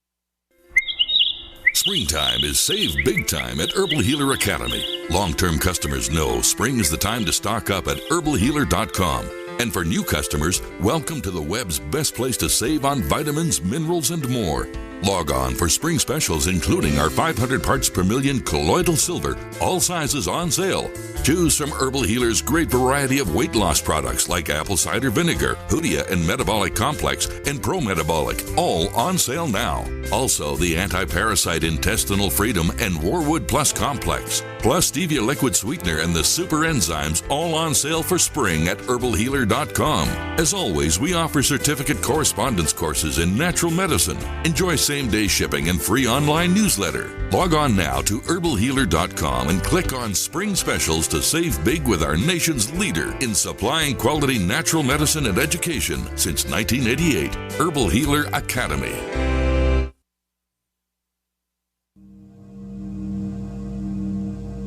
Springtime is save big time at Herbal Healer Academy. Long-term customers know spring is the time to stock up at herbalhealer.com. And for new customers, welcome to the web's best place to save on vitamins, minerals, and more. Log on for spring specials, including our 500 parts per million colloidal silver, all sizes on sale. Choose from Herbal Healer's great variety of weight loss products like apple cider vinegar, Hoodia and Metabolic Complex, and Pro Metabolic, all on sale now. Also, the Anti-Parasite Intestinal Freedom and Warwood Plus Complex, plus Stevia Liquid Sweetener and the Super Enzymes, all on sale for spring at herbalhealer.com. As always, we offer certificate correspondence courses in natural medicine. Enjoy same-day shipping and free online newsletter. Log on now to herbalhealer.com and click on Spring Specials to save big with our nation's leader in supplying quality natural medicine and education since 1988. Herbal Healer Academy.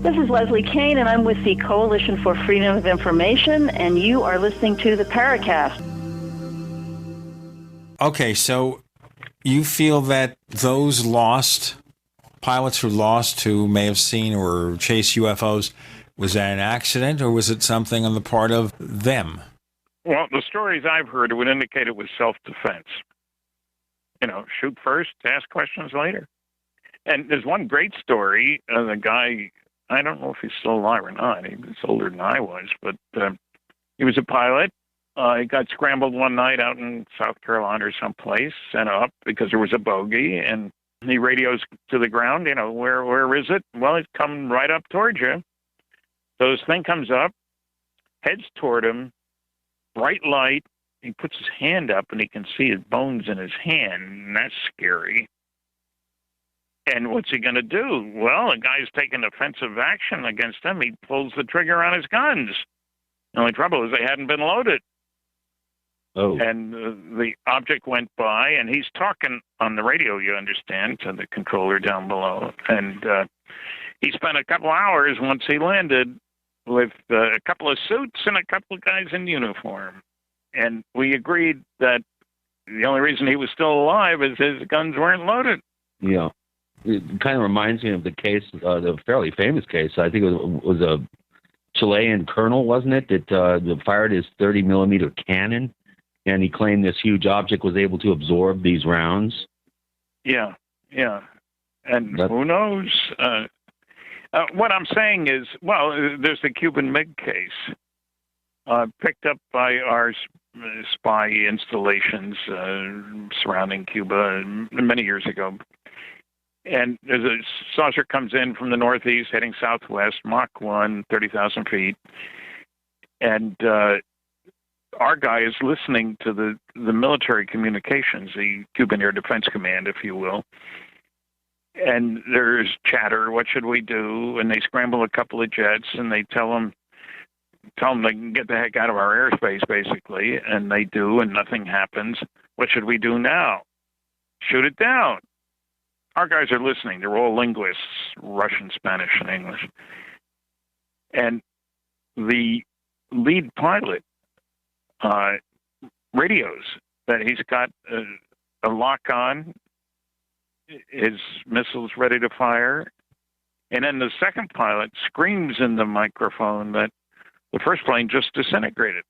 This is Leslie Kane, and I'm with the Coalition for Freedom of Information, and you are listening to the Paracast. Okay, so you feel that those pilots who lost, who may have seen or chased UFOs, was that an accident, or was it something on the part of them? Well, the stories I've heard would indicate it was self-defense. Shoot first, ask questions later. And there's one great story. The guy, I don't know if he's still alive or not. He was older than I was, but he was a pilot. He got scrambled one night out in South Carolina or someplace, sent up because there was a bogey, and he radios to the ground, where is it? Well, it's coming right up towards you. So this thing comes up, heads toward him, bright light. He puts his hand up, and he can see his bones in his hand, and that's scary. And what's he going to do? Well, the guy's taking offensive action against him. He pulls the trigger on his guns. The only trouble is they hadn't been loaded. Oh. And the object went by, and he's talking on the radio, you understand, to the controller down below. And he spent a couple hours once he landed with a couple of suits and a couple of guys in uniform. And we agreed that the only reason he was still alive is his guns weren't loaded. Yeah. It kind of reminds me of the case, the fairly famous case. I think it was a Chilean colonel, wasn't it, that fired his 30-millimeter cannon, and he claimed this huge object was able to absorb these rounds. Yeah. And who knows? What I'm saying is, well, there's the Cuban MiG case, picked up by our spy installations surrounding Cuba many years ago. And there's a saucer comes in from the northeast, heading southwest, Mach 1, 30,000 feet. And our guy is listening to the military communications, the Cuban Air Defense Command, if you will. And there's chatter, what should we do? And they scramble a couple of jets, and they tell them they can get the heck out of our airspace, basically. And they do, and nothing happens. What should we do now? Shoot it down. Our guys are listening. They're all linguists, Russian, Spanish, and English. And the lead pilot radios that he's got a lock on, his missiles ready to fire. And then the second pilot screams in the microphone that the first plane just disintegrated.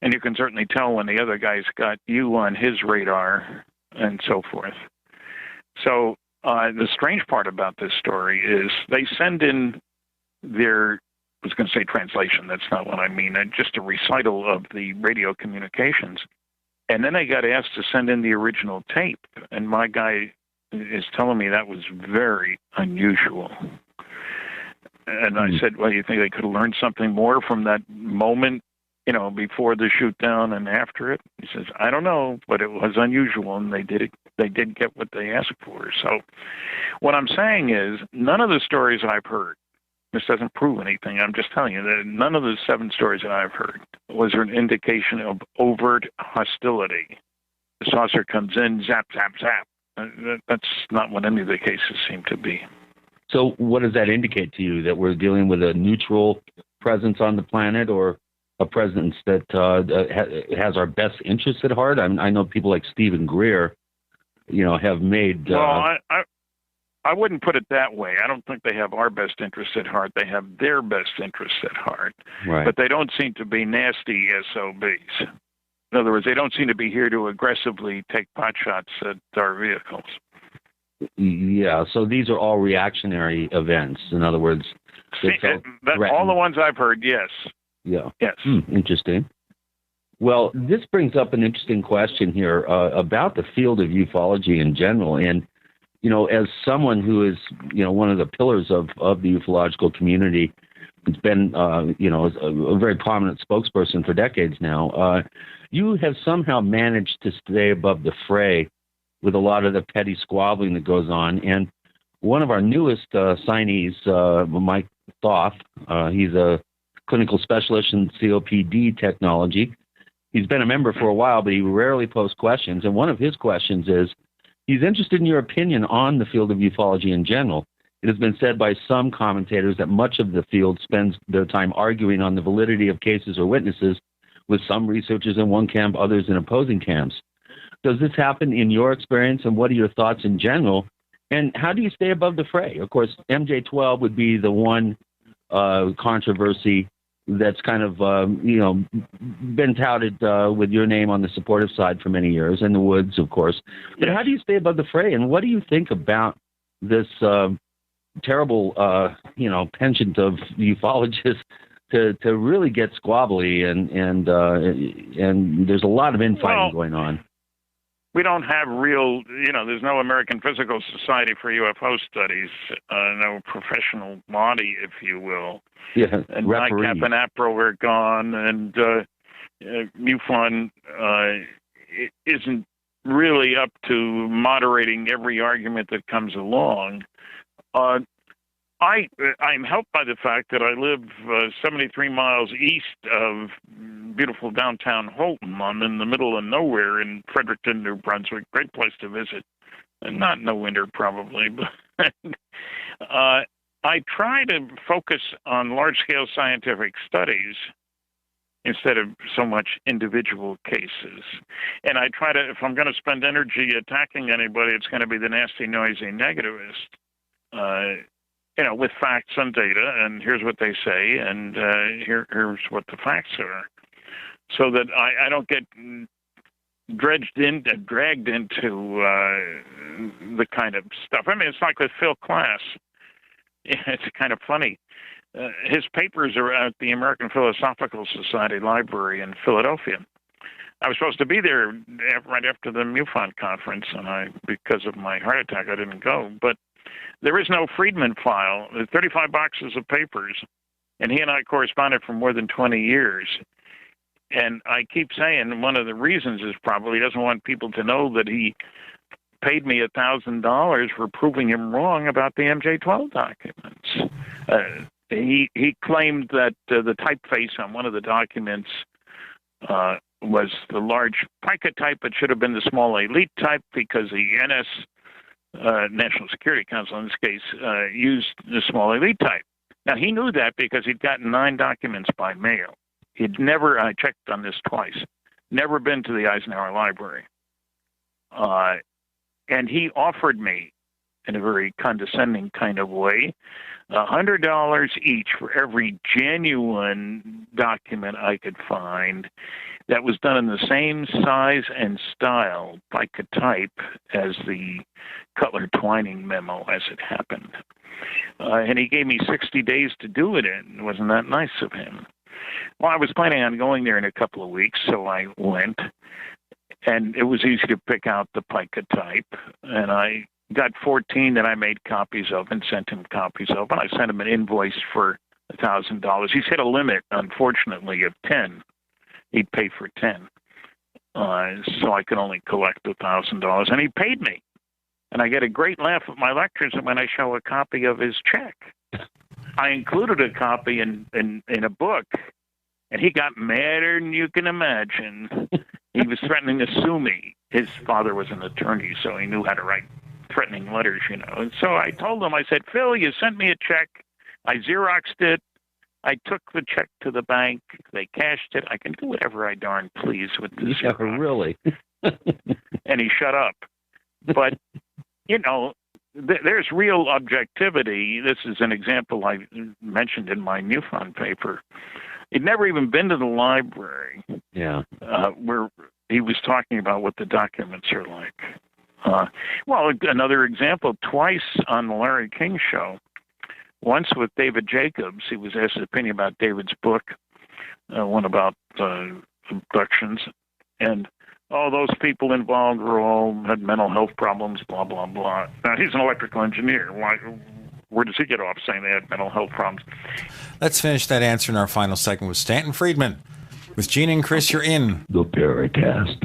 And you can certainly tell when the other guy's got you on his radar and so forth. So the strange part about this story is they send in their, I was going to say translation, that's not what I mean, just a recital of the radio communications. And then they got asked to send in the original tape. And my guy is telling me that was very unusual. And I said, well, you think they could have learned something more from that moment, before the shoot down and after it? He says, I don't know, but it was unusual, and they did get what they asked for. So what I'm saying is none of the stories I've heard, this doesn't prove anything, I'm just telling you that none of the 7 stories that I've heard was an indication of overt hostility. The saucer comes in, zap, zap, zap. That's not what any of the cases seem to be. So what does that indicate to you, that we're dealing with a neutral presence on the planet, or a presence that has our best interests at heart? I know people like Stephen Greer, have made... Well, I wouldn't put it that way. I don't think they have our best interests at heart. They have their best interests at heart. Right. But they don't seem to be nasty SOBs. In other words, they don't seem to be here to aggressively take pot shots at our vehicles. Yeah, so these are all reactionary events. In other words, all the ones I've heard, yes. Yeah. Yes. Interesting. Well, this brings up an interesting question here about the field of ufology in general. And, as someone who is, one of the pillars of the ufological community, it's been, a very prominent spokesperson for decades now, you have somehow managed to stay above the fray with a lot of the petty squabbling that goes on. And one of our newest signees, Mike Thoth, he's a clinical specialist in COPD technology. He's been a member for a while, but he rarely posts questions. And one of his questions is, he's interested in your opinion on the field of ufology in general. It has been said by some commentators that much of the field spends their time arguing on the validity of cases or witnesses, with some researchers in one camp, others in opposing camps. Does this happen in your experience, and what are your thoughts in general? And how do you stay above the fray? Of course, MJ-12 would be the one controversy that's kind of, been touted with your name on the supportive side for many years, and the Woods, of course. But how do you stay above the fray, and what do you think about this terrible, penchant of ufologists to really get squabbly, and there's a lot of infighting going on? We don't have real, there's no American Physical Society for UFO Studies, no professional body, if you will. Yeah, and NICAP and APRO are gone, and MUFON isn't really up to moderating every argument that comes along. I'm helped by the fact that I live 73 miles east of beautiful downtown Holton. I'm in the middle of nowhere in Fredericton, New Brunswick. Great place to visit. And not in the winter, probably. But I try to focus on large-scale scientific studies instead of so much individual cases. And I try to, if I'm going to spend energy attacking anybody, it's going to be the nasty, noisy negativist, with facts and data, and here's what they say, and here's what the facts are, so that I don't get dragged into the kind of stuff. I mean, it's like with Phil Klass. It's kind of funny. His papers are at the American Philosophical Society Library in Philadelphia. I was supposed to be there right after the MUFON conference, and because of my heart attack, I didn't go. But there is no Friedman file. There's 35 boxes of papers, and he and I corresponded for more than 20 years. And I keep saying one of the reasons is probably he doesn't want people to know that he paid me $1,000 for proving him wrong about the MJ-12 documents. He claimed that the typeface on one of the documents was the large pica type. It should have been the small elite type because the National Security Council in this case, used the small elite type. Now, he knew that because he'd gotten 9 documents by mail. He'd never, I checked on this twice, never been to the Eisenhower Library. And he offered me, in a very condescending kind of way, $100 each for every genuine document I could find that was done in the same size and style, pica type, as the Cutler Twining memo as it happened. And he gave me 60 days to do it in. Wasn't that nice of him? Well, I was planning on going there in a couple of weeks, so I went. And it was easy to pick out the pica type. And I got 14 that I made copies of and sent him copies of. And I sent him an invoice for $1,000. He set a limit, unfortunately, of 10. He'd pay for 10. So I could only collect $1,000. And he paid me. And I get a great laugh at my lectures when I show a copy of his check. I included a copy in a book, and he got madder than you can imagine. He was threatening to sue me. His father was an attorney, so he knew how to write threatening letters, And so I told him, I said, Phil, you sent me a check. I Xeroxed it. I took the check to the bank. They cashed it. I can do whatever I darn please with this. Yeah, really? And he shut up. But, there's real objectivity. This is an example I mentioned in my MUFON paper. He'd never even been to the library. Yeah. Where he was talking about what the documents are like. Well, another example, twice on the Larry King show. Once with David Jacobs, he was asked his opinion about David's book, one about abductions, and those people involved had mental health problems, blah, blah, blah. Now, he's an electrical engineer. Where does he get off saying they had mental health problems? Let's finish that answer in our final segment with Stanton Friedman. With Gene and Chris, you're in the Paracast.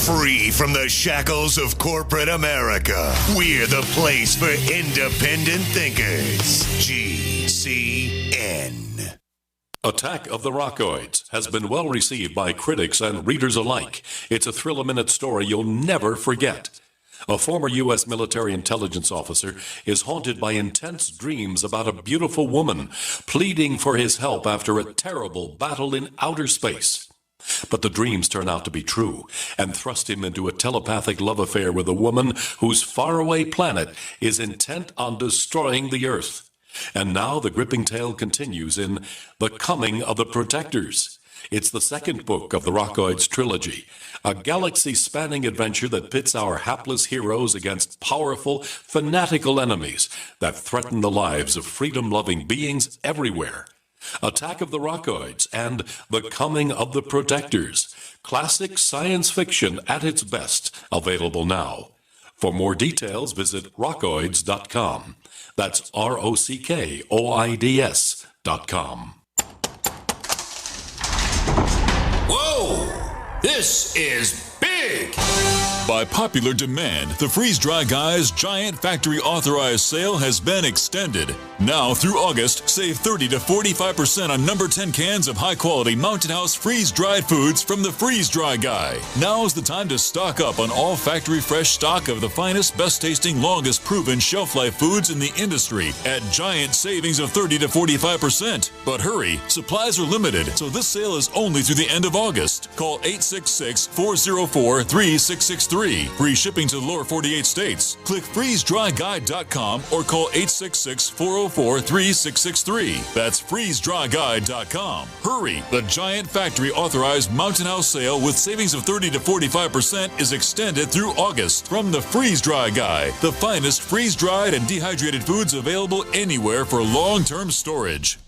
Free from the shackles of corporate America, we're the place for independent thinkers. GCN. Attack of the Rockoids has been well received by critics and readers alike. It's a thrill-a-minute story you'll never forget. A former U.S. military intelligence officer is haunted by intense dreams about a beautiful woman pleading for his help after a terrible battle in outer space. But the dreams turn out to be true and thrust him into a telepathic love affair with a woman whose faraway planet is intent on destroying the Earth. And now the gripping tale continues in The Coming of the Protectors. It's the second book of the Rockoids trilogy, a galaxy-spanning adventure that pits our hapless heroes against powerful, fanatical enemies that threaten the lives of freedom-loving beings everywhere. Attack of the Rockoids and The Coming of the Protectors. Classic science fiction at its best. Available now. For more details, visit rockoids.com. That's ROCKOIDS.com. Whoa! This is big! By popular demand, the Freeze Dry Guy's giant factory authorized sale has been extended. Now through August, save 30 to 45% on number 10 cans of high-quality Mountain House freeze-dried foods from the Freeze Dry Guy. Now's the time to stock up on all factory fresh stock of the finest, best-tasting, longest-proven shelf-life foods in the industry at giant savings of 30 to 45%. But hurry, supplies are limited, so this sale is only through the end of August. Call 866-404-3663. Free shipping to the lower 48 states. Click freezedryguide.com or call 866-404-3663. That's freezedryguide.com. Hurry! The giant factory authorized Mountain House sale with savings of 30 to 45% is extended through August from the Freeze Dry Guy, the finest freeze-dried and dehydrated foods available anywhere for long-term storage.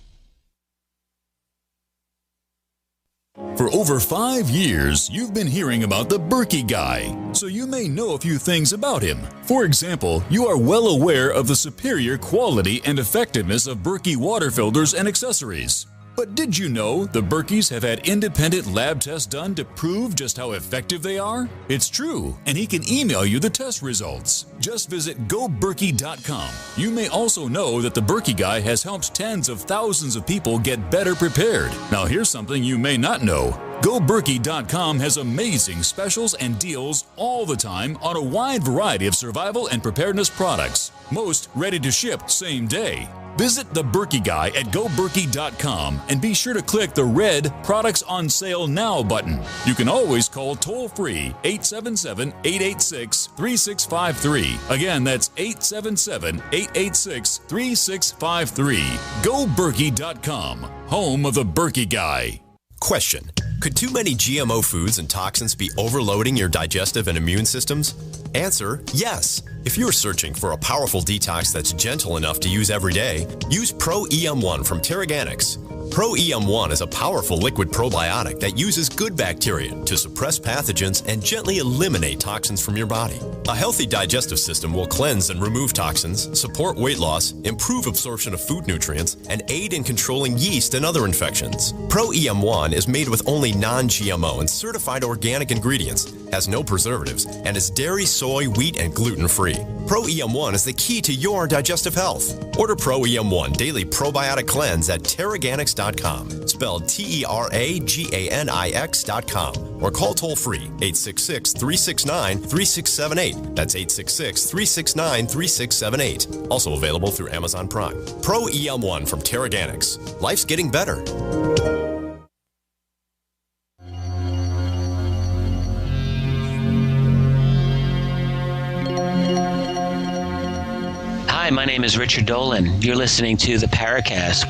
For over 5 years, you've been hearing about the Berkey Guy, so you may know a few things about him. For example, you are well aware of the superior quality and effectiveness of Berkey water filters and accessories. But did you know the Berkeys have had independent lab tests done to prove just how effective they are? It's true, and he can email you the test results. Just visit goberkey.com. You may also know that the Berkey Guy has helped tens of thousands of people get better prepared. Now here's something you may not know. GoBerkey.com has amazing specials and deals all the time on a wide variety of survival and preparedness products, most ready to ship same day. Visit the Berkey Guy at GoBerkey.com and be sure to click the red Products on Sale Now button. You can always call toll-free 877-886-3653. Again, that's 877-886-3653. GoBerkey.com, home of the Berkey Guy. Question: could too many GMO foods and toxins be overloading your digestive and immune systems? Answer: yes. If you're searching for a powerful detox that's gentle enough to use every day, use Pro-EM1 from Terraganics. Pro-EM1 is a powerful liquid probiotic that uses good bacteria to suppress pathogens and gently eliminate toxins from your body. A healthy digestive system will cleanse and remove toxins, support weight loss, improve absorption of food nutrients, and aid in controlling yeast and other infections. Pro-EM1 is made with only non-GMO and certified organic ingredients, has no preservatives, and is dairy, soy, wheat, and gluten-free. Pro-EM1 is the key to your digestive health. Order Pro-EM1 Daily Probiotic Cleanse at Terraganics.com, spelled Terraganix.com, or call toll-free 866-369-3678. That's 866-369-3678. Also available through Amazon Prime. Pro-EM1 from Terraganics. Life's getting better. Hi, my name is Richard Dolan. You're listening to the Paracast.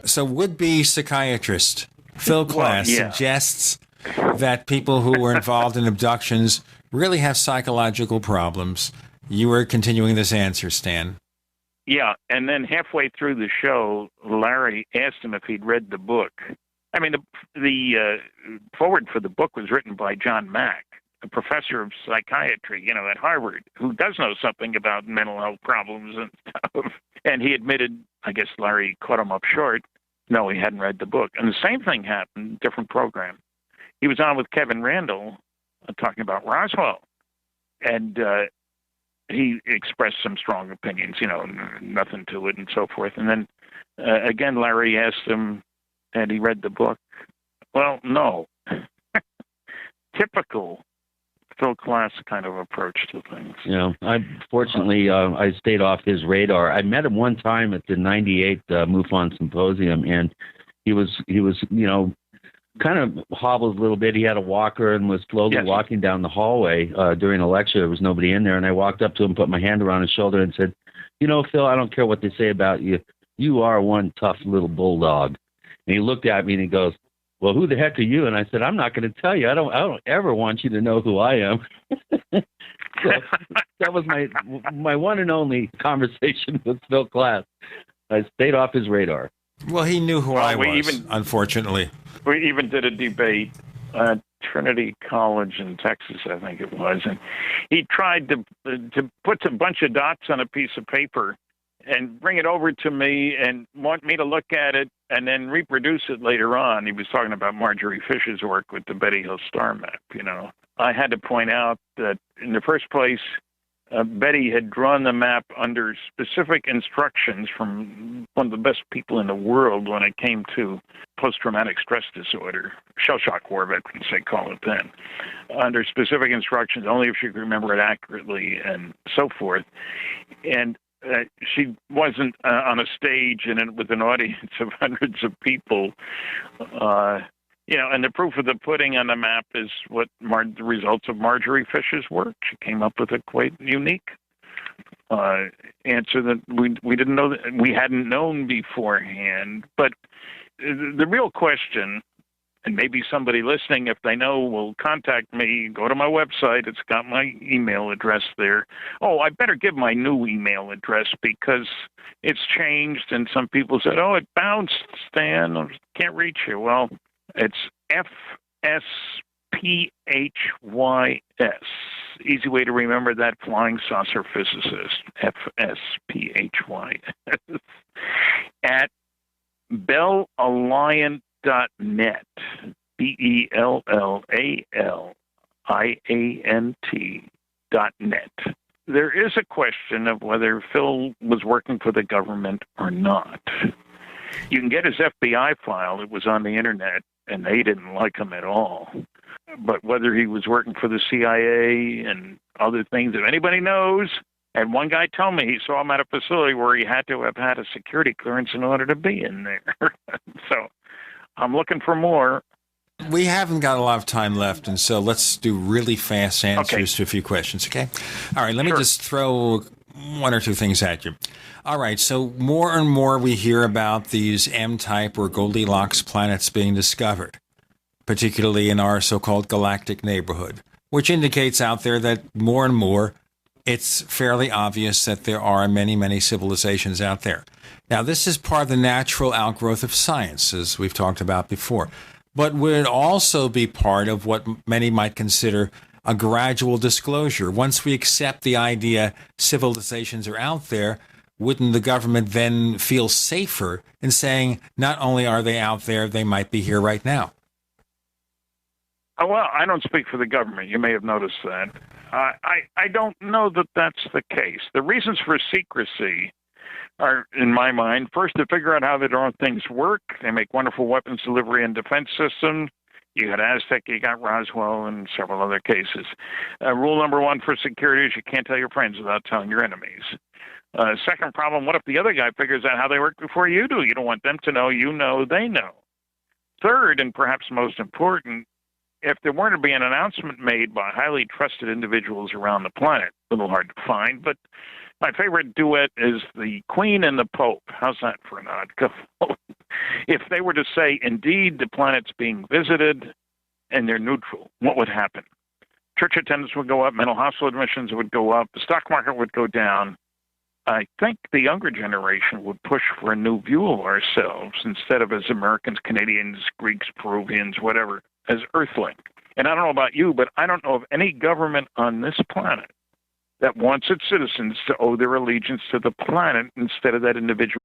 So would-be psychiatrist Phil Klass suggests that people who were involved in abductions really have psychological problems. You were continuing this answer, Stan. Yeah, and then halfway through the show, Larry asked him if he'd read the book. I mean, the foreword for the book was written by John Mack, a professor of psychiatry, at Harvard, who does know something about mental health problems and stuff. And he admitted, I guess Larry caught him up short, no, he hadn't read the book. And the same thing happened, different program. He was on with Kevin Randall talking about Roswell. And he expressed some strong opinions, nothing to it and so forth. And then, again, Larry asked him, had he read the book? Well, no. Typical Phil Klass kind of approach to things. I stayed off his radar. I met him one time at the 98 MUFON Symposium, and he was kind of hobbled a little bit. He had a walker and was slowly walking down the hallway during a lecture. There was nobody in there, and I walked up to him, put my hand around his shoulder, and said, Phil, I don't care what they say about you. You are one tough little bulldog. And he looked at me and he goes, well, who the heck are you? And I said, I'm not going to tell you. I don't ever want you to know who I am. So that was my one and only conversation with Phil Klass. I stayed off his radar. Well, he knew who I was, unfortunately. We even did a debate at Trinity College in Texas, I think it was. And he tried to put a bunch of dots on a piece of paper and bring it over to me and want me to look at it and then reproduce it later on. He was talking about Marjorie Fisher's work with the Betty Hill star map, you know. I had to point out that in the first place, Betty had drawn the map under specific instructions from one of the best people in the world when it came to post-traumatic stress disorder, shell-shock war veterans, they call it then, under specific instructions, only if she could remember it accurately and so forth. And she wasn't on a stage and with an audience of hundreds of people. You know, and the proof of the pudding on the map is what the results of Marjorie Fisher's work. She came up with a quite unique answer that we didn't know, that we hadn't known beforehand. But the real question, and maybe somebody listening, if they know, will contact me. Go to my website. It's got my email address there. Oh, I better give my new email address because it's changed, and some people said, oh, it bounced, Stan. I can't reach you. Well, it's FSPHYS. Easy way to remember that, flying saucer physicist. FSPHYS. At bellalliant.net. BELLALLIANT.net. There is a question of whether Phil was working for the government or not. You can get his FBI file. It was on the internet, and they didn't like him at all. But whether he was working for the CIA and other things, if anybody knows, and one guy told me he saw him at a facility where he had to have had a security clearance in order to be in there. So I'm looking for more. We haven't got a lot of time left, and so let's do really fast answers to a few questions, okay? All right, let me just throw one or two things at you. All right, so more and more we hear about these M-type or Goldilocks planets being discovered, particularly in our so-called galactic neighborhood, which indicates out there that more and more it's fairly obvious that there are many, many civilizations out there. Now, this is part of the natural outgrowth of science, as we've talked about before, but would also be part of what many might consider a gradual disclosure. Once we accept the idea civilizations are out there, wouldn't the government then feel safer in saying not only are they out there, they might be here right now? Well, I don't speak for the government. You may have noticed that. I don't know that that's the case. The reasons for secrecy are, in my mind, first to figure out how the darn things work. They make wonderful weapons delivery and defense systems. You got Aztec, you got Roswell, and several other cases. Rule number one for security is you can't tell your friends without telling your enemies. Second problem, what if the other guy figures out how they work before you do? You don't want them to know you know they know. Third, and perhaps most important, if there were to be an announcement made by highly trusted individuals around the planet, a little hard to find, but my favorite duet is the Queen and the Pope. How's that for an odd couple? If they were to say, indeed, the planet's being visited and they're neutral, what would happen? Church attendance would go up, mental hospital admissions would go up, the stock market would go down. I think the younger generation would push for a new view of ourselves instead of as Americans, Canadians, Greeks, Peruvians, whatever, as Earthling. And I don't know about you, but I don't know of any government on this planet that wants its citizens to owe their allegiance to the planet instead of that individual